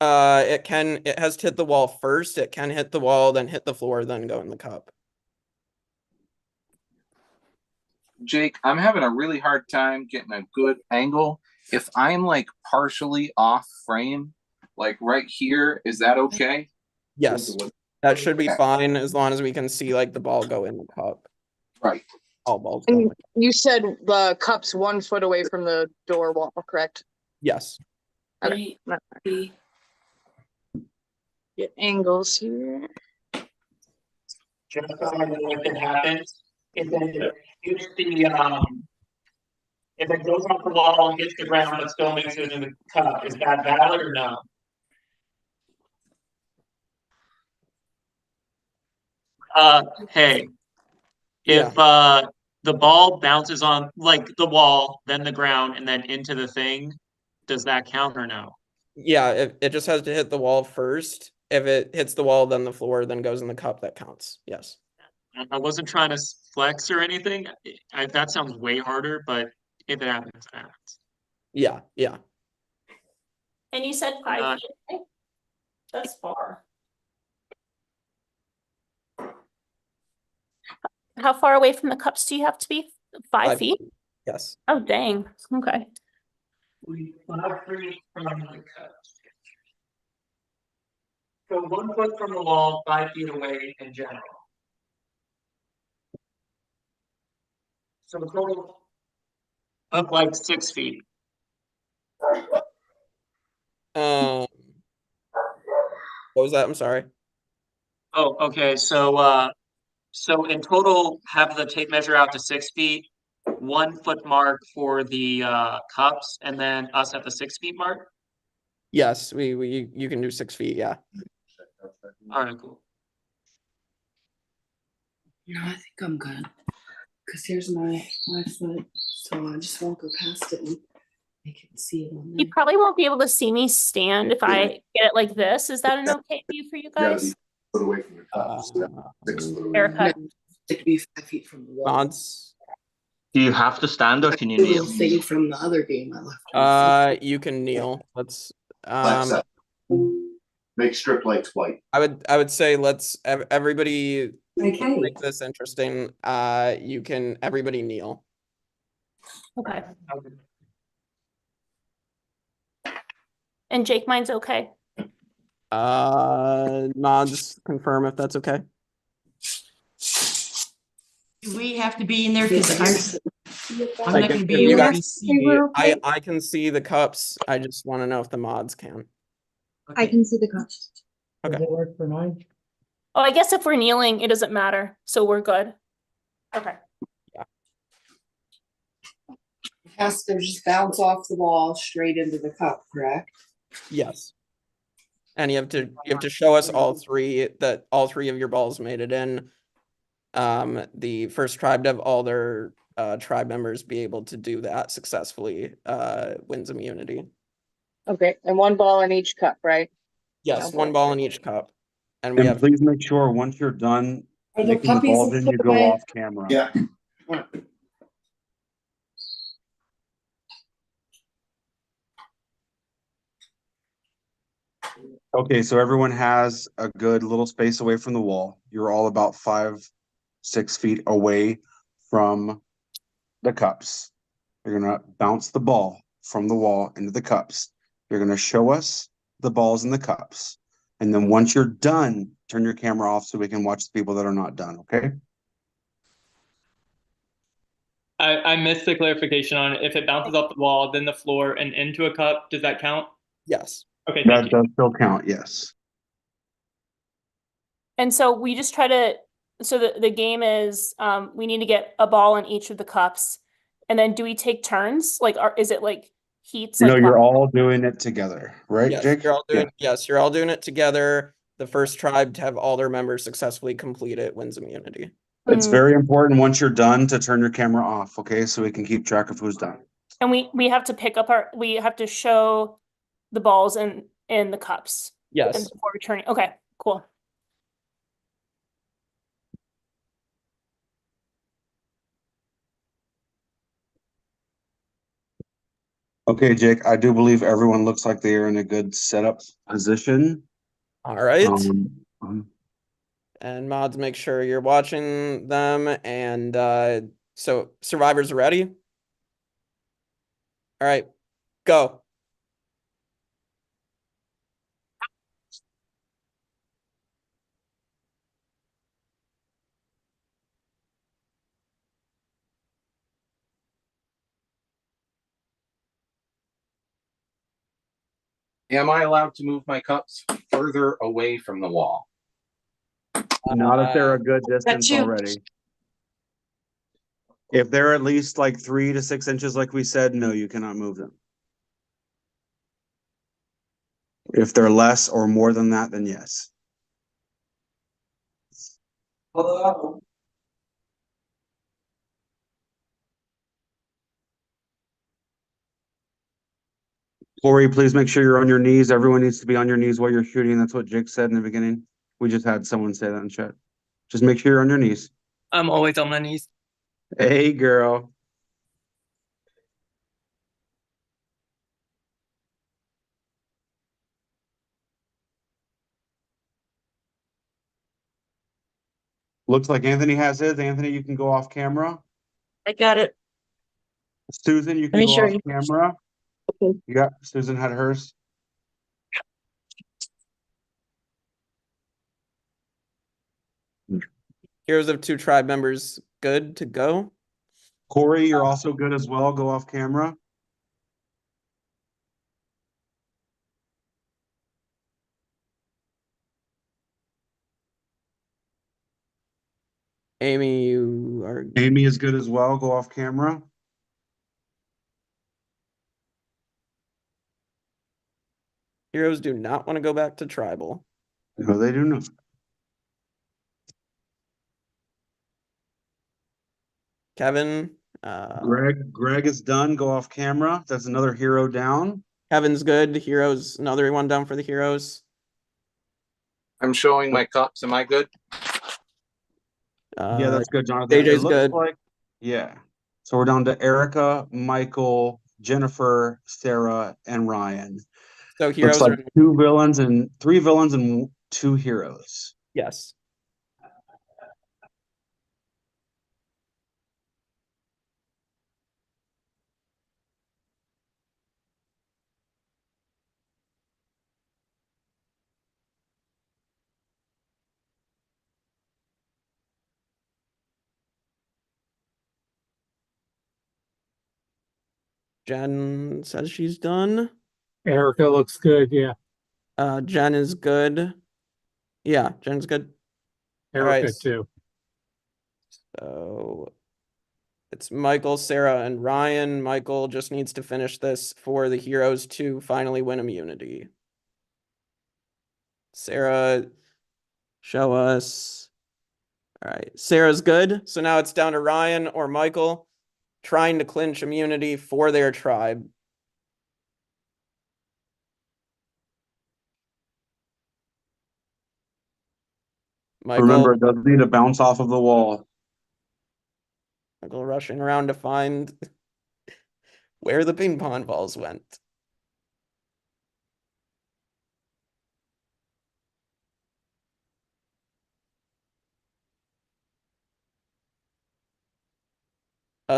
It has to hit the wall first. It can hit the wall, then hit the floor, then go in the cup. Jake, I'm having a really hard time getting a good angle. If I'm like partially off frame, like right here, is that okay? Yes, that should be fine as long as we can see like the ball go in the cup. Right. All balls go in And the cup. you said the cup's 1 foot away from the door wall, correct? Yes. Okay. Get angles here. Just what can happen is that if it goes off the wall and hits the ground but still makes it in the cup, is that valid or no? Hey, if the ball bounces on like the wall, then the ground, and then into the thing, does that count or no? Yeah, it just has to hit the wall first. If it hits the wall, then the floor, then goes in the cup, that counts. Yes. I wasn't trying to flex or anything. That sounds way harder, but if it happens, it happens. Yeah, yeah. And you said 5 feet, right? That's far. How far away from the cups do you have to be? 5 feet? Yes. Oh, dang. Okay. We 5 feet from the cups. So 1 foot from the wall, 5 feet away in general. So a total of like 6 feet. What was that? I'm sorry. Oh, okay. So so in total, have the tape measure out to 6 feet, 1 foot mark for the cups, and then us at the 6 feet mark. Yes, you can do 6 feet. Yeah. All right, cool. No, I think I'm good. Because here's my foot, so I just won't go past it and I can see it on there. You probably won't be able to see me stand if I get it like this. Is that an okay view for you guys? Put away from your cups. 6 foot away. Haircut. To be 5 feet from the wall. Mods. Do you have to stand or can you The little kneel? thing from the other game I left. You can kneel. Let's Make strip lights white. I would say let's everybody Okay. make this interesting. You can everybody kneel. Okay. And Jake, mine's okay. Mods, confirm if that's okay. Do we have to be in there? Because I'm Like, not going to if be you able to guys see. I can see the cups. I just want to know if the mods can. I can see the cups. Okay. Does it work for mine? Oh, I guess if we're kneeling, it doesn't matter. So we're good. Okay. It has to just bounce off the wall straight into the cup, correct? Yes. And you have to show us all three that all three of your balls made it in. The first tribe to have all their tribe members be able to do that successfully wins immunity. Okay, and 1 ball in each cup, right? Yes, 1 ball in each cup. And we And have please make sure once you're done Are the making the puppies balls in, you put go away? off camera. Yeah. Okay, so everyone has a good little space away from the wall. You're all about 5, 6 feet away from the cups. You're gonna bounce the ball from the wall into the cups. You're gonna show us the balls in the cups. And then once you're done, turn your camera off so we can watch the people that are not done, okay? I missed the clarification on it. If it bounces off the wall, then the floor and into a cup, does that count? Yes. Okay, thank That you. does still count, yes. And so we just try to, so the game is, we need to get a ball in each of the cups. And then do we take turns? Like, is it like heats? You know, Like you're all doing it together, right, Yes, Jake? you're all doing, yes, you're all doing it together. The first tribe to have all their members successfully complete it wins immunity. It's very important once you're done to turn your camera off, okay? So we can keep track of who's done. And we have to pick up we have to show the balls in the cups. Yes. And before returning. Okay, cool. Okay, Jake, I do believe everyone looks like they are in a good setup position. All right. Um, And mods, make sure you're watching them. And so survivors are ready. All right, go. Am I allowed to move my cups further away from the wall? Not if they're a good distance you. already. If they're at least like 3 to 6 inches, like we said, no, you cannot move them. If they're less or more than that, then yes. Hello. Corey, please make sure you're on your knees. Everyone needs to be on your knees while you're shooting. That's what Jake said in the beginning. We just had someone say that in chat. Just make sure you're on your knees. I'm always on my knees. Hey, girl. Looks like Anthony has his. Anthony, you can go off camera. I got it. Susan, you Let can me go show off you. camera. Okay. Yeah, Susan had hers. Heroes of 2 tribe members good to go. Corey, you're also good as well. Go off camera. Amy, you are Amy is good as well. Go off camera. heroes do not want to go back to tribal. No, they do not. Kevin, Greg is done. Go off camera. That's another hero down. Kevin's good. Heroes, another one down for the heroes. I'm showing my cups. Am I good? Yeah, that's good, Jonathan. AJ's It looks good. like, yeah. So we're down to Erica, Michael, Jennifer, Sarah, and Ryan. So heroes Looks like are 3 villains and 2 heroes. yes. Jen says she's done. Erica looks good. Yeah. Jen is good. Yeah, Jen's good. Erica right. too. So it's Michael, Sarah, and Ryan. Michael just needs to finish this for the heroes to finally win immunity. Sarah, show us. All right, Sarah's good. So now it's down to Ryan or Michael trying to clinch immunity for their tribe. Michael, Remember, it does need to bounce off of the wall. Michael rushing around to find where the ping pong balls went.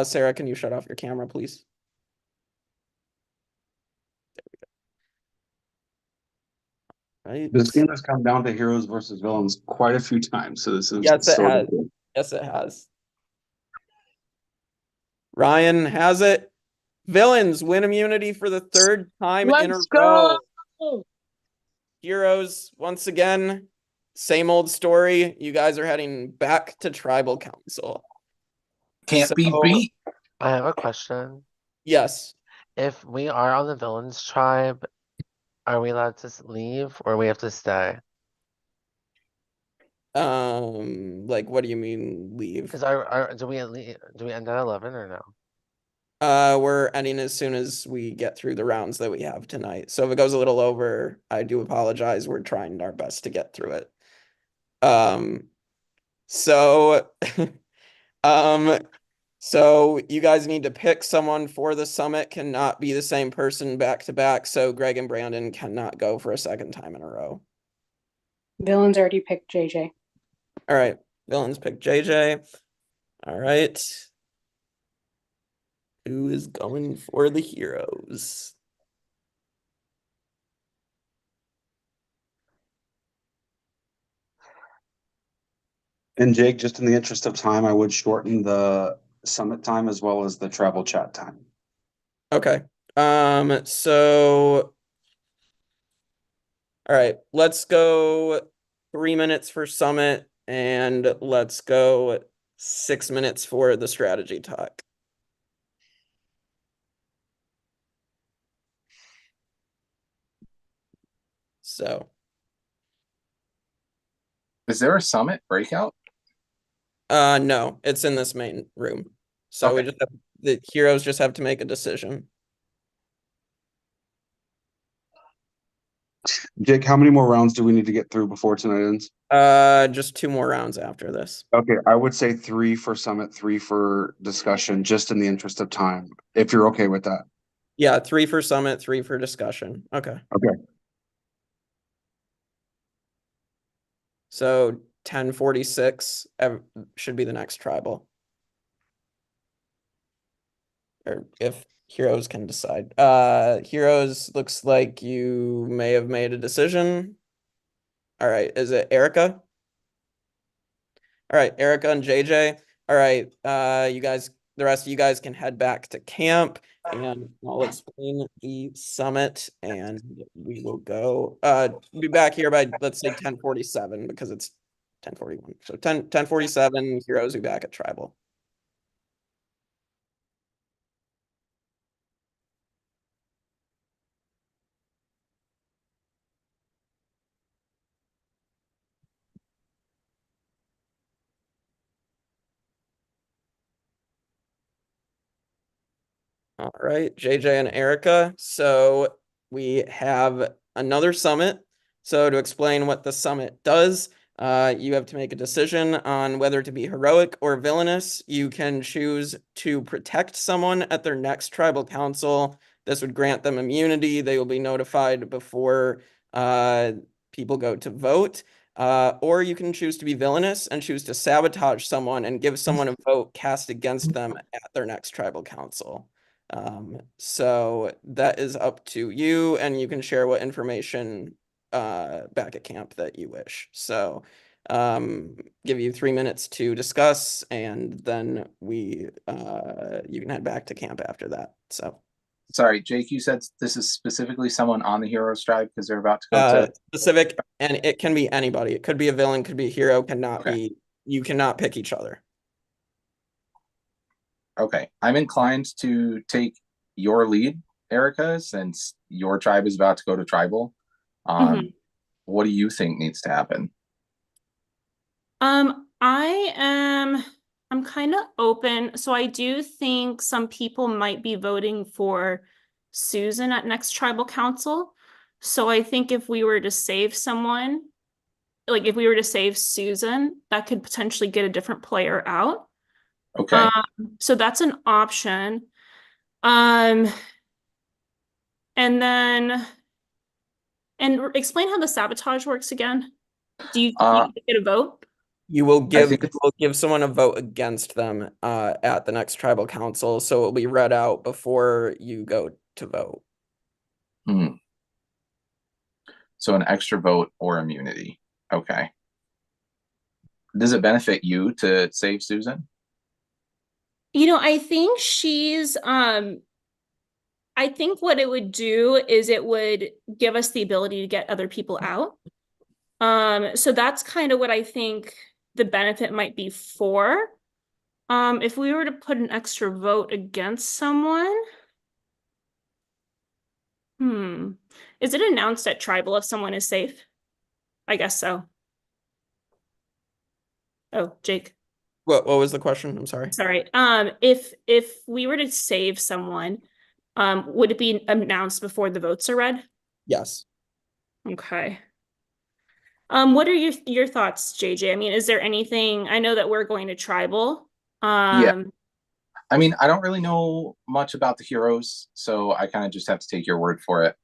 Sarah, can you shut off your camera, please? Right. This game has come down to heroes versus villains quite a few times, so this is Yes, it sort has. of good. Yes, it has. Ryan has it. Villains win immunity for the third time in a Let's row. go. Heroes, once again, same old story. You guys are heading back to tribal council. Can't be beat. I have a question. Yes. If we are on the villains tribe, are we allowed to leave or we have to stay? Like, what do you mean leave? Because do we end at 11 or no? We're ending as soon as we get through the rounds that we have tonight. So if it goes a little over, I do apologize. We're trying our best to get through it. So so you guys need to pick someone for the summit. Cannot be the same person back to back. So Greg and Brandon cannot go for a second time in a row. Villains already picked JJ. All right. Villains pick JJ. All right. Who is going for the heroes? And Jake, just in the interest of time, I would shorten the summit time as well as the travel chat time. Okay. So all right, let's go 3 minutes for summit and let's go 6 minutes for the strategy talk. So, is there a summit breakout? No, it's in this main room. So we just have, the heroes just have to make a decision. Jake, how many more rounds do we need to get through before tonight ends? Just 2 more rounds after this. Okay, I would say 3 for summit, 3 for discussion, just in the interest of time, if you're okay with that. Yeah, 3 for summit, 3 for discussion. Okay. Okay. So 10:46 should be the next tribal. Or if heroes can decide. Heroes, looks like you may have made a decision. All right, is it Erica? All right, Erica and JJ. All right, you guys, the rest of you guys can head back to camp and I'll explain the summit and we will go be back here by, let's say, 10:47 because it's 10:41. So 10:47, heroes will be back at tribal. All right, JJ and Erica. So we have another summit. So to explain what the summit does, you have to make a decision on whether to be heroic or villainous. You can choose to protect someone at their next tribal council. This would grant them immunity. They will be notified before people go to vote. Or you can choose to be villainous and choose to sabotage someone and give someone a vote cast against them at their next tribal council. So that is up to you, and you can share what information back at camp that you wish. So give you 3 minutes to discuss, and then you can head back to camp after that. So sorry, Jake, you said this is specifically someone on the heroes tribe because they're about to go to specific, and it can be anybody. It could be a villain, could be a hero, cannot be, you cannot pick each other. Okay, I'm inclined to take your lead, Erica, since your tribe is about to go to tribal. What do you think needs to happen? I'm kind of open. So I do think some people might be voting for Susan at next tribal council. So I think if we were to save someone, like if we were to save Susan, that could potentially get a different player out. Okay. So that's an option. And then, and explain how the sabotage works again. Do you get a vote? You will give someone a vote against them at the next tribal council, so it will be read out before you go to vote. So an extra vote or immunity. Okay. Does it benefit you to save Susan? I think I think what it would do is it would give us the ability to get other people out. So that's kind of what I think the benefit might be for. If we were to put an extra vote against someone, is it announced at tribal if someone is safe? I guess so. Oh, Jake. What was the question? I'm sorry. Sorry. If we were to save someone, would it be announced before the votes are read? Yes. Okay. What are your thoughts, JJ? I mean, is there anything, I know that we're going to tribal. Yeah. I mean, I don't really know much about the heroes, so I kind of just have to take your word for it.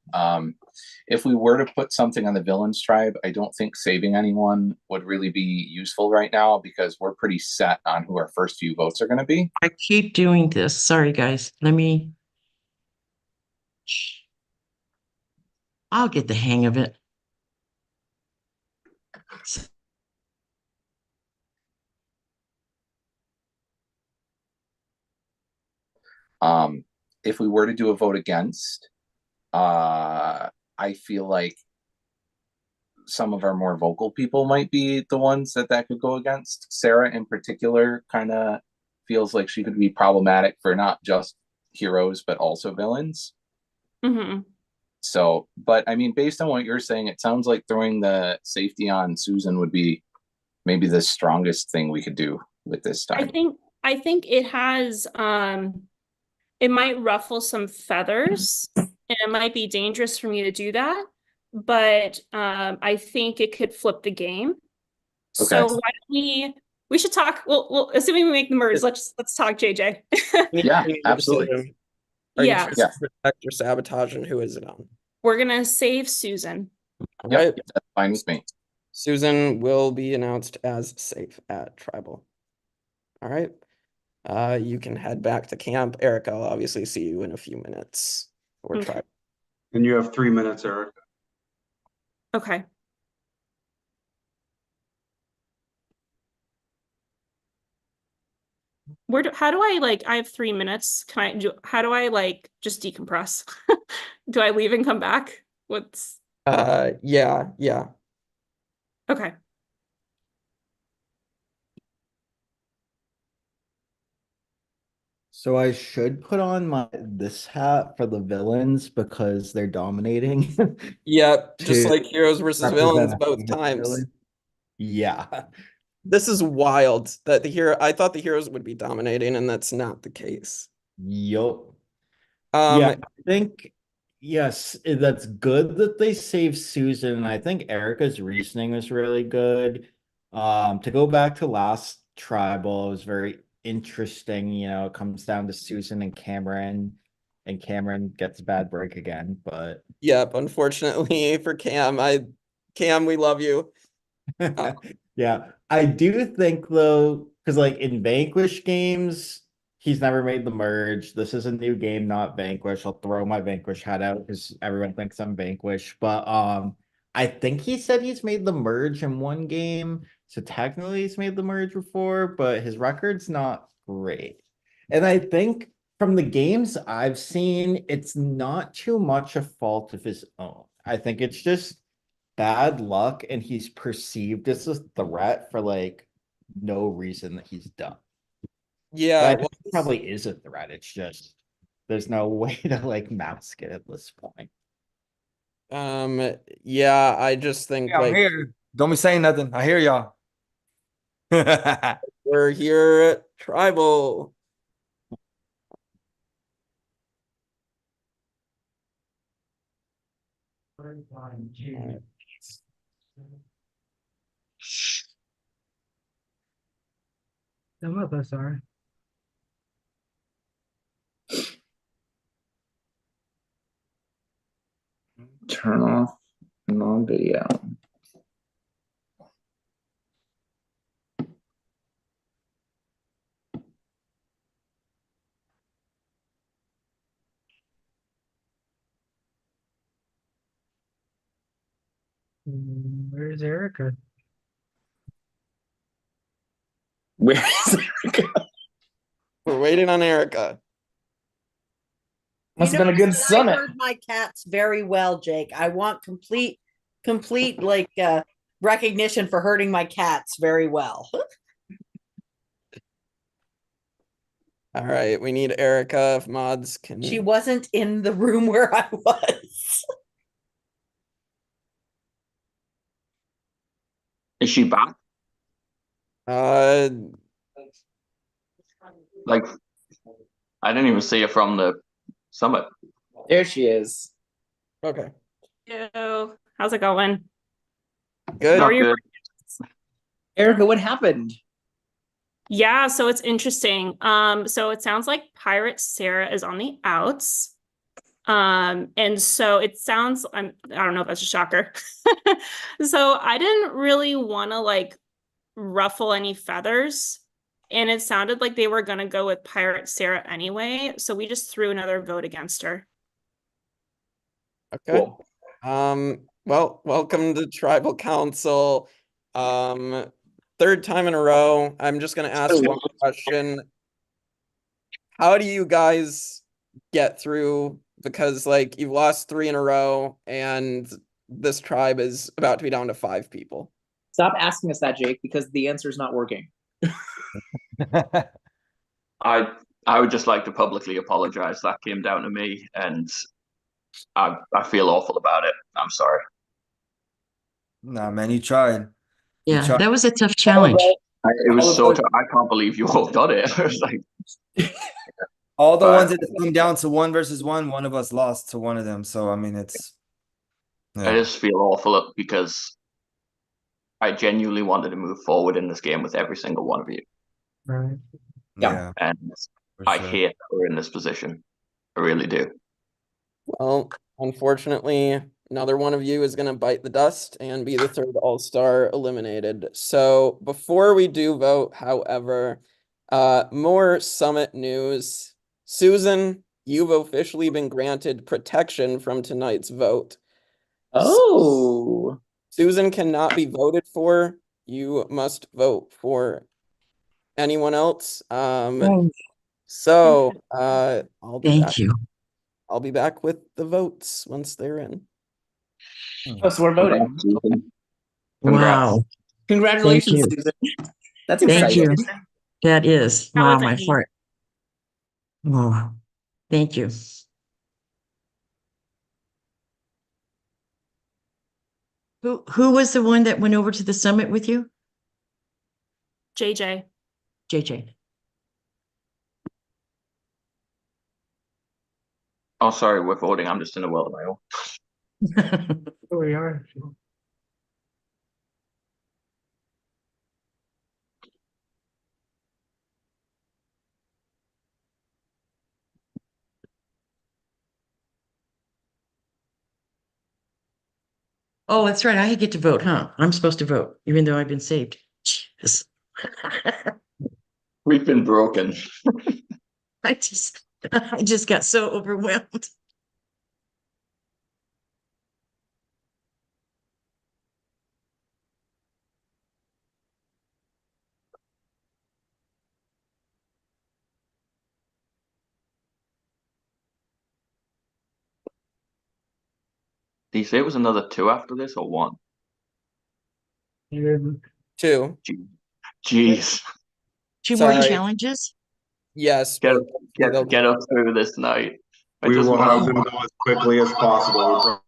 If we were to put something on the villains tribe, I don't think saving anyone would really be useful right now because we're pretty set on who our first few votes are going to be. I keep doing this. Sorry, guys. I'll get the hang of it. If we were to do a vote against, I feel like some of our more vocal people might be the ones that could go against. Sarah in particular kind of feels like she could be problematic for not just heroes, but also villains. Mm-hmm. So, but I mean, based on what you're saying, it sounds like throwing the safety on Susan would be maybe the strongest thing we could do with this time. I think it has, it might ruffle some feathers and it might be dangerous for me to do that, but I think it could flip the game. Okay. So why don't we should talk, well, assuming we make the merge, let's talk JJ. Yeah, absolutely. Yeah. Protect or sabotage, and who is it on? We're gonna save Susan. All right. That's fine with me. Susan will be announced as safe at tribal. All right. You can head back to camp. Erica, I'll obviously see you in a few minutes for tribal. And you have 3 minutes, Erica. Okay. How do I I have 3 minutes. How do I just decompress? Do I leave and come back? Yeah. Okay. So I should put on this hat for the villains because they're dominating. Yep, just like heroes versus villains both really. times. Yeah. This is wild that I thought the heroes would be dominating, and that's not the case. Yup. Yeah, I think yes, that's good that they saved Susan. I think Erica's reasoning was really good. To go back to last tribal, it was very interesting. It comes down to Susan and Cameron gets a bad break again. But yep, unfortunately for Cam, we love you. Yeah, I do think though, because in Vanquish games, he's never made the merge. This is a new game, not Vanquish. I'll throw my Vanquish hat out because everyone thinks I'm Vanquish. But I think he said he's made the merge in one game. So technically he's made the merge before, but his record's not great. And I think from the games I've seen, it's not too much a fault of his own. I think it's just bad luck and he's perceived as a threat for no reason that he's done. Yeah, it probably is a threat. It's just there's no way to mask it at this point. Yeah, I just think I'm here. Don't be saying nothing. I hear y'all. We're here at tribal. Some of us are. Turn off non-video. Where's Erica? Where is Erica? We're waiting on Erica. Must You have been a know, good I summit. heard my cats very well, Jake. I want complete like recognition for herding my cats very well. All right, we need Erica. If mods can. She wasn't in the room where I was. Is she back? Like, I didn't even see her from the summit. There she is. Okay. Yo, how's it going? Good. How are you? Good. Erica, what happened? Yeah, so it's interesting. So it sounds like Pirate Sarah is on the outs. And so it sounds, I don't know if that's a shocker. So I didn't really want to like ruffle any feathers. And it sounded like they were gonna go with Pirate Sarah anyway. So we just threw another vote against her. Okay. Well, welcome to Tribal Council. Third time in a row. I'm just gonna ask one question. How do you guys get through? Because like you've lost 3 in a row and this tribe is about to be down to 5 people. Stop asking us that, Jake, because the answer is not working. I would just like to publicly apologize. That came down to me, and I feel awful about it. I'm sorry. Nah, man, you tried. Yeah, that was a tough challenge. It was so. I can't believe you all got it. It was like all the ones that come down to 1 versus 1, one of us lost to one of them. So I mean, it's. I just feel awful because I genuinely wanted to move forward in this game with every single one of you. Right. Yeah. And I hate that we're in this position. I really do. Well, unfortunately, another one of you is going to bite the dust and be the 3rd All-Star eliminated. So before we do vote, however, more summit news. Susan, you've officially been granted protection from tonight's vote. Oh. Susan cannot be voted for. You must vote for anyone else. So I'll be Thank back. you. I'll be back with the votes once they're in. Oh, so we're voting. Wow. Congratulations, Thank you. Susan. That's Thank exciting. you. That is. How Wow, was it, my Eve? heart. Oh, thank you. Who was the one that went over to the summit with you? JJ. JJ. Oh, sorry, we're voting. I'm just in a world of my own. Here we are. Oh, that's right. I get to vote, huh? I'm supposed to vote, even though I've been saved. Jeez. We've been broken. I just got so overwhelmed. Did you say it was another 2 after this or 1? 2. Jeez. 2 more Sorry. challenges? Yes. Get but us through this night. We will have them go as quickly as possible.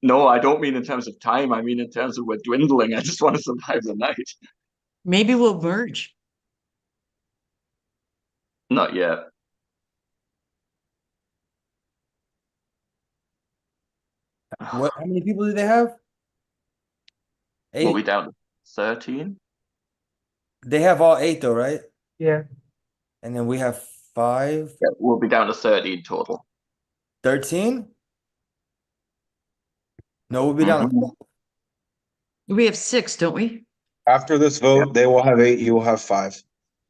No, I don't mean in terms of time. I mean in terms of we're dwindling. I just want to survive the night. Maybe we'll merge. Not yet. What? How many people do they have? 8. We'll be down to 13. They have all 8 though, right? Yeah. And then we have 5. Yeah, we'll be down to 13 total. 13? No, we'll be down to We have 6, don't we? After this vote, they will have 8, you will have 5.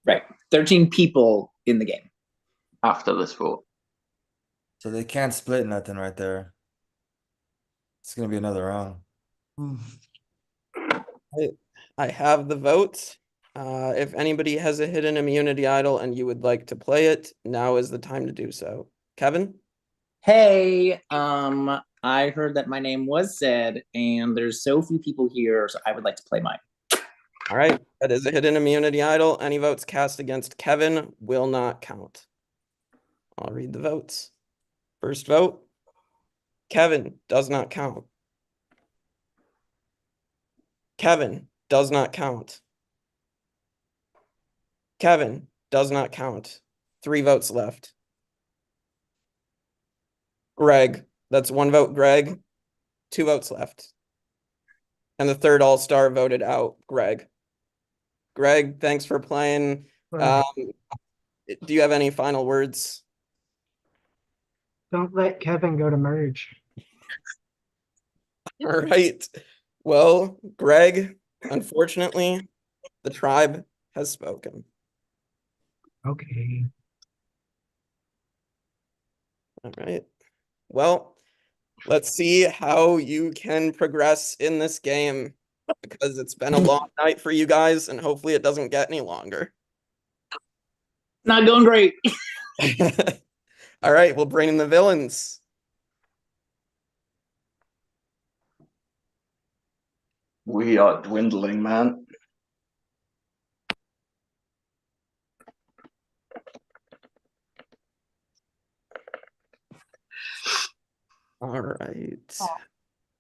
Right. 13 people in the game. After this vote. So they can't split nothing right there. It's gonna be another round. I have the votes. If anybody has a hidden immunity idol and you would like to play it, now is the time to do so. Kevin? Hey, I heard that my name was said, and there's so few people here, so I would like to play mine. All right, that is a hidden immunity idol. Any votes cast against Kevin will not count. I'll read the votes. First vote, Kevin does not count. Kevin does not count. Kevin does not count. 3 votes left. Greg, that's 1 vote, Greg. 2 votes left. And the third all-star voted out, Greg. Greg, thanks for playing. Do you have any final words? Don't let Kevin go to merge. All right. Well, Greg, unfortunately, the tribe has spoken. Okay. All right. Well, let's see how you can progress in this game, because it's been a long night for you guys, and hopefully it doesn't get any longer. Not going great. All right, we'll bring in the villains. We are dwindling, man. All right.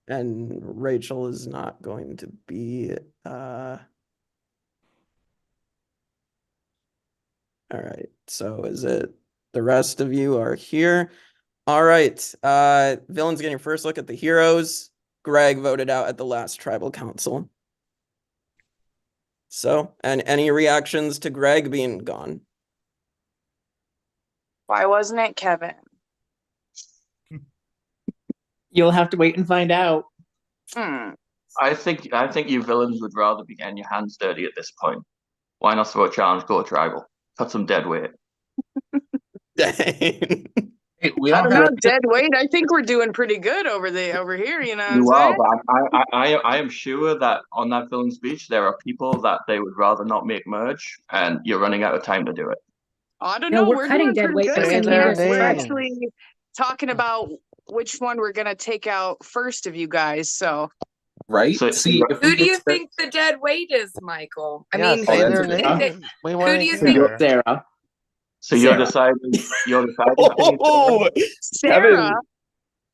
And Rachel is not going to be all right. So is it the rest of you are here? All right. Villains getting first look at the heroes. Greg voted out at the last tribal council. So, and any reactions to Greg being gone? Why wasn't it Kevin? You'll have to wait and find out. I think you villains would rather be getting your hands dirty at this point. Why not throw a challenge, go tribal, cut some dead weight. Dang. Hey, we I don't don't know, have dead weight. I think we're doing pretty good over here, you know. You what I'm are, but I am sure that on that villain's beach there are people that they would rather not make merge, and you're running out of time to do it. I don't No, know. we're We're cutting doing dead pretty weight good by in sending here. us We're tribal. actually talking about which one we're gonna take out first of you guys. So right. So- See, if we Who do you get to- think the dead weight is, Michael? I Yeah, mean, say that's their a good name. point. We who want do you to think? hear. Sarah. So you're Sarah. deciding. Oh, Sarah,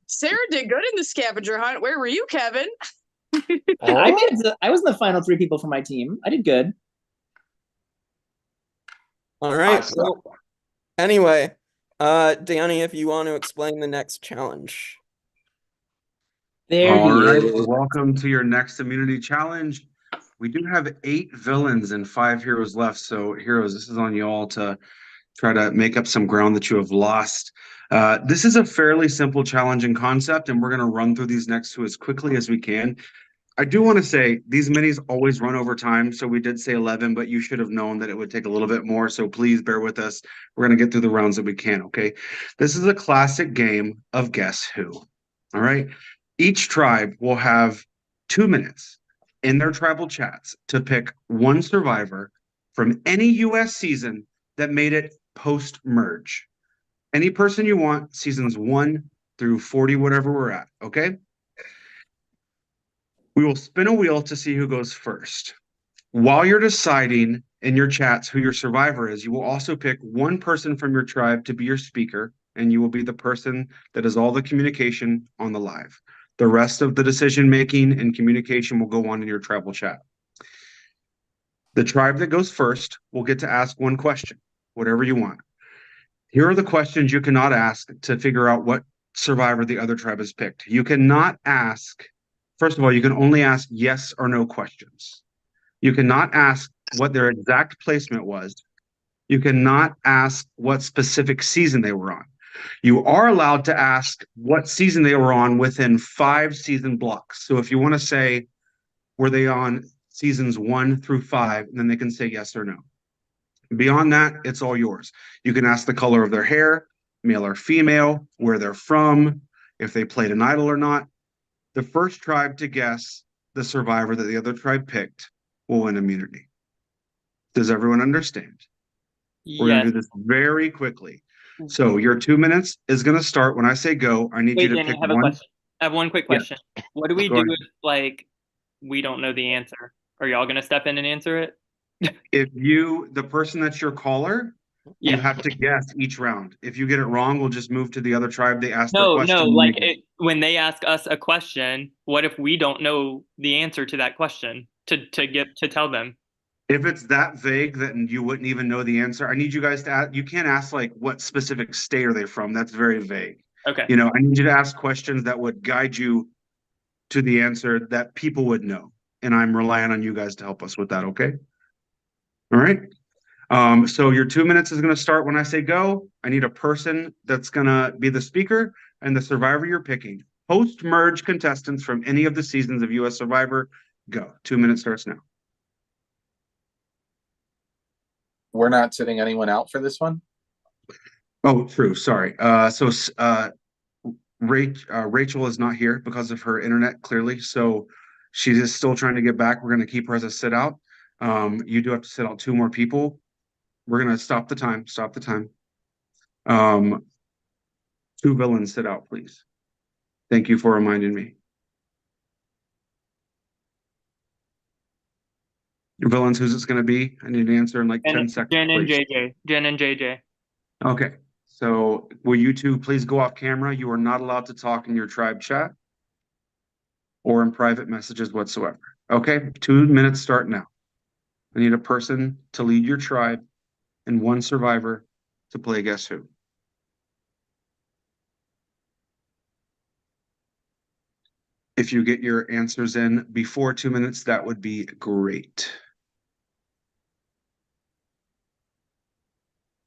Sarah did good in the scavenger hunt. Where were you, Kevin? I was in the final 3 people for my team. I did good. all right. Awesome. Well, anyway, Danny, if you want to explain the next challenge. There All he right, is. welcome to your next immunity challenge. We do have 8 villains and 5 heroes left. So heroes, this is on you all to try to make up some ground that you have lost. This is a fairly simple challenging concept, and we're going to run through these next 2 as quickly as we can. I do want to say these minis always run over time. So we did say 11, but you should have known that it would take a little bit more. So please bear with us. We're going to get through the rounds that we can. Okay. This is a classic game of Guess Who. All right. Each tribe will have 2 minutes in their tribal chats to pick one survivor from any US season that made it post-merge. Any person you want, seasons 1 through 40, whatever we're at, okay? We will spin a wheel to see who goes first. While you're deciding in your chats who your survivor is, you will also pick one person from your tribe to be your speaker, and you will be the person that does all the communication on the live. The rest of the decision making and communication will go on in your tribal chat. The tribe that goes first will get to ask one question, whatever you want. Here are the questions you cannot ask to figure out what survivor the other tribe has picked. You cannot ask, first of all, you can only ask yes or no questions. You cannot ask what their exact placement was. You cannot ask what specific season they were on. You are allowed to ask what season they were on within 5 season blocks. So if you want to say, were they on seasons 1 through 5, then they can say yes or no. Beyond that, it's all yours. You can ask the color of their hair, male or female, where they're from, if they played an idol or not. The first tribe to guess the survivor that the other tribe picked will win immunity. Does everyone understand? We're gonna Yes. do this very quickly. So your 2 minutes is gonna start when I say go. I need Wait, you to Danny, pick I have a one. question. I have one quick Yeah. question. What do we Go do ahead. if like we don't know the answer? Are y'all gonna step in and answer it? If the person that's your caller, you have to guess each round. If you get it wrong, we'll just move to the other tribe. They ask their No, question. no, and like you guess. when they ask us a question, what if we don't know the answer to that question to tell them? If it's that vague that you wouldn't even know the answer, I need you guys to ask. You can't ask like what specific state are they from? That's very vague. Okay. I need you to ask questions that would guide you to the answer that people would know. And I'm relying on you guys to help us with that, okay? All right. So your 2 minutes is going to start when I say go. I need a person that's going to be the speaker and the survivor you're picking. Post-merge contestants from any of the seasons of US Survivor, go. 2 minutes starts now. We're not sitting anyone out for this one? Oh, true. Sorry. Rachel is not here because of her internet, clearly. So she is still trying to get back. We're going to keep her as a sit out. You do have to sit out 2 more people. We're going to stop the time. Stop the time. 2 villains sit out, please. Thank you for reminding me. Villains, who's it's going to be? I need an answer in like 10 seconds. Jen and please. JJ. Jen and JJ. Okay. So will you two please go off camera? You are not allowed to talk in your tribe chat or in private messages whatsoever. Okay. 2 minutes start now. I need a person to lead your tribe and 1 survivor to play Guess Who. If you get your answers in before 2 minutes, that would be great.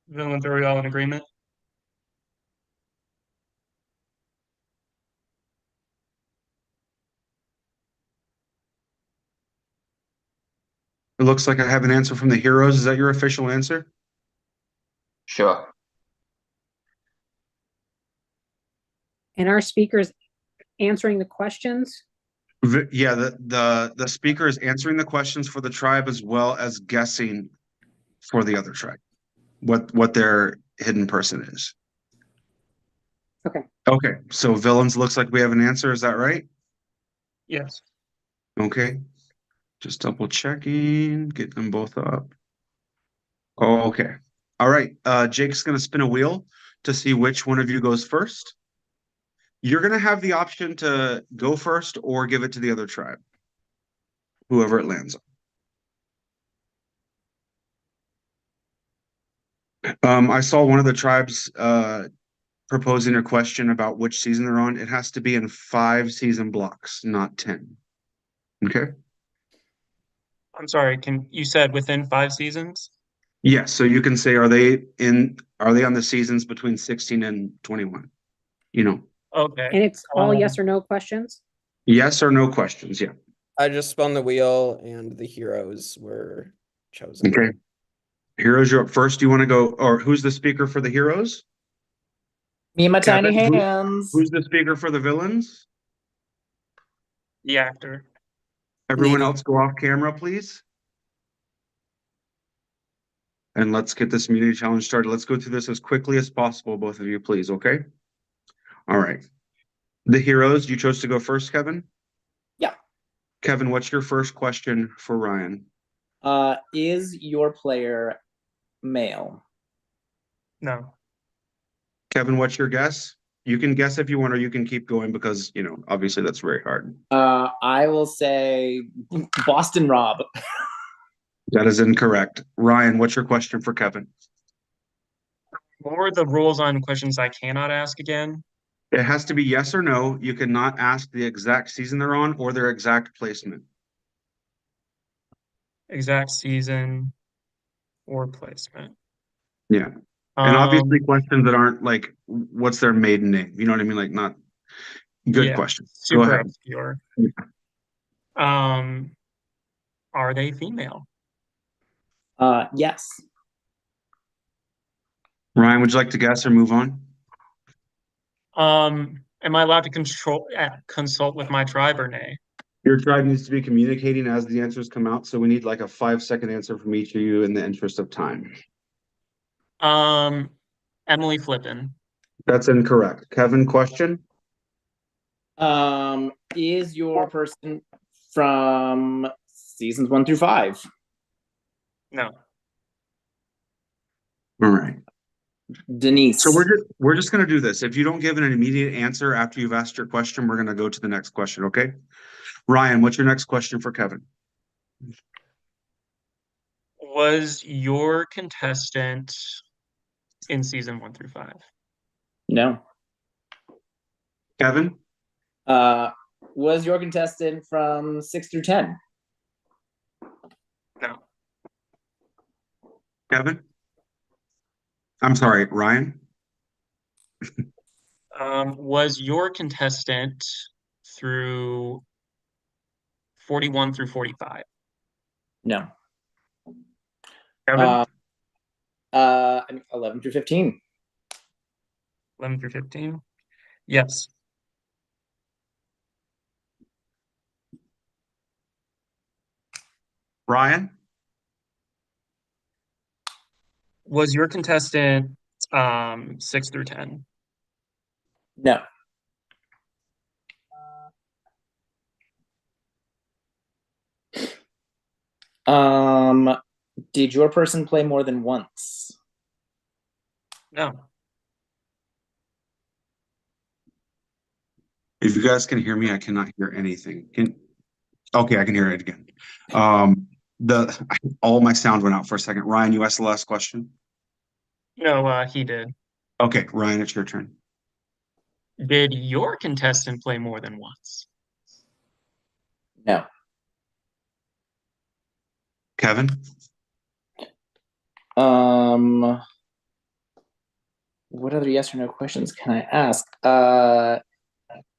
Villains, are we all in agreement? It looks like I have an answer from the heroes. Is that your official answer? Sure. And our speakers answering the questions. Yeah, the speaker is answering the questions for the tribe as well as guessing for the other tribe what their hidden person is. Okay. Okay, so villains looks like we have an answer. Is that right? Yes. Okay. Just double checking, get them both up. Okay. All right. Jake's gonna spin a wheel to see which one of you goes first. You're gonna have the option to go first or give it to the other tribe. Whoever it lands on. I saw one of the tribes proposing a question about which season they're on. It has to be in 5 season blocks, not 10. Okay. I'm sorry, you said within 5 seasons? Yes, so you can say, are they on the seasons between 16 and 21? Okay. And it's all yes or no questions? Yes or no questions, yeah. I just spun the wheel and the heroes were chosen. Okay. Heroes, you're up first. Do you want to go, or who's the speaker for the heroes? Me and my Kevin, tiny hands. Who's the speaker for the villains? The actor. Everyone else go off camera, please. And let's get this immunity challenge started. Let's go through this as quickly as possible, both of you, please, okay? All right. The heroes, you chose to go first, Kevin? Yeah. Kevin, what's your first question for Ryan? Is your player male? No. Kevin, what's your guess? You can guess if you want, or you can keep going because, obviously that's very hard. I will say Boston Rob. That is incorrect. Ryan, what's your question for Kevin? What were the rules on questions I cannot ask again? It has to be yes or no. You cannot ask the exact season they're on or their exact placement. Exact season or placement. Yeah. And obviously questions that aren't like, what's their maiden name? You know what I mean? Like not good questions. Go Super ahead. obscure. Are they female? Yes. Ryan, would you like to guess or move on? Am I allowed to consult with my tribe or nay? Your tribe needs to be communicating as the answers come out, so we need like a 5-second answer from each of you in the interest of time. Emily Flippin. That's incorrect. Kevin, question? Is your person from seasons 1 through 5? No. All right. Denise. So we're just gonna do this. If you don't give an immediate answer after you've asked your question, we're gonna go to the next question, okay? Ryan, what's your next question for Kevin? Was your contestant in season 1 through 5? No. Kevin? Was your contestant from 6 through 10? No. Kevin? I'm sorry, Ryan? Was your contestant through 41 through 45? No. Kevin? 11 through 15. 11 through 15? Yes. Ryan? Was your contestant 6 through 10? No. Did your person play more than once? No. If you guys can hear me, I cannot hear anything. Okay, I can hear it again. All my sound went out for a second. Ryan, you asked the last question? No, he did. Okay, Ryan, it's your turn. Did your contestant play more than once? No. Kevin? What other yes or no questions can I ask?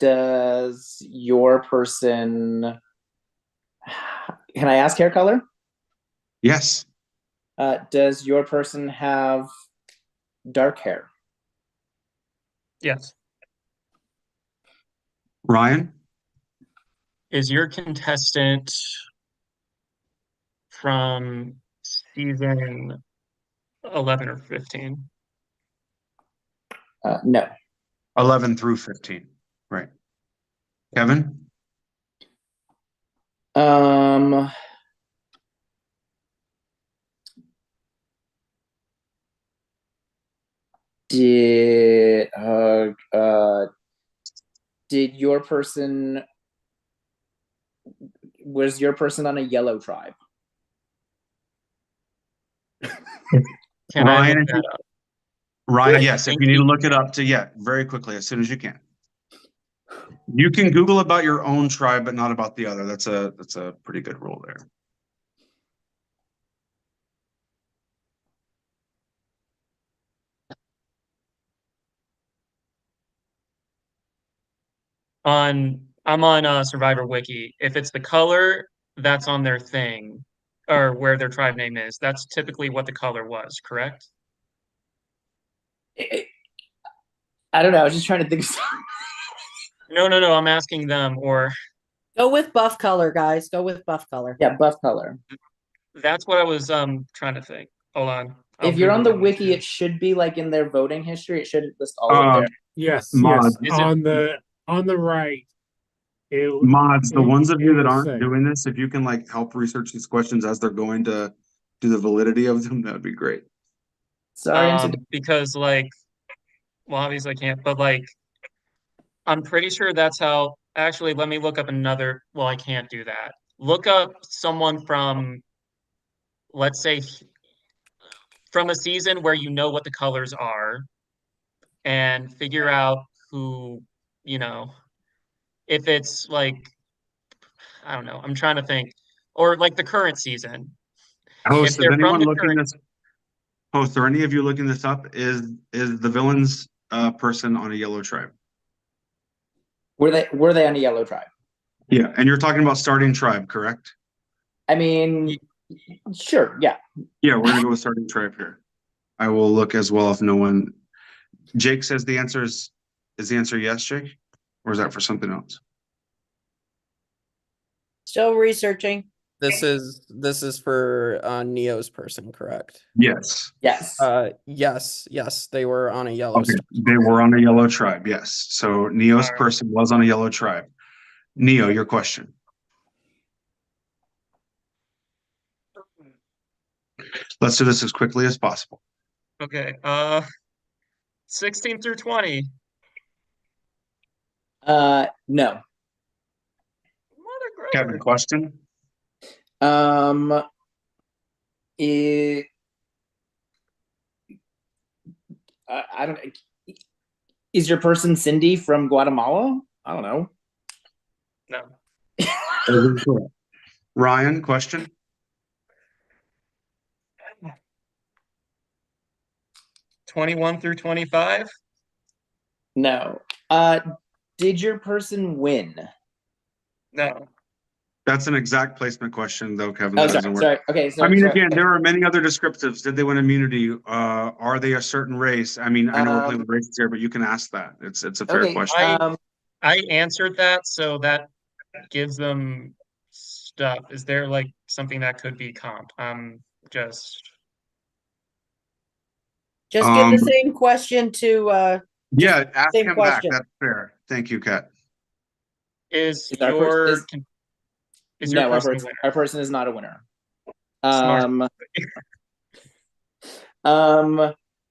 Does your person, can I ask hair color? Yes. Does your person have dark hair? Yes. Ryan? Is your contestant from season 11 or 15? No. 11 through 15. Right. Kevin? Did your person, was your person on a yellow tribe? Can I look that up? Ryan, yes, if you need to look it up very quickly, as soon as you can. You can Google about your own tribe, but not about the other. That's a pretty good rule there. I'm on Survivor Wiki. If it's the color that's on their thing, or where their tribe name is, that's typically what the color was, correct? I don't know. I was just trying to think of something. No, I'm asking them, or Go with buff color, guys. Go with buff color. Yeah, buff color. that's what I was trying to think. Hold on. If you're on the wiki, it should be like in their voting history. It should list all of their. Yes, Mods. yes. On the right. Mods, the ones of you that it'll aren't say. doing this, if you can like help research these questions as they're going to do the validity of them, that'd be great. Sorry, because well, obviously I can't, but I'm pretty sure that's how. Actually, let me look up another. Well, I can't do that. Look up someone from, let's say, from a season where you know what the colors are, and figure out who, if it's I don't know. I'm trying to think, or the current season. Host, is anyone looking this? Host, are any of you looking this up? Is the villain's person on a yellow tribe? Were they on a yellow tribe? Yeah, and you're talking about starting tribe, correct? I mean, sure, yeah. Yeah, we're gonna go with starting tribe here. I will look as well if no one. Jake says the answer is the answer yes, Jake, or is that for something else? Still researching. This is for Neo's person, correct? Yes. Yes. Yes, they were on a yellow Okay. star. They were on a yellow tribe. Yes. So Neo's person was on a yellow tribe. Neo, your question. Let's do this as quickly as possible. Okay. 16 through 20. No. Kevin, question. It, I don't. Is your person Cindy from Guatemala? I don't know. No. Ryan, question. '21 through 25. No. Did your person win? No. That's an exact placement question, though, Kevin. Oh, That sorry, doesn't work. sorry. Okay, I mean, sorry. again, there are many other descriptives. Did they win immunity? Are they a certain race? I mean, I know we're playing with races here, but you can ask that. It's a fair question. I answered that, so that gives them stuff. Is there like something that could be comp? Just give the same question to Yeah, ask same him question. back. That's fair. Thank you, Kat. Is our your person- is your No, person a winner? our person is not a winner. Smart.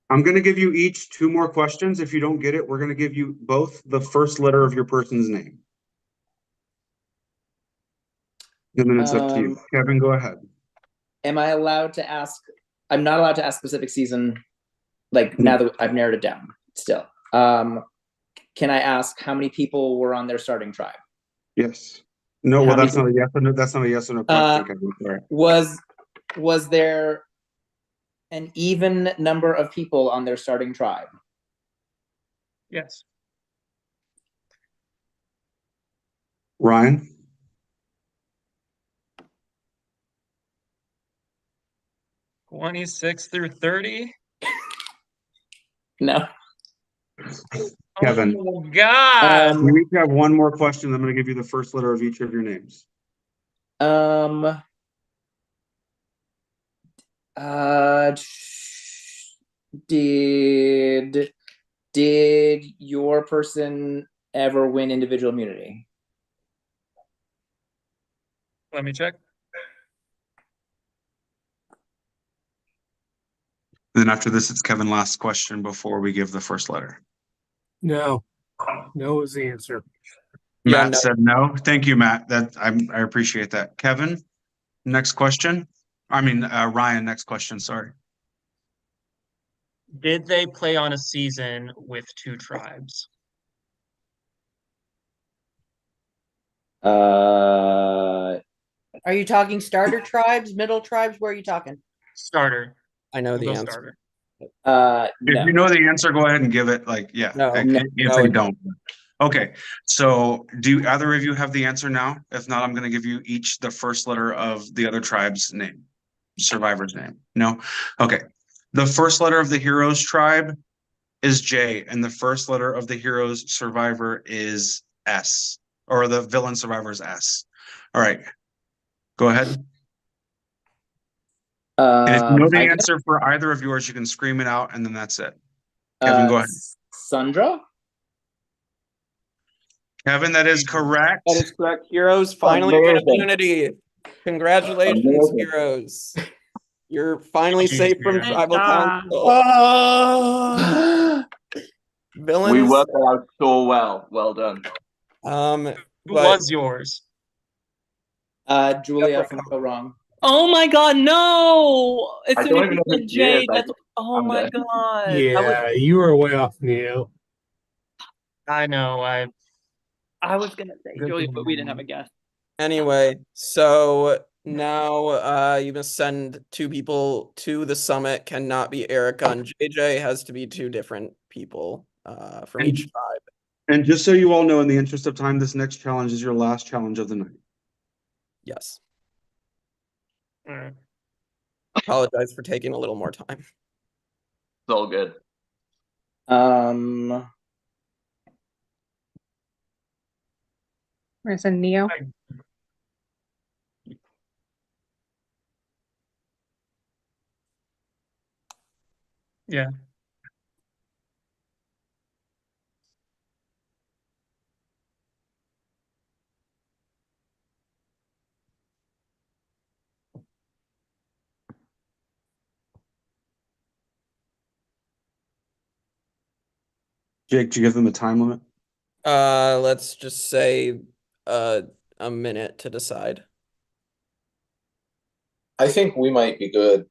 I'm going to give you each 2 more questions. If you don't get it, we're going to give you both the first letter of your person's name. And then it's up to you. Kevin, go ahead. Am I allowed to ask? I'm not allowed to ask specific season. Like now that I've narrowed it down, still. Can I ask how many people were on their starting tribe? Yes. No, How well, many that's not a yes or no. That's not a yes or no question, Kevin. Sorry. Was there an even number of people on their starting tribe? Yes. Ryan? '26 through 30. No. Kevin. Oh God. We each have 1 more question. I'm going to give you the first letter of each of your names. Did your person ever win individual immunity? Let me check. Then after this, it's Kevin's last question before we give the first letter. No. No is the answer. Matt no. said no. Thank you, Matt. I appreciate that. Kevin, next question. Ryan, next question. Sorry. Did they play on a season with 2 tribes? Are you talking starter tribes, middle tribes? Where are you talking? Starter. I know the We'll go answer. starter. If you know the answer, go ahead and give it. If they don't. Okay. So do either of you have the answer now? If not, I'm going to give you each the first letter of the other tribe's name, survivor's name. No? Okay. The first letter of the hero's tribe is J, and the first letter of the hero's survivor is S, or the villain survivor is S. All right. Go ahead. And if you know the answer for either of yours, you can scream it out, and then that's it. Kevin, go ahead. Sandra? Kevin, that is correct. That is correct. Heroes finally get immunity. Congratulations, heroes. You're finally safe from tribal council. Villains. We worked it out so well. Well done. Who was yours? Julia from So Wrong. Oh my God, no! As I soon don't as even you know who said she Jay, is. that's oh I'm my dead. God. Yeah, you were way off, Neo. I know. I was gonna say Julia, but we didn't have a guess. Anyway, so now you must send 2 people to the summit. Cannot be Erica and JJ. Has to be 2 different people from each tribe. And just so you all know, in the interest of time, this next challenge is your last challenge of the night. Yes. All right. Apologize for taking a little more time. It's all good. Where's a Neo? Yeah. Jake, do you give them a time limit? Let's just say a minute to decide. I think we might be good.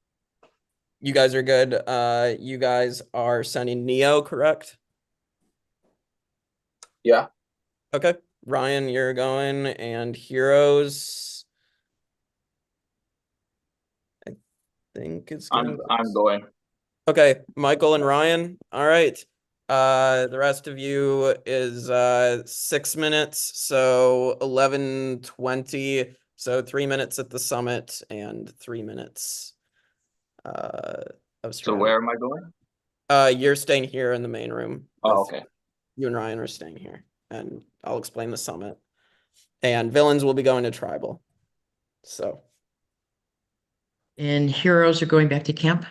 You guys are good. You guys are sending Neo, correct? Yeah. Okay. Ryan, you're going, and Heroes. I think it's I'm gonna going. Okay, Michael and Ryan. All right. The rest of you is 6 minutes, so 11:20. So 3 minutes at the summit and 3 minutes of So strategy. where am I going? You're staying here in the main room. Oh, okay. You and Ryan are staying here, and I'll explain the summit. And villains will be going to tribal. So. And heroes are going back to camp.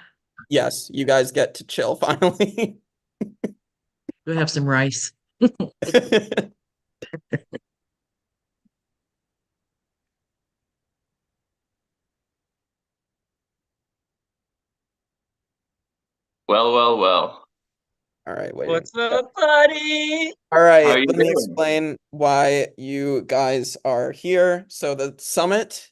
Yes, you guys get to chill finally. We'll have some rice. Well. All right, wait. What's up, buddy? All How right, are you let me doing? explain why you guys are here. So the summit,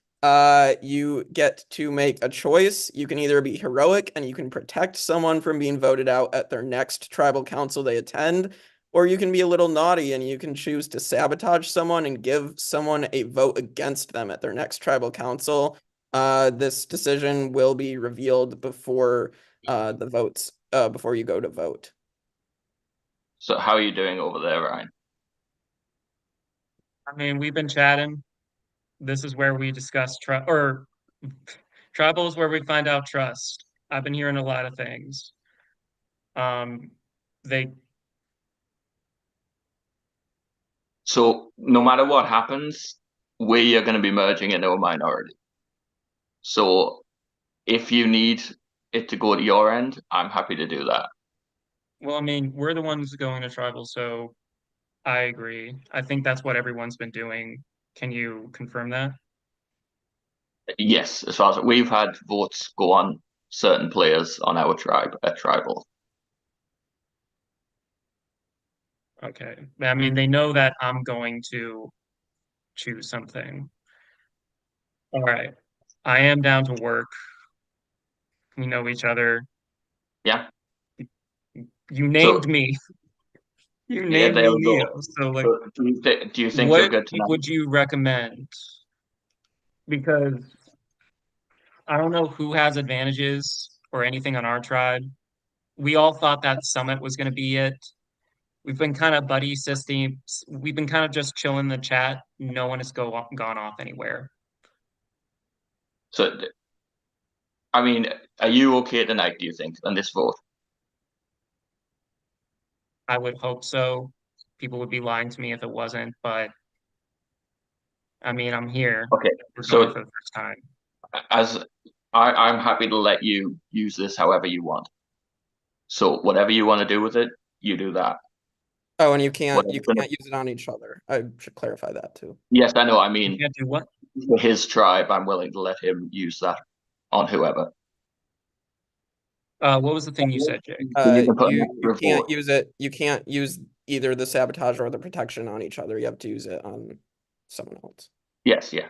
you get to make a choice. You can either be heroic and you can protect someone from being voted out at their next tribal council they attend, or you can be a little naughty and you can choose to sabotage someone and give someone a vote against them at their next tribal council. This decision will be revealed before the votes, before you go to vote. So how are you doing over there, Ryan? I mean, we've been chatting. This is where we discuss trust, or tribal is where we find out trust. I've been hearing a lot of things. So no matter what happens, we are going to be merging into a minority. So if you need it to go to your end, I'm happy to do that. Well, I mean, we're the ones going to tribal, so I agree. I think that's what everyone's been doing. Can you confirm that? Yes, as far as we've had votes go on certain players on our tribe at tribal. Okay. I mean, they know that I'm going to choose something. All right. I am down to work. We know each other. Yeah. You named me. You named me Neo. So, like, do you think what you're good tonight? would you recommend? Because I don't know who has advantages or anything on our tribe. We all thought that summit was going to be it. We've been kind of buddy systems. We've been kind of just chilling in the chat. No one has gone off anywhere. So, I mean, are you okay tonight, do you think, on this vote? I would hope so. People would be lying to me if it wasn't, but I mean, I'm here. Okay, We're so going for the first time. as I'm happy to let you use this however you want. So whatever you want to do with it, you do that. Oh, and you can't use it on each other. I should clarify that too. Yes, I know. I mean, You can't do what? for his tribe, I'm willing to let him use that on whoever. What was the thing you said, Jake? You can't use it. You can't use either the sabotage or the protection on each other. You have to use it on someone else. Yes, yeah.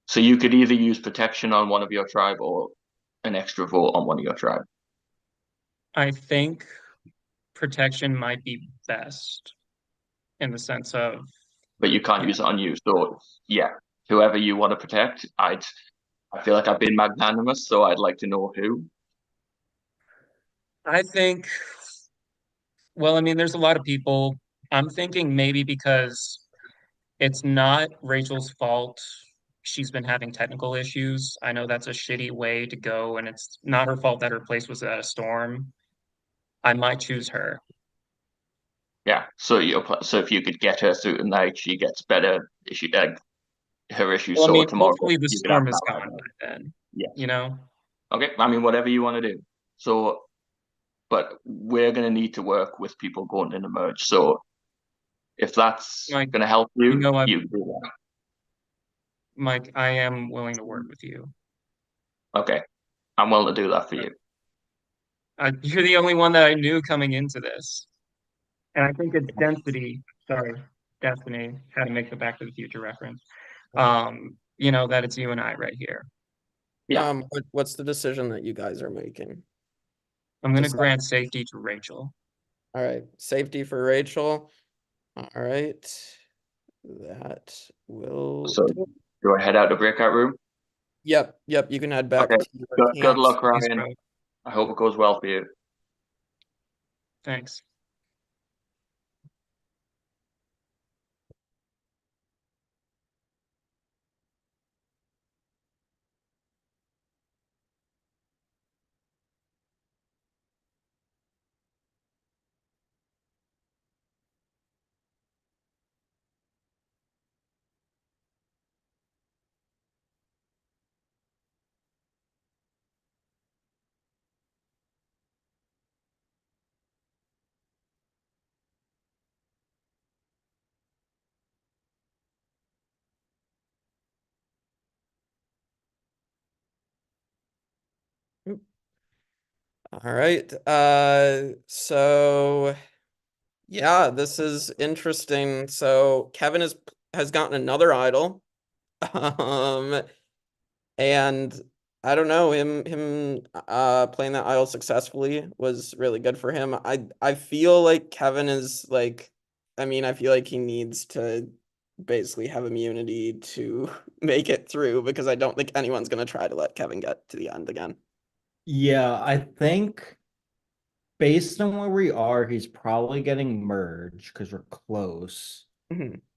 So you could either use protection on one of your tribe or an extra vote on one of your tribe. I think protection might be best in the sense of. But you can't use it on you. So yeah, whoever you want to protect, I feel like I've been magnanimous, so I'd like to know who. I think, well, I mean, there's a lot of people. I'm thinking maybe because it's not Rachel's fault. She's been having technical issues. I know that's a shitty way to go, and it's not her fault that her place was at a storm. I might choose her. Yeah. So if you could get her through tonight, she gets better. Her issues sorted tomorrow. Hopefully the storm is gone by then. Yeah. You know. Okay. I mean, whatever you want to do. So, but we're going to need to work with people going in the merge. So if that's Mike, going to help you, you know what? you do that. Mike, I am willing to work with you. Okay. I'm willing to do that for you. You're the only one that I knew coming into this. And I think it's Destiny, had to make the Back to the Future reference. You know, that it's you and I right here. Yeah. What's the decision that you guys are making? I'm going to grant safety to Rachel. All right, safety for Rachel. All right, that will. So do I head out the breakout room? Yep. You can head back. Okay. To your Good luck, camps. Ryan. I hope it goes well for you. Thanks. All right. So yeah, this is interesting. So Kevin has gotten another idol. And I don't know, him playing that idol successfully was really good for him. I feel like Kevin is like, I feel like he needs to basically have immunity to make it through, because I don't think anyone's gonna try to let Kevin get to the end again. Yeah, I think based on where we are, he's probably getting merged because we're close.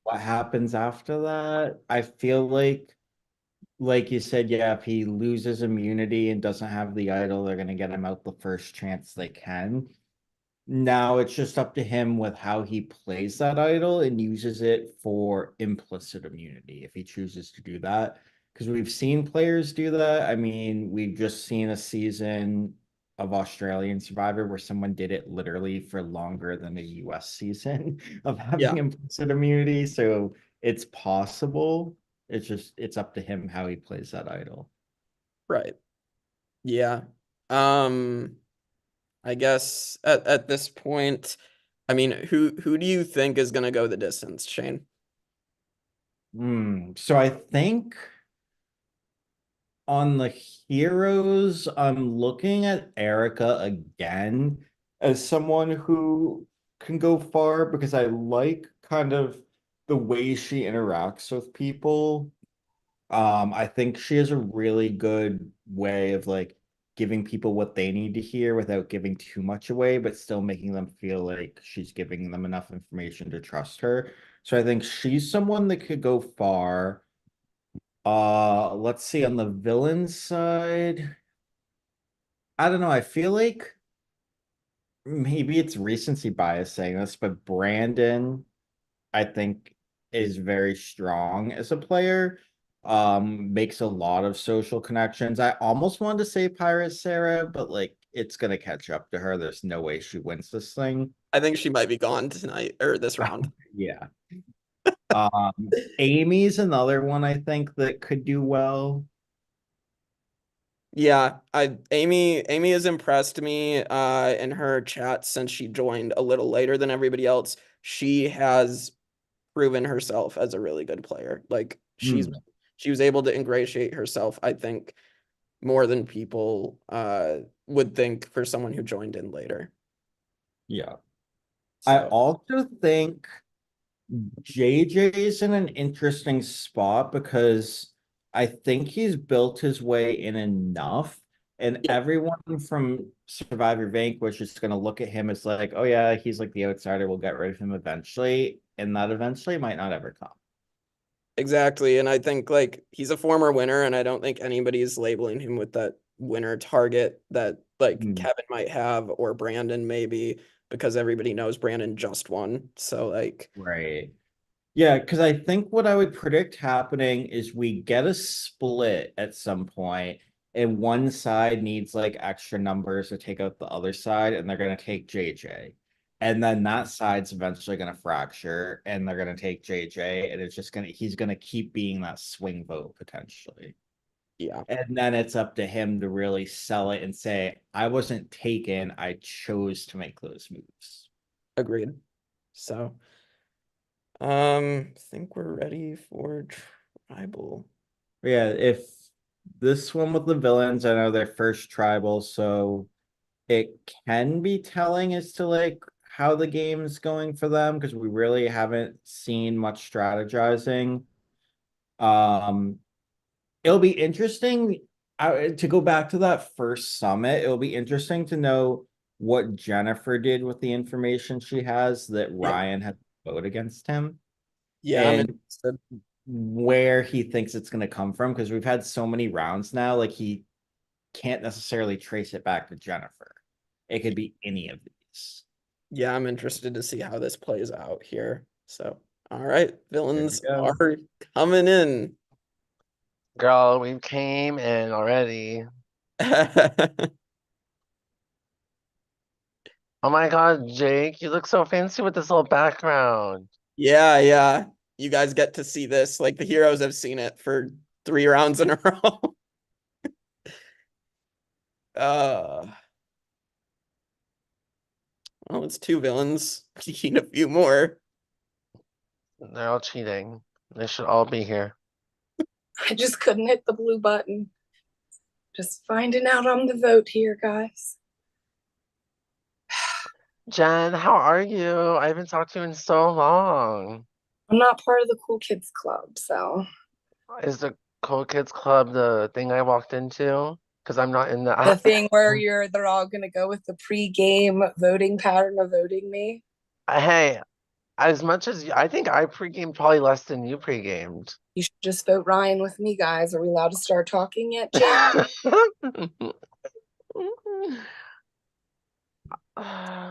What happens after that? I feel like you said, yeah, if he loses immunity and doesn't have the idol, they're gonna get him out the first chance they can. Now it's just up to him with how he plays that idol and uses it for implicit immunity if he chooses to do that. Because we've seen players do that. We've just seen a season of Australian Survivor where someone did it literally for longer than a US season of having implicit immunity. So it's possible. It's up to him how he plays that idol. Right. Yeah. I guess at this point, who do you think is gonna go the distance, Shane? So I think on the heroes, I'm looking at Erica again as someone who can go far because I like kind of the way she interacts with people. I think she has a really good way of like giving people what they need to hear without giving too much away, but still making them feel like she's giving them enough information to trust her. So I think she's someone that could go far. Let's see, on the villain side, I don't know. I feel like maybe it's recency bias saying this, but Brandon, I think, is very strong as a player. Makes a lot of social connections. I almost wanted to say Pirate Sarah, but like it's gonna catch up to her. There's no way she wins this thing. I think she might be gone tonight or this round. Yeah. Amy's another one I think that could do well. Yeah, Amy has impressed me in her chat since she joined a little later than everybody else. She has proven herself as a really good player. Like she was able to ingratiate herself, I think, more than people would think for someone who joined in later. Yeah. I also think JJ is in an interesting spot because I think he's built his way in enough, and everyone from Survivor Vanquish is going to look at him as like, oh yeah, he's like the outsider, we'll get rid of him eventually, and that eventually might not ever come. Exactly, and I think like he's a former winner, and I don't think anybody's labeling him with that winner target that like Kevin might have or Brandon maybe, because everybody knows Brandon just won. So like, right. Yeah, because I think what I would predict happening is we get a split at some point, and one side needs like extra numbers to take out the other side, and they're gonna take JJ. And then that side's eventually gonna fracture and they're gonna take JJ, and it's just he's gonna keep being that swing vote potentially. Yeah. And then it's up to him to really sell it and say, I wasn't taken, I chose to make those moves. Agreed. So think we're ready for tribal. Yeah, if this one with the villains, I know they're first tribal, so it can be telling as to like how the game's going for them, because we really haven't seen much strategizing. It'll be interesting to go back to that first summit. It'll be interesting to know what Jennifer did with the information she has that Ryan had to vote against him. Yeah, and where he thinks it's going to come from, because we've had so many rounds now, like he can't necessarily trace it back to Jennifer. It could be any of these. Yeah, I'm interested to see how this plays out here. So, all right, villains are coming in. Girl, we came in already. Oh my God, Jake, you look so fancy with this little background. Yeah, yeah. You guys get to see this. Like the heroes have seen it for 3 rounds in a row. Well, it's 2 villains. You need a few more. They're all cheating. They should all be here. I just couldn't hit the blue button. Just finding out on the vote here, guys. Jen, how are you? I haven't talked to you in so long. I'm not part of the Cool Kids Club, so. Is the Cool Kids Club the thing I walked into? Because I'm not in The thing where they're all gonna go with the pre-game voting pattern of voting me. Hey, as much as I think I pre-gamed probably less than you pre-gamed. You should just vote Ryan with me, guys. Are we allowed to start talking yet, Jen?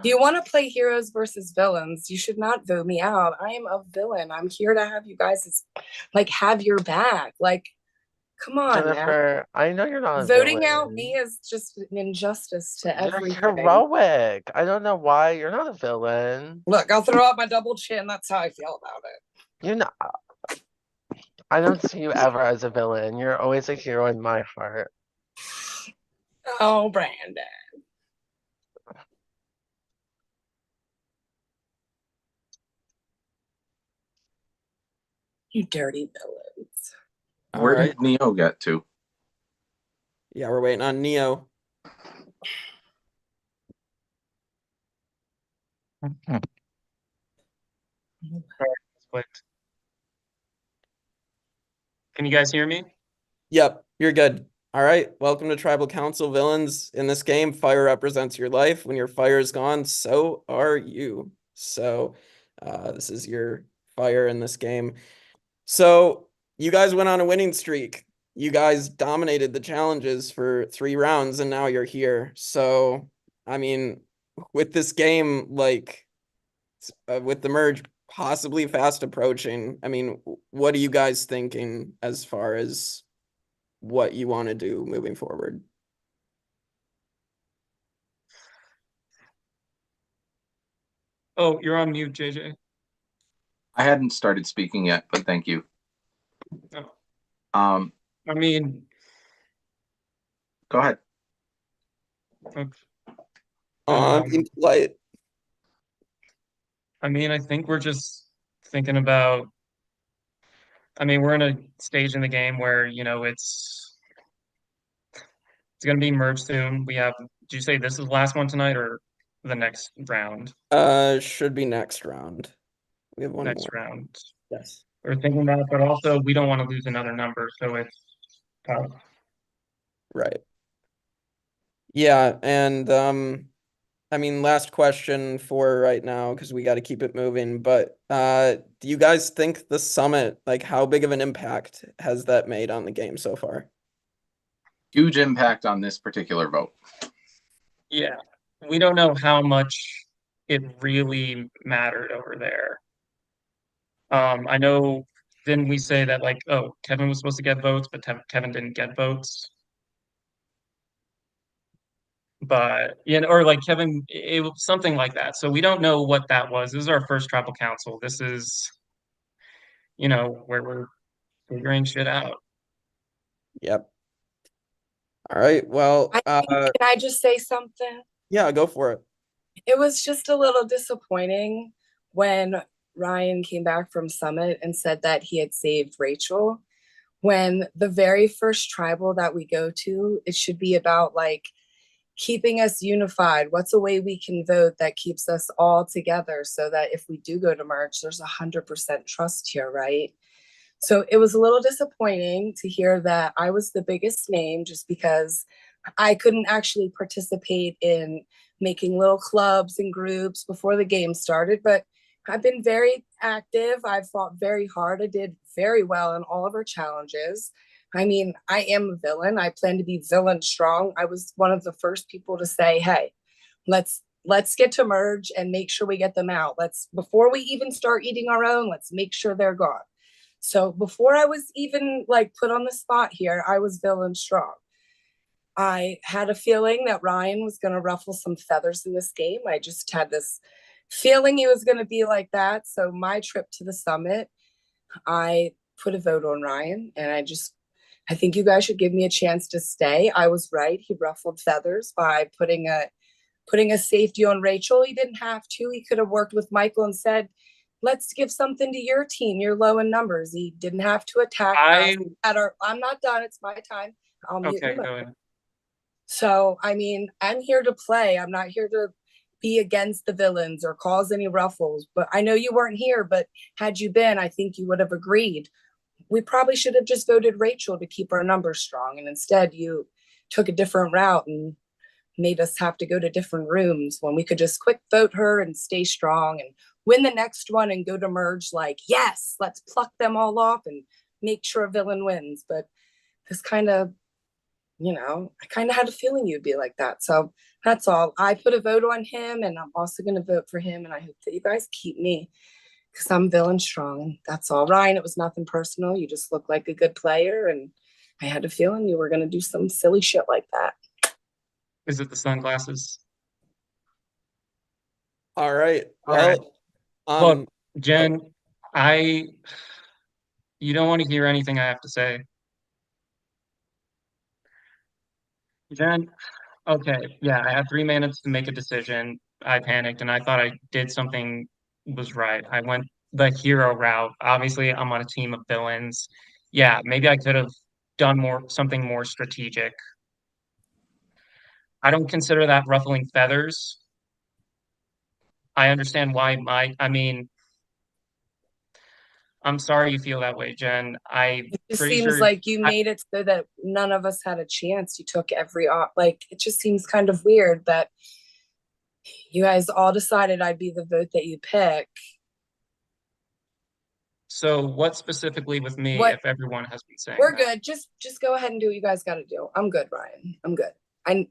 Do you want to play heroes versus villains? You should not vote me out. I am a villain. I'm here to have you guys have your back. Like, come on, Jennifer, I know you're not a voting villain. out me is just an injustice to You're everything. heroic. I don't know why you're not a villain. Look, I'll throw out my double chin. That's how I feel about it. You're not. I don't see you ever as a villain. You're always a hero in my heart. Oh, Brandon. You dirty villains. Where did Neo get to? Yeah, we're waiting on Neo. Can you guys hear me? Yep, you're good. All right, welcome to Tribal Council Villains. In this game, fire represents your life. When your fire is gone, so are you. So this is your fire in this game. So you guys went on a winning streak. You guys dominated the challenges for 3 rounds, and now you're here. So, I mean, with this game, like, with the merge possibly fast approaching, I mean, what are you guys thinking as far as what you want to do moving forward? Oh, you're on mute, JJ. I hadn't started speaking yet, but thank you. Oh. I mean, go ahead. Light. I mean, I think we're just thinking about. I mean, we're in a stage in the game where it's going to be merged soon. We have. Did you say this is the last one tonight or the next round? Should be next round. We have one next more. round. Yes. We're thinking that, but also we don't want to lose another number, so it's tough. Right. Yeah, and I mean, last question for right now, because we got to keep it moving, but do you guys think the summit, like how big of an impact has that made on the game so far? Huge impact on this particular vote. Yeah, we don't know how much it really mattered over there. I know, didn't we say that like, oh, Kevin was supposed to get votes, but Kevin didn't get votes? but or like Kevin, it was something like that. So we don't know what that was. This is our first tribal council. This is, where we're figuring shit out. Yep. All right. Well, can I just say something? Yeah, go for it. It was just a little disappointing when Ryan came back from Summit and said that he had saved Rachel. When the very first tribal that we go to, it should be about like keeping us unified. What's a way we can vote that keeps us all together so that if we do go to merge, there's 100% trust here, right? So it was a little disappointing to hear that I was the biggest name just because I couldn't actually participate in making little clubs and groups before the game started, but I've been very active. I've fought very hard. I did very well in all of our challenges. I mean, I am a villain. I plan to be villain strong. I was one of the first people to say, hey, let's get to merge and make sure we get them out. Before we even start eating our own, let's make sure they're gone. So before I was even like put on the spot here, I was villain strong. I had a feeling that Ryan was going to ruffle some feathers in this game. I just had this feeling he was going to be like that. So my trip to the Summit, I put a vote on Ryan, and I think you guys should give me a chance to stay. I was right. He ruffled feathers by putting a safety on Rachel. He didn't have to. He could have worked with Michael and said, let's give something to your team. You're low in numbers. He didn't have to attack us. I'm not done. It's my time. I'll mute Okay, him. go ahead. So, I mean, I'm here to play. I'm not here to be against the villains or cause any ruffles. But I know you weren't here, but had you been, I think you would have agreed. We probably should have just voted Rachel to keep our numbers strong. And instead you took a different route and made us have to go to different rooms when we could just quick vote her and stay strong and win the next one and go to merge like, yes, let's pluck them all off and make sure a villain wins. But this kind of, I kind of had a feeling you'd be like that. So that's all. I put a vote on him, and I'm also going to vote for him. And I hope that you guys keep me because I'm villain strong. That's all. Ryan, it was nothing personal. You just look like a good player. And I had a feeling you were going to do some silly shit like that. Is it the sunglasses? All right. All right. Look, Oh. Jen, you don't want to hear anything I have to say. Jen, okay, yeah, I had 3 minutes to make a decision. I panicked and I thought I did something was right. I went the hero route. Obviously, I'm on a team of villains. Yeah, maybe I could have done something more strategic. I don't consider that ruffling feathers. I understand why I'm sorry you feel that way, Jen. It just seems like you made it so that none of us had a chance. You took it just seems kind of weird that you guys all decided I'd be the vote that you pick. So what specifically with me if everyone has been saying We're that? good. Just go ahead and do what you guys got to do. I'm good, Ryan. I'm good. I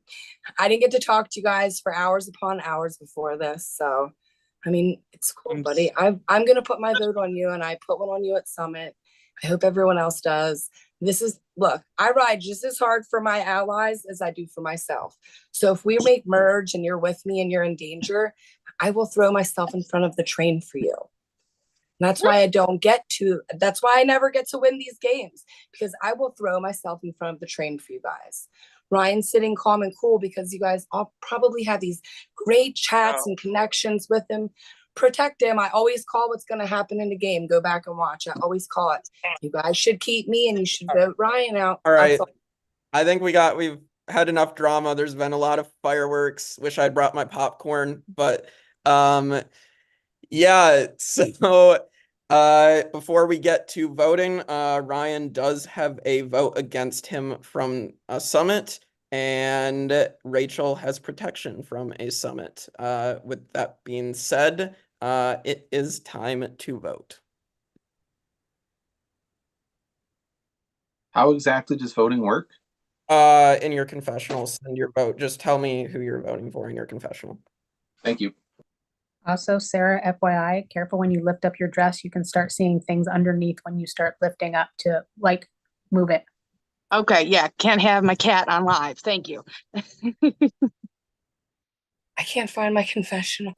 didn't get to talk to you guys for hours upon hours before this, so I mean, it's cool, buddy. I'm gonna put my vote on you, and I put one on you at Summit. I hope everyone else does. Look, I ride just as hard for my allies as I do for myself. So if we make merge and you're with me and you're in danger, I will throw myself in front of the train for you. And that's why that's why I never get to win these games, because I will throw myself in front of the train for you guys. Ryan's sitting calm and cool because you guys all probably have these great chats and connections with him. Protect him. I always call what's going to happen in the game. Go back and watch. I always call it. You guys should keep me, and you should vote Ryan out. All right. I think we've had enough drama. There's been a lot of fireworks. Wish I'd brought my popcorn, but yeah. So before we get to voting, Ryan does have a vote against him from a Summit, and Rachel has protection from a Summit. With that being said, it is time to vote. How exactly does voting work? In your confessional, send your vote. Just tell me who you're voting for in your confessional. Thank you. Also, Sarah, FYI, careful when you lift up your dress. You can start seeing things underneath when you start lifting up to move it. Okay, yeah, can't have my cat on live. Thank you. I can't find my confessional.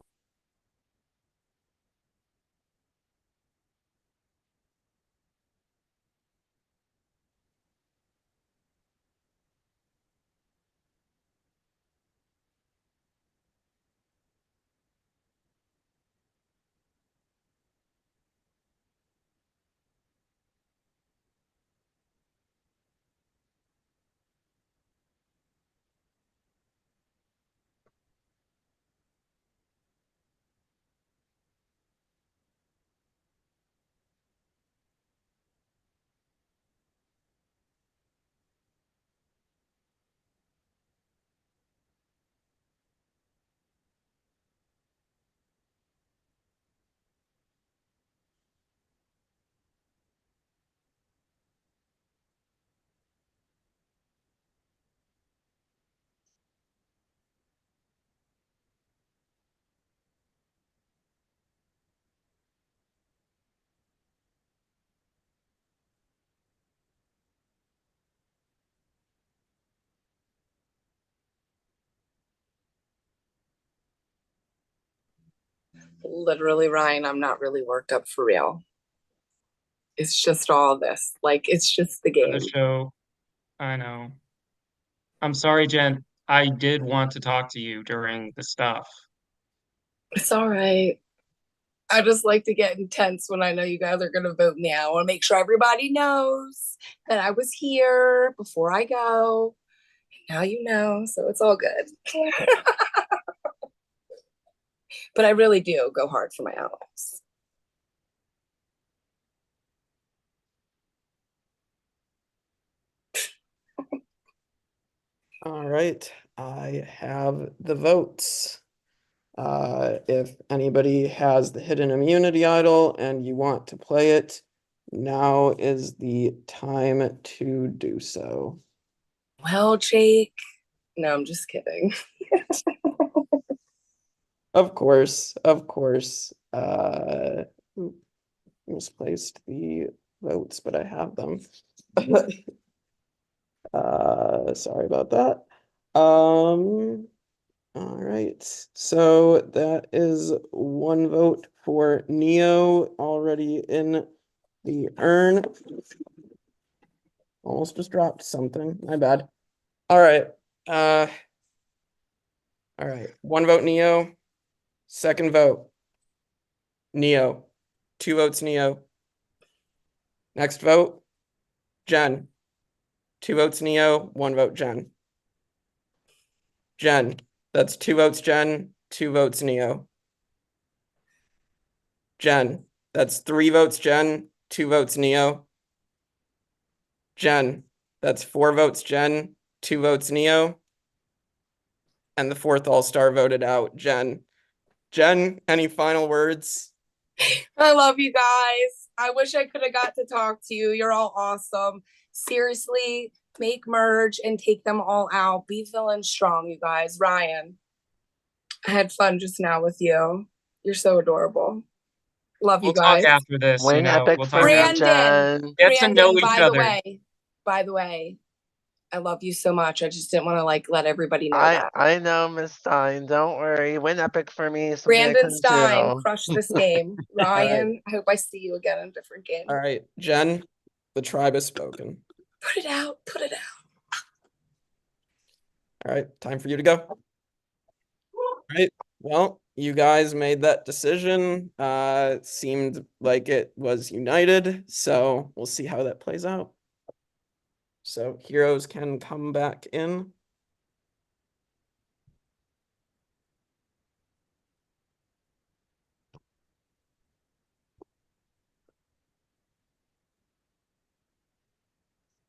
Literally, Ryan, I'm not really worked up for real. It's just all this. Like, it's just the For game. the show. I know. I'm sorry, Jen. I did want to talk to you during the stuff. It's all right. I just like to get intense when I know you guys are going to vote me out. I want to make sure everybody knows that I was here before I go. Now you know, so it's all good. But I really do go hard for my allies. All right, I have the votes. If anybody has the hidden immunity idol and you want to play it, now is the time to do so. Well, Jake. No, I'm just kidding. Of course, of course. Misplaced the votes, but I have them. Sorry about that. All right, so that is one vote for Neo already in the urn. Almost just dropped something, my bad. All right, one vote Neo, second vote Neo, 2 votes Neo. Next vote, Jen, 2 votes Neo, 1 vote Jen. Jen, that's 2 votes Jen, 2 votes Neo. Jen, that's 3 votes Jen, 2 votes Neo. Jen, that's 4 votes Jen, 2 votes Neo. And the 4th all-star voted out, Jen. Jen, any final words? I love you guys. I wish I could have got to talk to you. You're all awesome. Seriously, make merge and take them all out. Be villain strong, you guys. Ryan, I had fun just now with you. You're so adorable. Love you We'll guys. talk after this. Win epic We'll for talk me, after. Brandon, Get to know each by other. by the way, I love you so much. I just didn't want to let everybody know that. I know, Miss Stein. Don't worry. Win epic for me. Brandon Stein, crush this game. All Ryan, right. I hope I see you again in a different game. All right, Jen, the tribe has spoken. Put it out. Put it out. All right, time for you to go. All right, well, you guys made that decision. Seemed like it was united, so we'll see how that plays out. So heroes can come back in.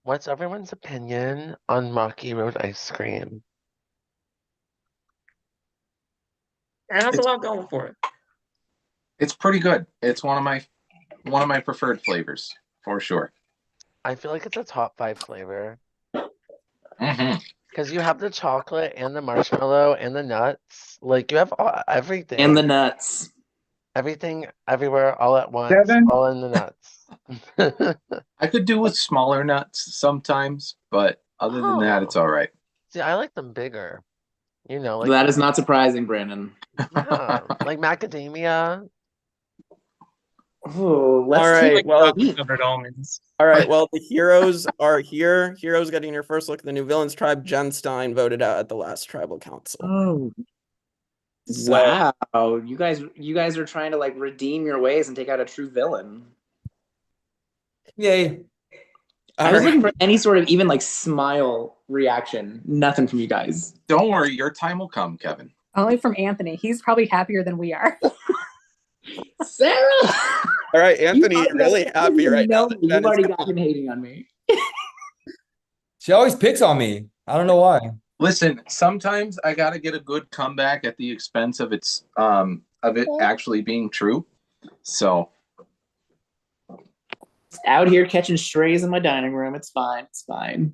What's everyone's opinion on Rocky Road ice cream? I have a lot going for it. It's pretty good. It's one of my preferred flavors for sure. I feel like it's a top 5 flavor. Mm-hmm. Because you have the chocolate and the marshmallow and the nuts. Like you have everything. And the nuts. Everything, everywhere, all at once, Kevin? all in the nuts. I could do with smaller nuts sometimes, but other than that, it's all right. See, I like them bigger. You know, like That is not surprising, Brandon. like macadamia. Oh, All right. Well, covered almonds. all right. Well, the heroes are here. Heroes getting your first look at the new villains tribe. Jen Stein voted out at the last tribal council. Oh. So- Wow. You guys are trying to like redeem your ways and take out a true villain. Yay. I was looking for any sort of even like smile reaction. Nothing from you guys. Don't worry, your time will come, Kevin. Only from Anthony. He's probably happier than we are. Sarah! All right, Anthony, you're really happy right now. that You've Jen is already gone. got him hating on me. She always picks on me. I don't know why. Listen, sometimes I gotta get a good comeback at the expense of its of it actually being true. So Out here catching strays in my dining room. It's fine. It's fine.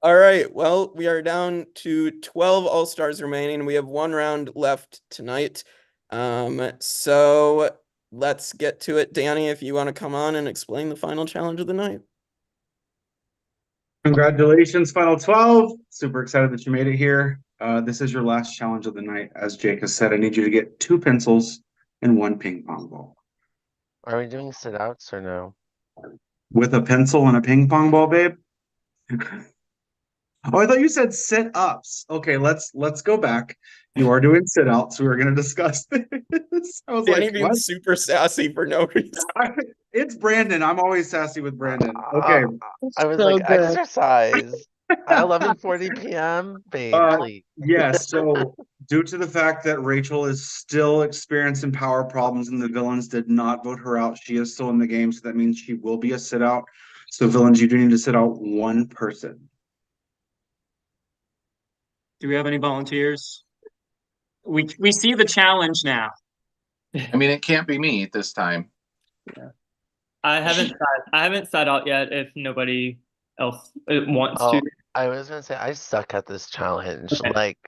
All right. Well, we are down to 12 All-Stars remaining. We have one round left tonight. So let's get to it. Danny, if you want to come on and explain the final challenge of the night. Congratulations, Final 12. Super excited that you made it here. This is your last challenge of the night. As Jake has said, I need you to get 2 pencils and 1 ping pong ball. Are we doing sit outs or no? With a pencil and a ping pong ball, babe? Oh, I thought you said sit-ups. Okay, let's go back. You are doing sit-outs. We were going to discuss this. I was Danny like, being what? super sassy for no reason. It's Brandon. I'm always sassy with Brandon. Okay. I was So like, good. exercise. At 11:40 p.m. Babe, please. Yes, so due to the fact that Rachel is still experiencing power problems and the villains did not vote her out, she is still in the game, so that means she will be a sit-out. So villains, you do need to sit out 1 person. Do we have any volunteers? We see the challenge now. I mean, it can't be me this time. I haven't sat out yet. If nobody else wants Oh, to. I was gonna say I suck at this challenge. Okay. Like,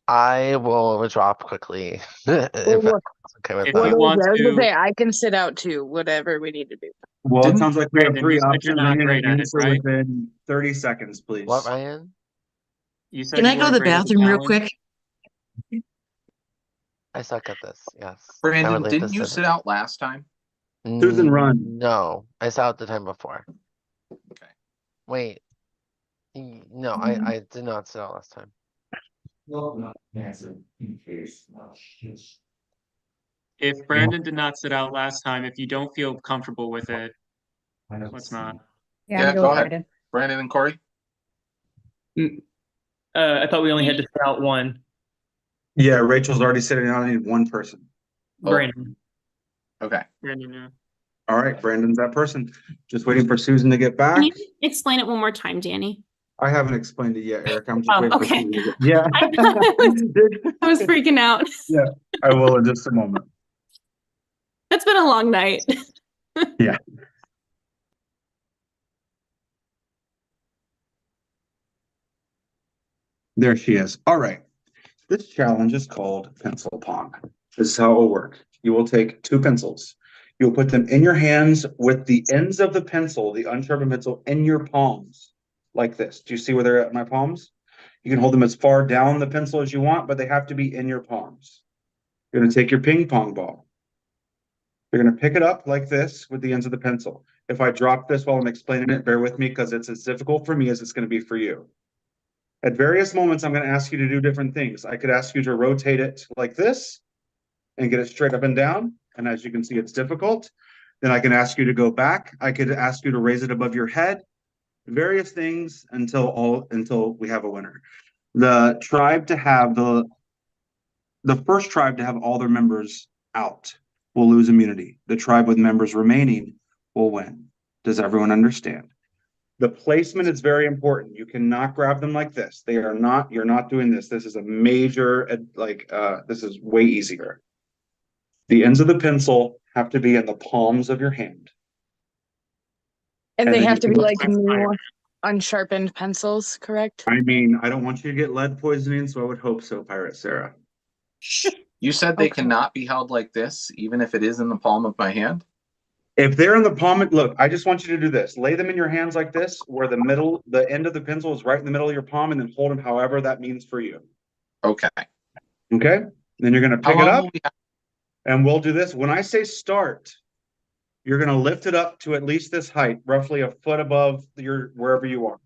I will withdraw quickly if Well, that's okay with if that. you want I was gonna to- say I can sit out too, whatever we need to do. Well, it sounds like we have Brandon, 3 you said you're options. not I need great an at it, answer right? within 30 seconds, please. What, Ryan? You said Can you I go to weren't the great at bathroom real challenge? quick? I suck at this. Yes. I Brandon, would like didn't to you sit sit out last time? Susan, run. No, I sat out the time before. Okay. Wait. No, I did not sit out last time. If Brandon did not sit out last time, if you don't feel comfortable with it, let's not. Yeah, go ahead. Brandon. Brandon and Corey. I thought we only had to sit out 1. Yeah, Rachel's already sitting out. I need 1 person. Brandon. Okay. Brandon, yeah. All right, Brandon's that person. Just waiting for Susan to get back. Can you explain it one more time, Danny? I haven't explained it yet, Eric. I'm just waiting for Okay. Susan to get. Yeah. I was freaking out. Yeah, I will in just a moment. It's been a long night. Yeah. There she is. All right. This challenge is called Pencil Pong. This is how it will work. You will take 2 pencils. You'll put them in your hands with the ends of the pencil, the unsharpened pencil, in your palms, like this. Do you see where they're at in my palms? You can hold them as far down the pencil as you want, but they have to be in your palms. You're going to take your ping pong ball. You're going to pick it up like this with the ends of the pencil. If I drop this while I'm explaining it, bear with me because it's as difficult for me as it's going to be for you. At various moments, I'm going to ask you to do different things. I could ask you to rotate it like this and get it straight up and down. And as you can see, it's difficult. Then I can ask you to go back. I could ask you to raise it above your head. Various things until we have a winner. The tribe to have the first tribe to have all their members out will lose immunity. The tribe with members remaining will win. Does everyone understand? The placement is very important. You cannot grab them like this. You're not doing this. This is a major, this is way easier. The ends of the pencil have to be in the palms of your hand. And And they then have you to can be look like new unsharpened pencils, correct? I mean, I don't want you to get lead poisoning, so I would hope so, Pirate Sarah. You said they cannot be held like this, even if it is in the palm of my hand? If they're in the palm, look, I just want you to do this. Lay them in your hands like this, where the end of the pencil is right in the middle of your palm, and then hold them however that means for you. Okay. Okay, then you're gonna How pick it long up will we have? and we'll do this. When I say start, you're gonna lift it up to at least this height, roughly a foot above your wherever you are.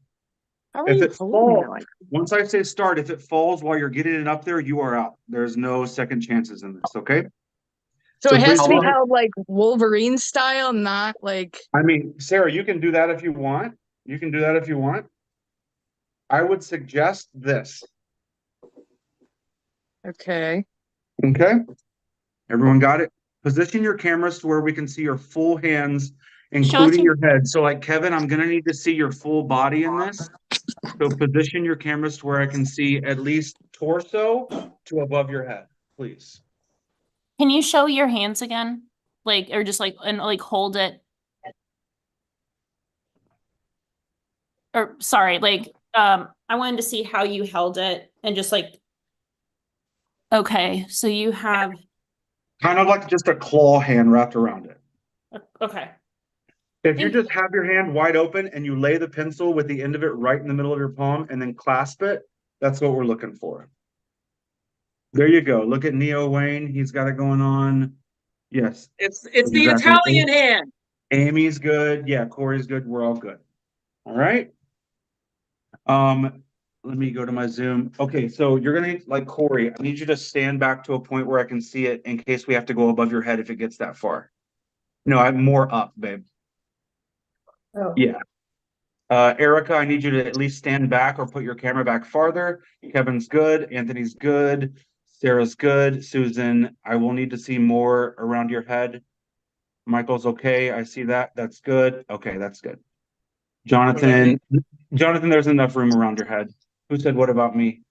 How are If you it holding it falls, like? once I say start, if it falls while you're getting it up there, you are out. There's no second chances in this, okay? So it has please to be hold it. held like Wolverine style, not like. I mean, Sarah, you can do that if you want. You can do that if you want. I would suggest this. Okay. Okay. Everyone got it? Position your cameras to where we can see your full hands, including your head. So like Kevin, I'm gonna need to see your full body in this. So position your cameras to where I can see at least torso to above your head, please. Can you show your hands again? Like, or just like, and like hold it. Or sorry, like, I wanted to see how you held it and just like, okay, so you have, Kind of like just a claw hand wrapped around it. okay. If you just have your hand wide open and you lay the pencil with the end of it right in the middle of your palm and then clasp it, that's what we're looking for. There you go. Look at Neo Wayne. He's got it going on. Yes. It's the Exactly. Italian hand. Amy's good. Yeah, Corey's good. We're all good. All right. Let me go to my Zoom. Okay, so you're gonna need, like Corey, I need you to stand back to a point where I can see it in case we have to go above your head if it gets that far. No, I'm more up, babe. Oh. Yeah. Erica, I need you to at least stand back or put your camera back farther. Kevin's good. Anthony's good. Sarah's good. Susan, I will need to see more around your head. Michael's okay. I see that. That's good. Okay, that's good. Jonathan, there's enough room around your head. Who said what about me?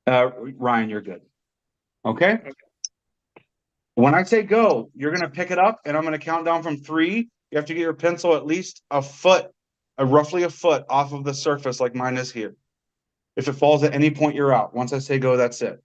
Ryan, you're good. Okay. When I say go, you're gonna pick it up and I'm gonna count down from 3. You have to get your pencil at least a foot, roughly a foot off of the surface like mine is here. If it falls at any point, you're out. Once I say go, that's it.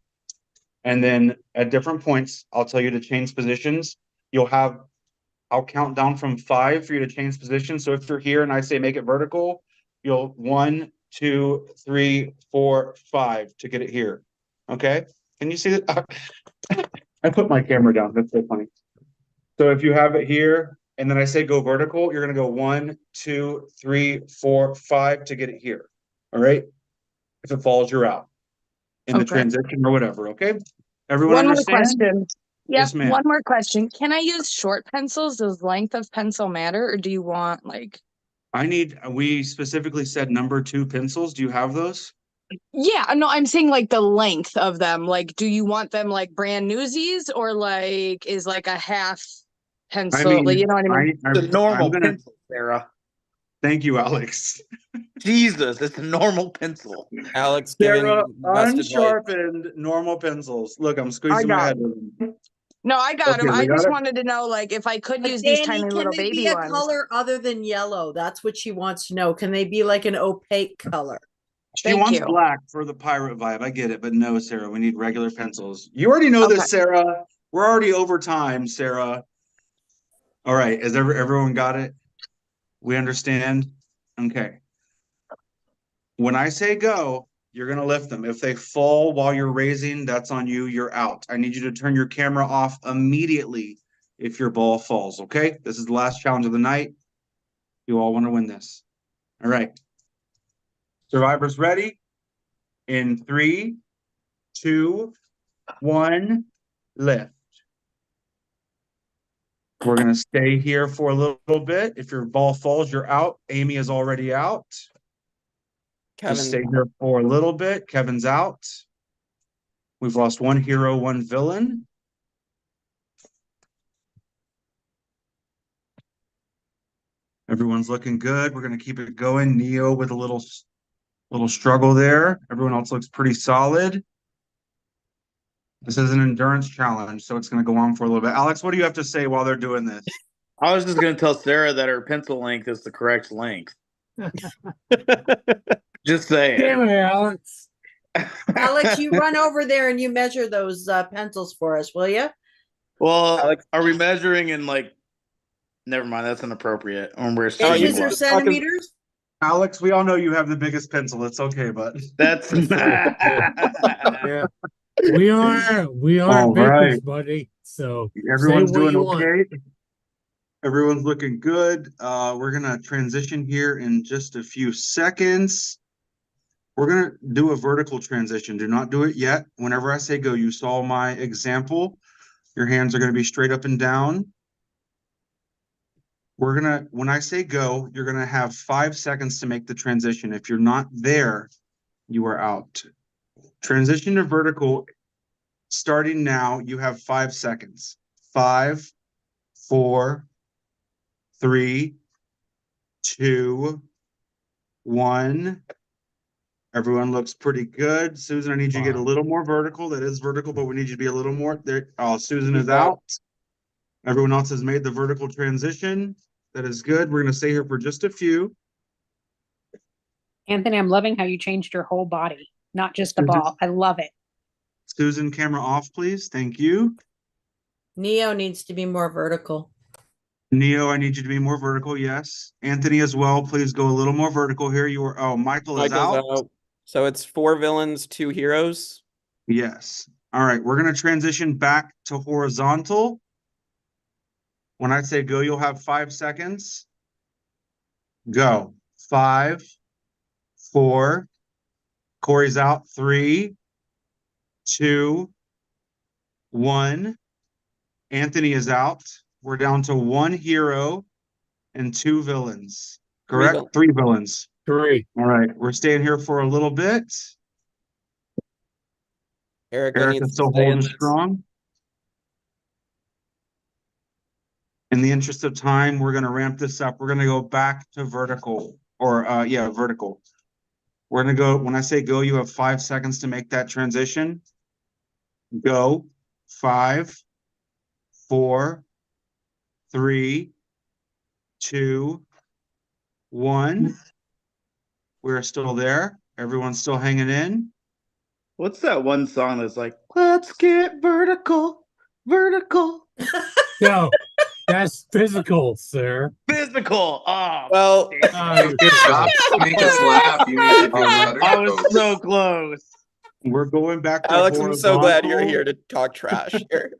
And then at different points, I'll tell you to change positions. I'll count down from 5 for you to change positions. So if you're here and I say make it vertical, you'll 1, 2, 3, 4, 5 to get it here. Okay? Can you see it? I put my camera down. That's so funny. So if you have it here and then I say go vertical, you're gonna go 1, 2, 3, 4, 5 to get it here. All right. If it falls, you're out in the transition or whatever. Okay. Everyone One more understand? question. Yes, ma'am. One more question. Can I use short pencils? Does length of pencil matter, or do you want like? We specifically said number 2 pencils. Do you have those? Yeah, no, I'm saying like the length of them. Like, do you want them like brand newsies or like is like a half pencil? Like, you know what I mean? It's a normal pencil, Sarah. Thank you, Alex. Jesus, it's a normal pencil. Alex Sarah, giving best advice. unsharpened normal pencils. Look, I'm squeezing my head. No, I got Okay, them. I we got just it? wanted to know like if I could But use these Danny, tiny can little they baby be a ones. color other than yellow? That's what she wants to know. Can they be like an opaque color? She wants black for the pirate vibe. I get it, but no, Sarah, we need regular pencils. You already know this, Sarah. We're already over time, Sarah. All right, has everyone got it? We understand? Okay. When I say go, you're gonna lift them. If they fall while you're raising, that's on you. You're out. I need you to turn your camera off immediately if your ball falls, okay? This is the last challenge of the night. You all want to win this. All right. Survivors ready? In 3, 2, 1, lift. We're gonna stay here for a little bit. If your ball falls, you're out. Amy is already out. Just stay here for a little bit. Kevin's out. We've lost 1 hero, 1 villain. Everyone's looking good. We're gonna keep it going. Neo with a little struggle there. Everyone else looks pretty solid. This is an endurance challenge, so it's gonna go on for a little bit. Alex, what do you have to say while they're doing this? I was just going to tell Sarah that her pencil length is the correct length. Just saying. Damn it, Alex. Alex, you run over there and you measure those pencils for us, will you? Well, are we measuring in like? Never mind, that's inappropriate. Inches or centimeters? Alex, we all know you have the biggest pencil. It's okay, but That's Yeah. We are All vanquish, right. buddy. So Everyone's say what doing you want. okay. Everyone's looking good. We're gonna transition here in just a few seconds. We're gonna do a vertical transition. Do not do it yet. Whenever I say go, you saw my example. Your hands are gonna be straight up and down. When I say go, you're gonna have 5 seconds to make the transition. If you're not there, you are out. Transition to vertical, starting now, you have 5 seconds. 5, 4, 3, 2, 1. Everyone looks pretty good. Susan, I need you to get a little more vertical. That is vertical, but we need you to be a little more there. Oh, Susan is out. Everyone else has made the vertical transition. That is good. We're going to stay here for just a few. Anthony, I'm loving how you changed your whole body, not just the ball. I love it. Susan, camera off, please. Thank you. Neo needs to be more vertical. Neo, I need you to be more vertical. Yes. Anthony as well. Please go a little more vertical here. You are. Oh, Michael is Michael's out. So it's 4 villains, 2 heroes. Yes. All right. We're going to transition back to horizontal. When I say go, you'll have 5 seconds. Go. 5, 4. Corey's out. 3, 2, 1. Anthony is out. We're down to 1 hero and 2 villains. Correct? 3 villains. 3. All right. We're staying here for a little bit. Erica still holding strong. In the interest of time, we're going to ramp this up. We're going to go back to vertical vertical. We're going to go, when I say go, you have 5 seconds to make that transition. Go. 5, 4, 3, 2, 1. We're still there. Everyone's still hanging in. What's that one song that's like, let's get vertical, vertical? No, that's physical, sir. Physical. Oh, well, stop to make us laugh. You need to do better. I was so close. We're going back to Alex, I'm so glad you're horizontal. here to talk trash here.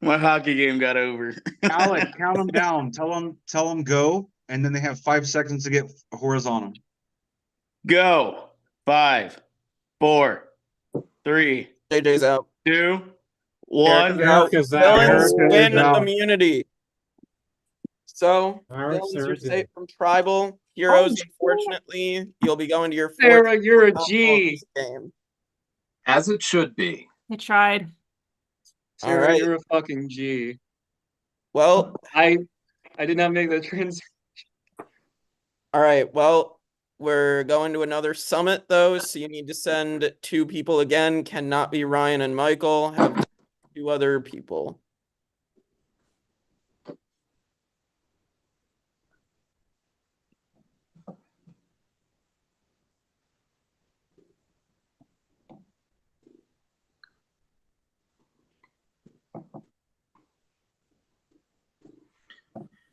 My hockey game got over. Alex, count them down. Tell them go, and then they have 5 seconds to get horizontal. Go. 5, 4, 3. JJ's out. 2, 1. Villains win immunity. So, right, villains, Sarah you're did safe from tribal. Heroes, unfortunately, you'll be going to your 4th Sarah, you're a final G. game. As it should be. I tried. Sarah, right. you're a fucking G. Well, I did not make that transition. all right. Well, we're going to another summit though, so you need to send 2 people again. Cannot be Ryan and Michael. Have 2 other people.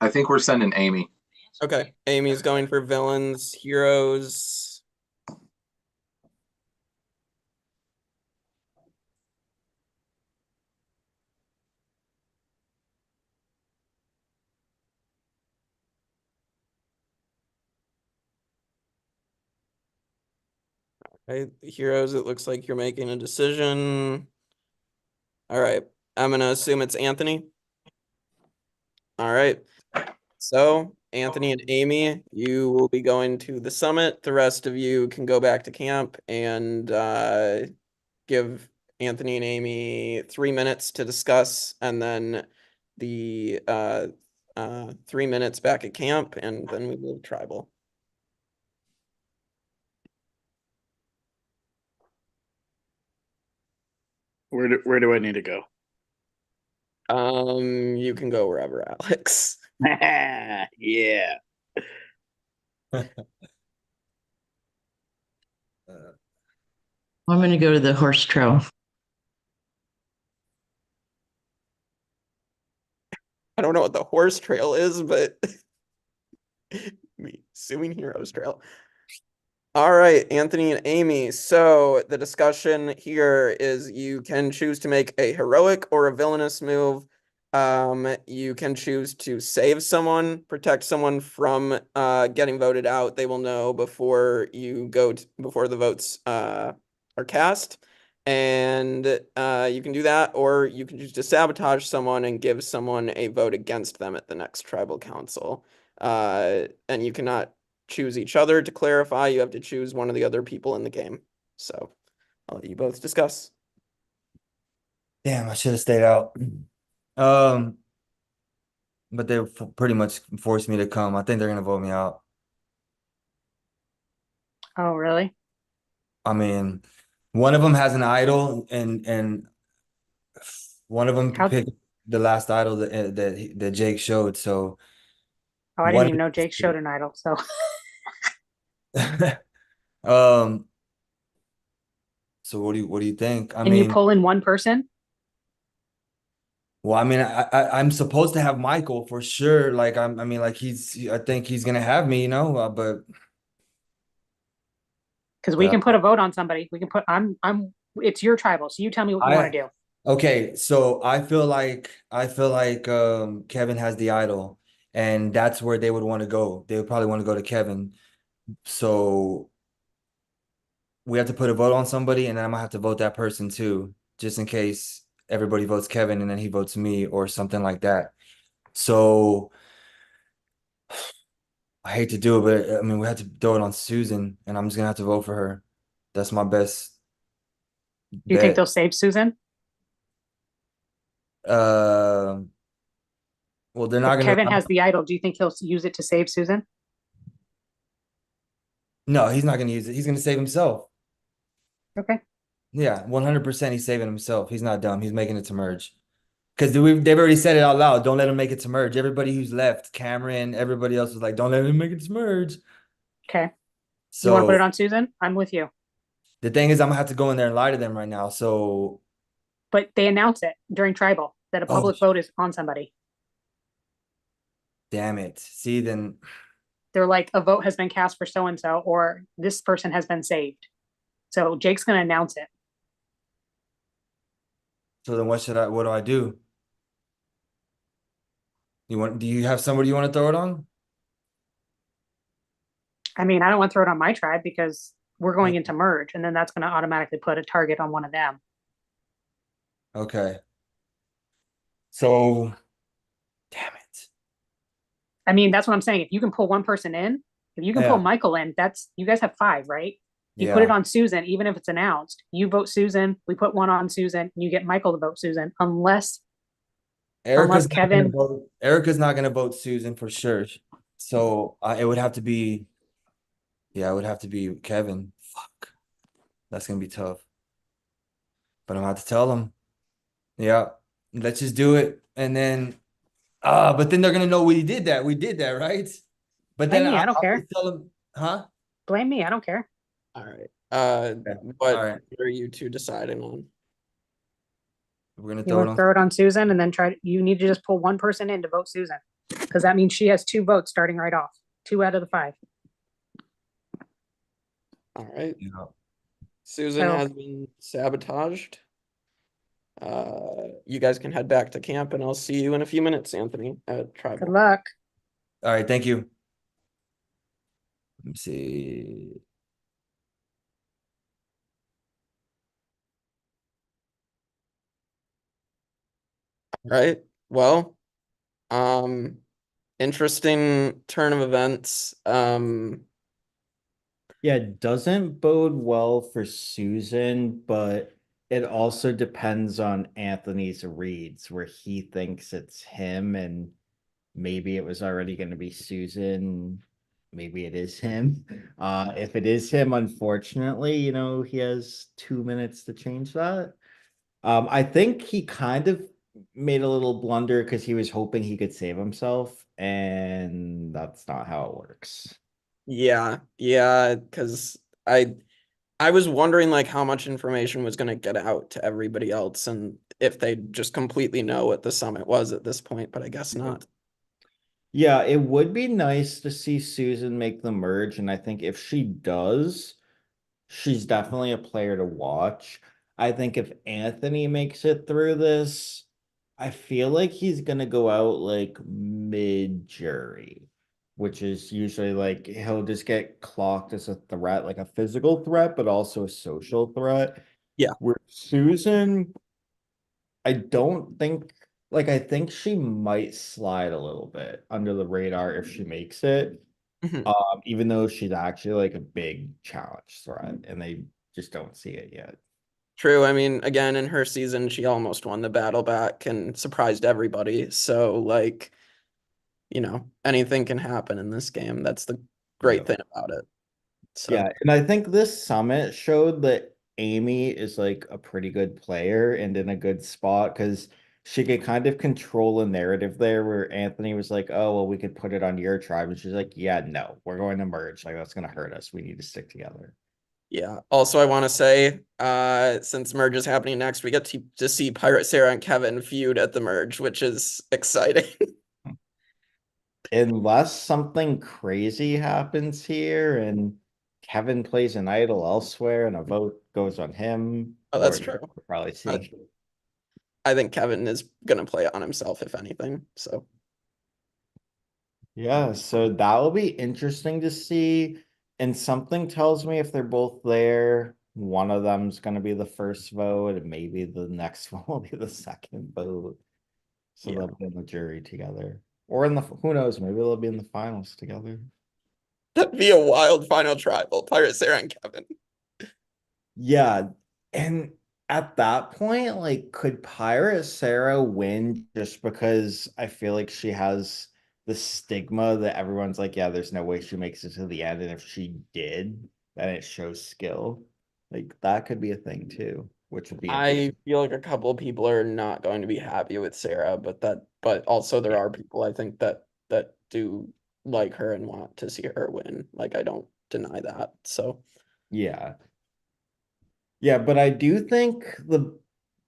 I think we're sending Amy. Okay. Amy's going for villains, heroes. Okay, heroes, it looks like you're making a decision. All right. I'm going to assume it's Anthony. All right. So, Anthony and Amy, you will be going to the summit. The rest of you can go back to camp and give Anthony and Amy 3 minutes to discuss, and then the 3 minutes back at camp, and then we move tribal. Where do I need to go? You can go wherever, Alex. Yeah. I'm going to go to the horse trail. I don't know what the horse trail is, but Me suing Heroes Trail. All right, Anthony and Amy. So the discussion here is you can choose to make a heroic or a villainous move. You can choose to save someone, protect someone from getting voted out. They will know before you go before the votes are cast. And you can do that, or you can choose to sabotage someone and give someone a vote against them at the next tribal council. And you cannot choose each other to clarify. You have to choose one of the other people in the game. So I'll let you both discuss. Damn, I should have stayed out. But they pretty much forced me to come. I think they're gonna vote me out. Oh, really? I mean, one of them has an idol, and one of them picked the last idol that Jake showed. So, Oh, I didn't even know Jake showed an idol. So, so what do you think? I can mean, you pull in one person? well, I mean, I'm supposed to have Michael for sure. Like, I mean, like I think he's gonna have me, but Because we can put a vote on somebody. We can put. It's your tribal, so you tell me what you want to do. Okay, so I feel like Kevin has the idol, and that's where they would want to go. They would probably want to go to Kevin. So we have to put a vote on somebody, and then I'm gonna have to vote that person too, just in case everybody votes Kevin and then he votes me or something like that. So I hate to do it, but I mean, we have to throw it on Susan, and I'm just gonna have to vote for her. That's my best. Do you think they'll save Susan? Well, they're not If gonna. Kevin has the idol, do you think he'll use it to save Susan? No, he's not gonna use it. He's gonna save himself. Okay. Yeah, 100%. He's saving himself. He's not dumb. He's making it to merge. Because they've already said it out loud. Don't let him make it to merge. Everybody who's left, Cameron, everybody else was like, don't let him make it to merge. Okay. So you want to put it on Susan? I'm with you. The thing is, I'm gonna have to go in there and lie to them right now. So, but they announce it during tribal that a public vote is on somebody. Damn it. See, then they're like, a vote has been cast for so-and-so, or this person has been saved. So Jake's going to announce it. So then what do I do? Do you have somebody you want to throw it on? I mean, I don't want to throw it on my tribe because we're going into merge, and then that's going to automatically put a target on one of them. Okay. So, damn it. I mean, that's what I'm saying. If you can pull one person in, if you can pull Michael in, you guys have 5, right? You put it on Susan, even if it's announced. You vote Susan, we put one on Susan, and you get Michael to vote Susan, unless Kevin. Erica's not going to vote Susan for sure. So it would have to be, it would have to be Kevin. Fuck. That's going to be tough. But I'm going to have to tell them. Yeah, let's just do it. And then, but then they're going to know we did that. We did that, right? But then I don't care. Tell them, huh? Blame me. I don't care. All right. What are you two deciding on? We're gonna throw it on Susan, and then you need to just pull one person in to vote Susan, because that means she has 2 votes starting right off. 2 out of the 5. All right. Susan has been sabotaged. You guys can head back to camp, and I'll see you in a few minutes, Anthony, at Tribal. Good luck. All right, thank you. Let me see. Right. Well, interesting turn of events. Yeah, it doesn't bode well for Susan, but it also depends on Anthony's reads where he thinks it's him, and maybe it was already going to be Susan. Maybe it is him. If it is him, unfortunately, he has 2 minutes to change that. I think he kind of made a little blunder because he was hoping he could save himself, and that's not how it works. Yeah, because I was wondering like how much information was going to get out to everybody else, and if they just completely know what the summit was at this point, but I guess not. Yeah, it would be nice to see Susan make the merge, and I think if she does, she's definitely a player to watch. I think if Anthony makes it through this, I feel like he's gonna go out like mid-jury, which is usually like he'll just get clocked as a threat, like a physical threat, but also a social threat. Yeah. Where Susan, I don't think like I think she might slide a little bit under the radar if she makes it. Mhm. Even though she's actually like a big challenge threat and they just don't see it yet. True. I mean, again, in her season, she almost won the battle back and surprised everybody. So, like, anything can happen in this game. That's the great thing about it. So, Yeah, and I think this summit showed that Amy is like a pretty good player and in a good spot because she could kind of control a narrative there where Anthony was like, oh, well, we could put it on your tribe. And she's like, yeah, no, we're going to merge. Like, that's going to hurt us. We need to stick together. yeah. Also, I want to say, since merge is happening next, we get to see Pirate Sarah and Kevin feud at the merge, which is exciting. Unless something crazy happens here and Kevin plays an idol elsewhere and a vote goes on him. Oh, that's or true. we'll probably see. I think Kevin is gonna play it on himself, if anything. So Yeah, so that will be interesting to see. And something tells me if they're both there, one of them's going to be the first vote, and maybe the next one will be the second vote. So they'll be in the jury together. Or in the, who knows, maybe they'll be in the finals together. that'd be a wild final tribal, Pirate Sarah and Kevin. Yeah, and at that point, like, could Pirate Sarah win just because I feel like she has the stigma that everyone's like, yeah, there's no way she makes it to the end, and if she did, then it shows skill. Like that could be a thing too, which would be I feel like a couple of people are not going to be happy with Sarah, but also there are people I think that do like her and want to see her win. Like I don't deny that. So yeah. Yeah, but I do think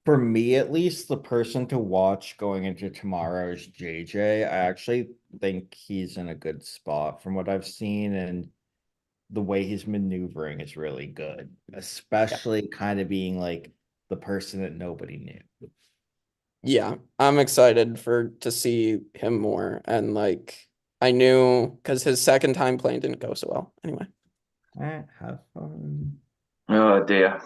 for me at least, the person to watch going into tomorrow is JJ. I actually think he's in a good spot from what I've seen, and the way he's maneuvering is really good, especially kind of being like the person that nobody knew. yeah, I'm excited to see him more. And like I knew because his second time playing didn't go so well. Anyway. All right, have fun. Oh dear.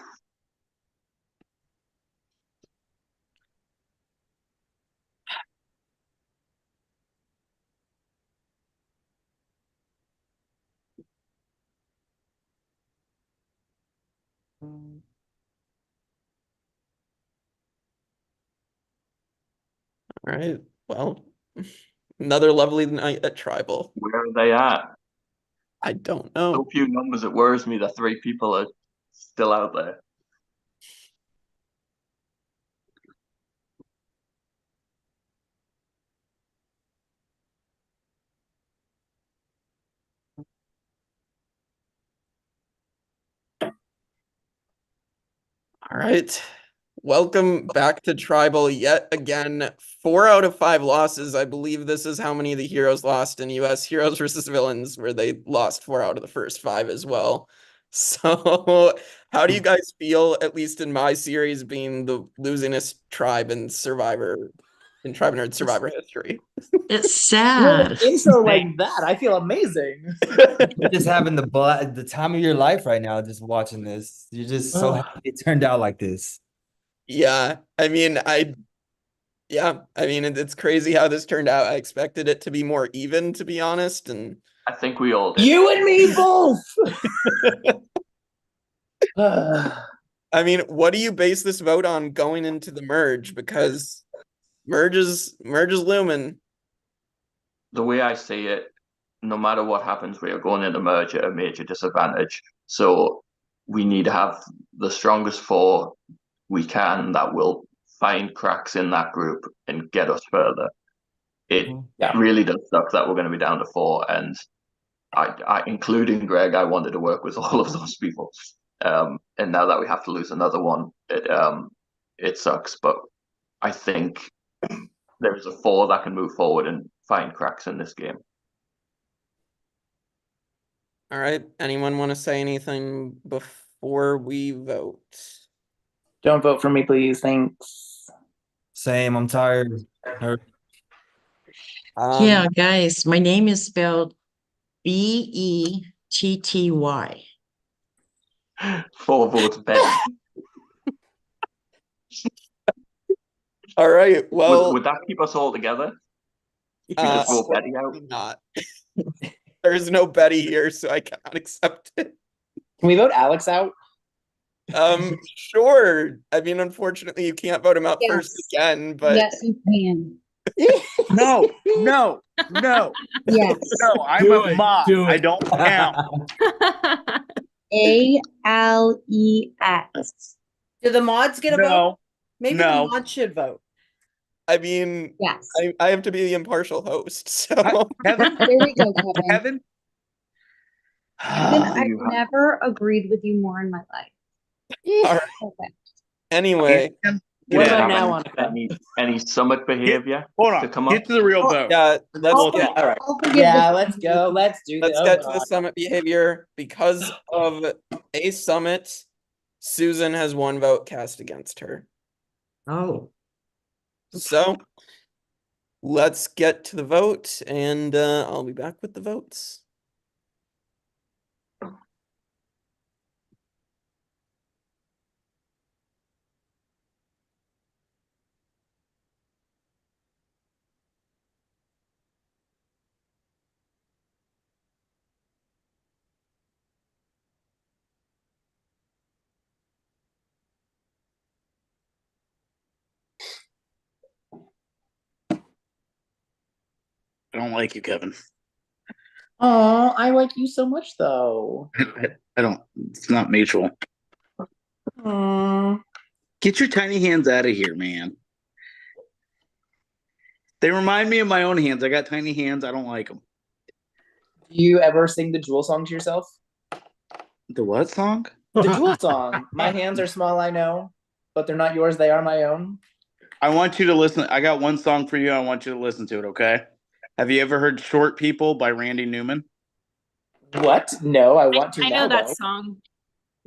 All right. Well, another lovely night at Tribal. Where are they at? I don't know. So few numbers, it worries me that 3 people are still out there. All right. Welcome back to Tribal yet again. 4 out of 5 losses. I believe this is how many the Heroes lost in US Heroes versus Villains, where they lost 4 out of the first 5 as well. So how do you guys feel, at least in my series, being the losingest tribe in Survivor, in Tribe Nerd Survivor history? It's sad. With an intro like that, I feel amazing. You're just having the time of your life right now, just watching this. You're just so happy it turned out like this. Yeah, I mean, it's crazy how this turned out. I expected it to be more even, to be honest, and I think we all did. You and me both. I mean, what do you base this vote on going into the merge? Because merge is looming. The way I see it, no matter what happens, we are going into merge at a major disadvantage. So we need to have the strongest 4 we can that will find cracks in that group and get us further. It really does suck that we're going to be down to 4, and I including Greg, I wanted to work with all of those people. And now that we have to lose another one, it sucks. But I think there's a 4 that can move forward and find cracks in this game. All right. Anyone want to say anything before we vote? Don't vote for me, please. Thanks. Same. I'm tired. Yeah, guys, my name is spelled Betty. 4 votes, Betty. All right. Well, would that keep us all together? If we just vote Betty out? Not. There's no Betty here, so I cannot accept it. Can we vote Alex out? Sure. I mean, unfortunately, you can't vote him out first again, but Yes, you can. No. Yes. No, I'm Do a it, mod. do it. I don't count. ALEX. Do the mods get a vote? No. Maybe No. the mods should vote. I mean, Yes. I have to be the impartial host, so Kevin, There we go, Kevin. Kevin. Kevin, I've never agreed with you more in my life. All right. Perfect. Anyway, What Yeah, about now, any summit behavior Hold to on. come up? Get to the real vote. yeah, let's get All right. I'll forgive Yeah, this. let's go. Let's do this. let's get to the summit behavior. Because of a summit, Susan has 1 vote cast against her. Oh, So let's get to the vote, and I'll be back with the votes. I don't like you, Kevin. Oh, I like you so much, though. I don't. It's not mutual. Get your tiny hands out of here, man. They remind me of my own hands. I got tiny hands. I don't like them. Do you ever sing the Jewel song to yourself? The what song? The Jewel song. My hands are small, I know, but they're not yours. They are my own. I want you to listen. I got one song for you. I want you to listen to it, okay? Have you ever heard Short People by Randy Newman? What? No, I want to I now, know that though. song.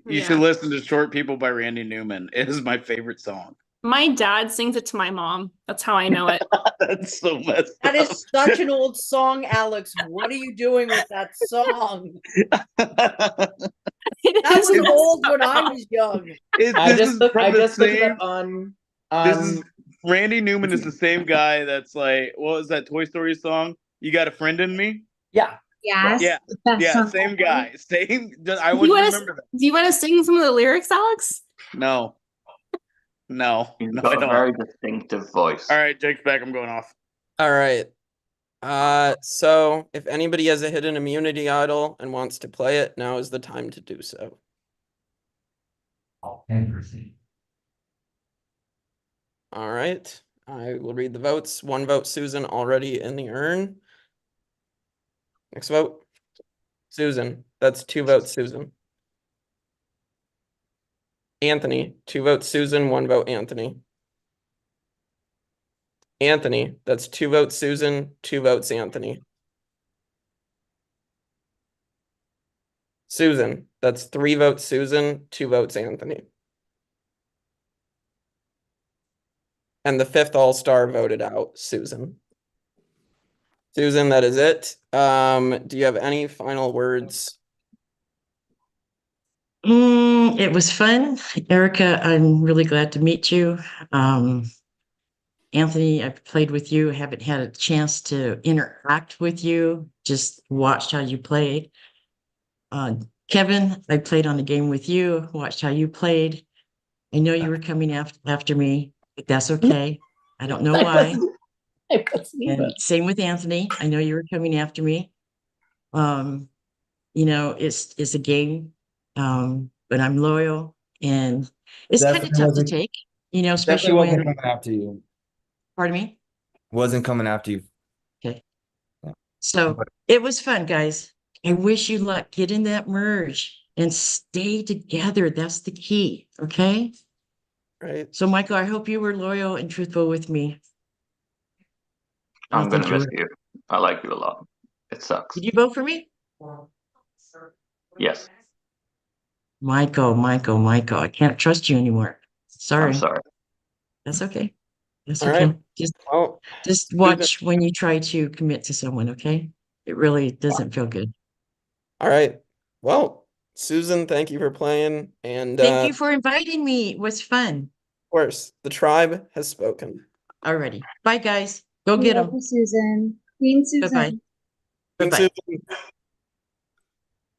You should listen to Short People by Randy Newman. It is my favorite song. My dad sings it to my mom. That's how I know it. That's so messed That up. is such an old song, Alex. What are you doing with that song? That was old when I was young. I This just is looked from the it same- up on. This is Randy Newman is the same guy that's like, what was that Toy Story song? You Got a Friend in Me? Yeah. Yes. Yeah. Best Yeah, song same ever. guy. Same. I Do want you you to want remember that. to? Do you want to sing some of the lyrics, Alex? No. No. He's No, got I a don't. very distinctive voice. All right, Jake's back. I'm going off. All right. So if anybody has a hidden immunity idol and wants to play it, now is the time to do so. All right. I will read the votes. 1 vote, Susan, already in the urn. Next vote. Susan. That's 2 votes, Susan. Anthony. 2 votes, Susan. 1 vote, Anthony. Anthony. That's 2 votes, Susan. 2 votes, Anthony. Susan. That's 3 votes, Susan. 2 votes, Anthony. And the 5th all-star voted out, Susan. Susan, that is it. Do you have any final words? It was fun. Erica, I'm really glad to meet you. Anthony, I've played with you, haven't had a chance to interact with you, just watched how you played. Kevin, I played on a game with you, watched how you played. I know you were coming after me, but that's okay. I don't know why. And same with Anthony. I know you were coming after me. You know, it's a game, but I'm loyal, and it's kind of Definitely tough to wasn't- take, you know, Definitely especially wasn't when. coming after you. Pardon me? Wasn't coming after you. Okay. So it was fun, guys. I wish you luck. Get in that merge and stay together. That's the key. Okay. Right. So, Michael, I hope you were loyal and truthful with me. I I'm gonna think you miss were. you. I like you a lot. It sucks. Did you vote for me? Yes, Michael, I can't trust you anymore. Sorry. I'm sorry. That's okay. That's All okay. right. Well, Just watch when you try to commit to someone, okay? It really doesn't feel good. all right. Well, Susan, thank you for playing. And Thank you for inviting me. It was fun. of course, the tribe has spoken. Alrighty. Bye, guys. Go We get love them. you, Susan. Queen Bye-bye. Susan. Queen Bye-bye. Susan.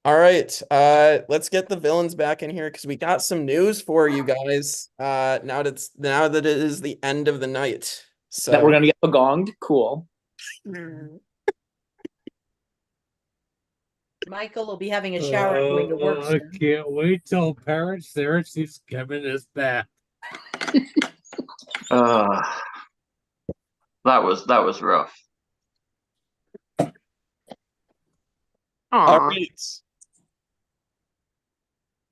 All right, let's get the villains back in here because we got some news for you guys. Now that it is the end of the night, so That we're gonna get begonged. Cool. Michael will be having a shower going to work I soon. can't wait till parents there sees Kevin is back. That was rough. all right.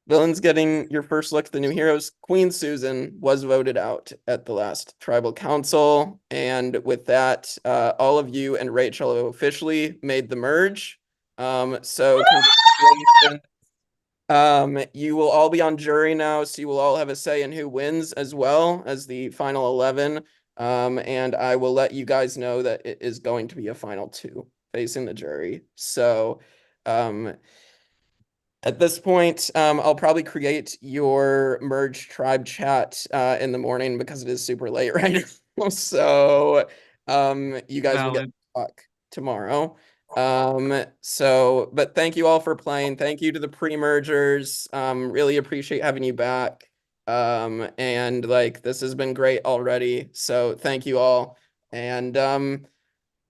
Villains getting your first look at the new heroes. Queen Susan was voted out at the last tribal council. And with that, all of you and Rachel have officially made the merge. So congratulations. You will all be on jury now, so you will all have a say in who wins as well as the final 11. And I will let you guys know that it is going to be a final 2 facing the jury. So, at this point, I'll probably create your merge tribe chat in the morning because it is super late right now. So you guys will get to talk tomorrow. But thank you all for playing. Thank you to the pre-mergers. Really appreciate having you back. And like this has been great already. So thank you all. And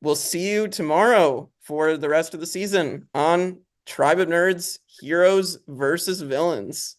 we'll see you tomorrow for the rest of the season on Tribe of Nerds, Heroes versus Villains.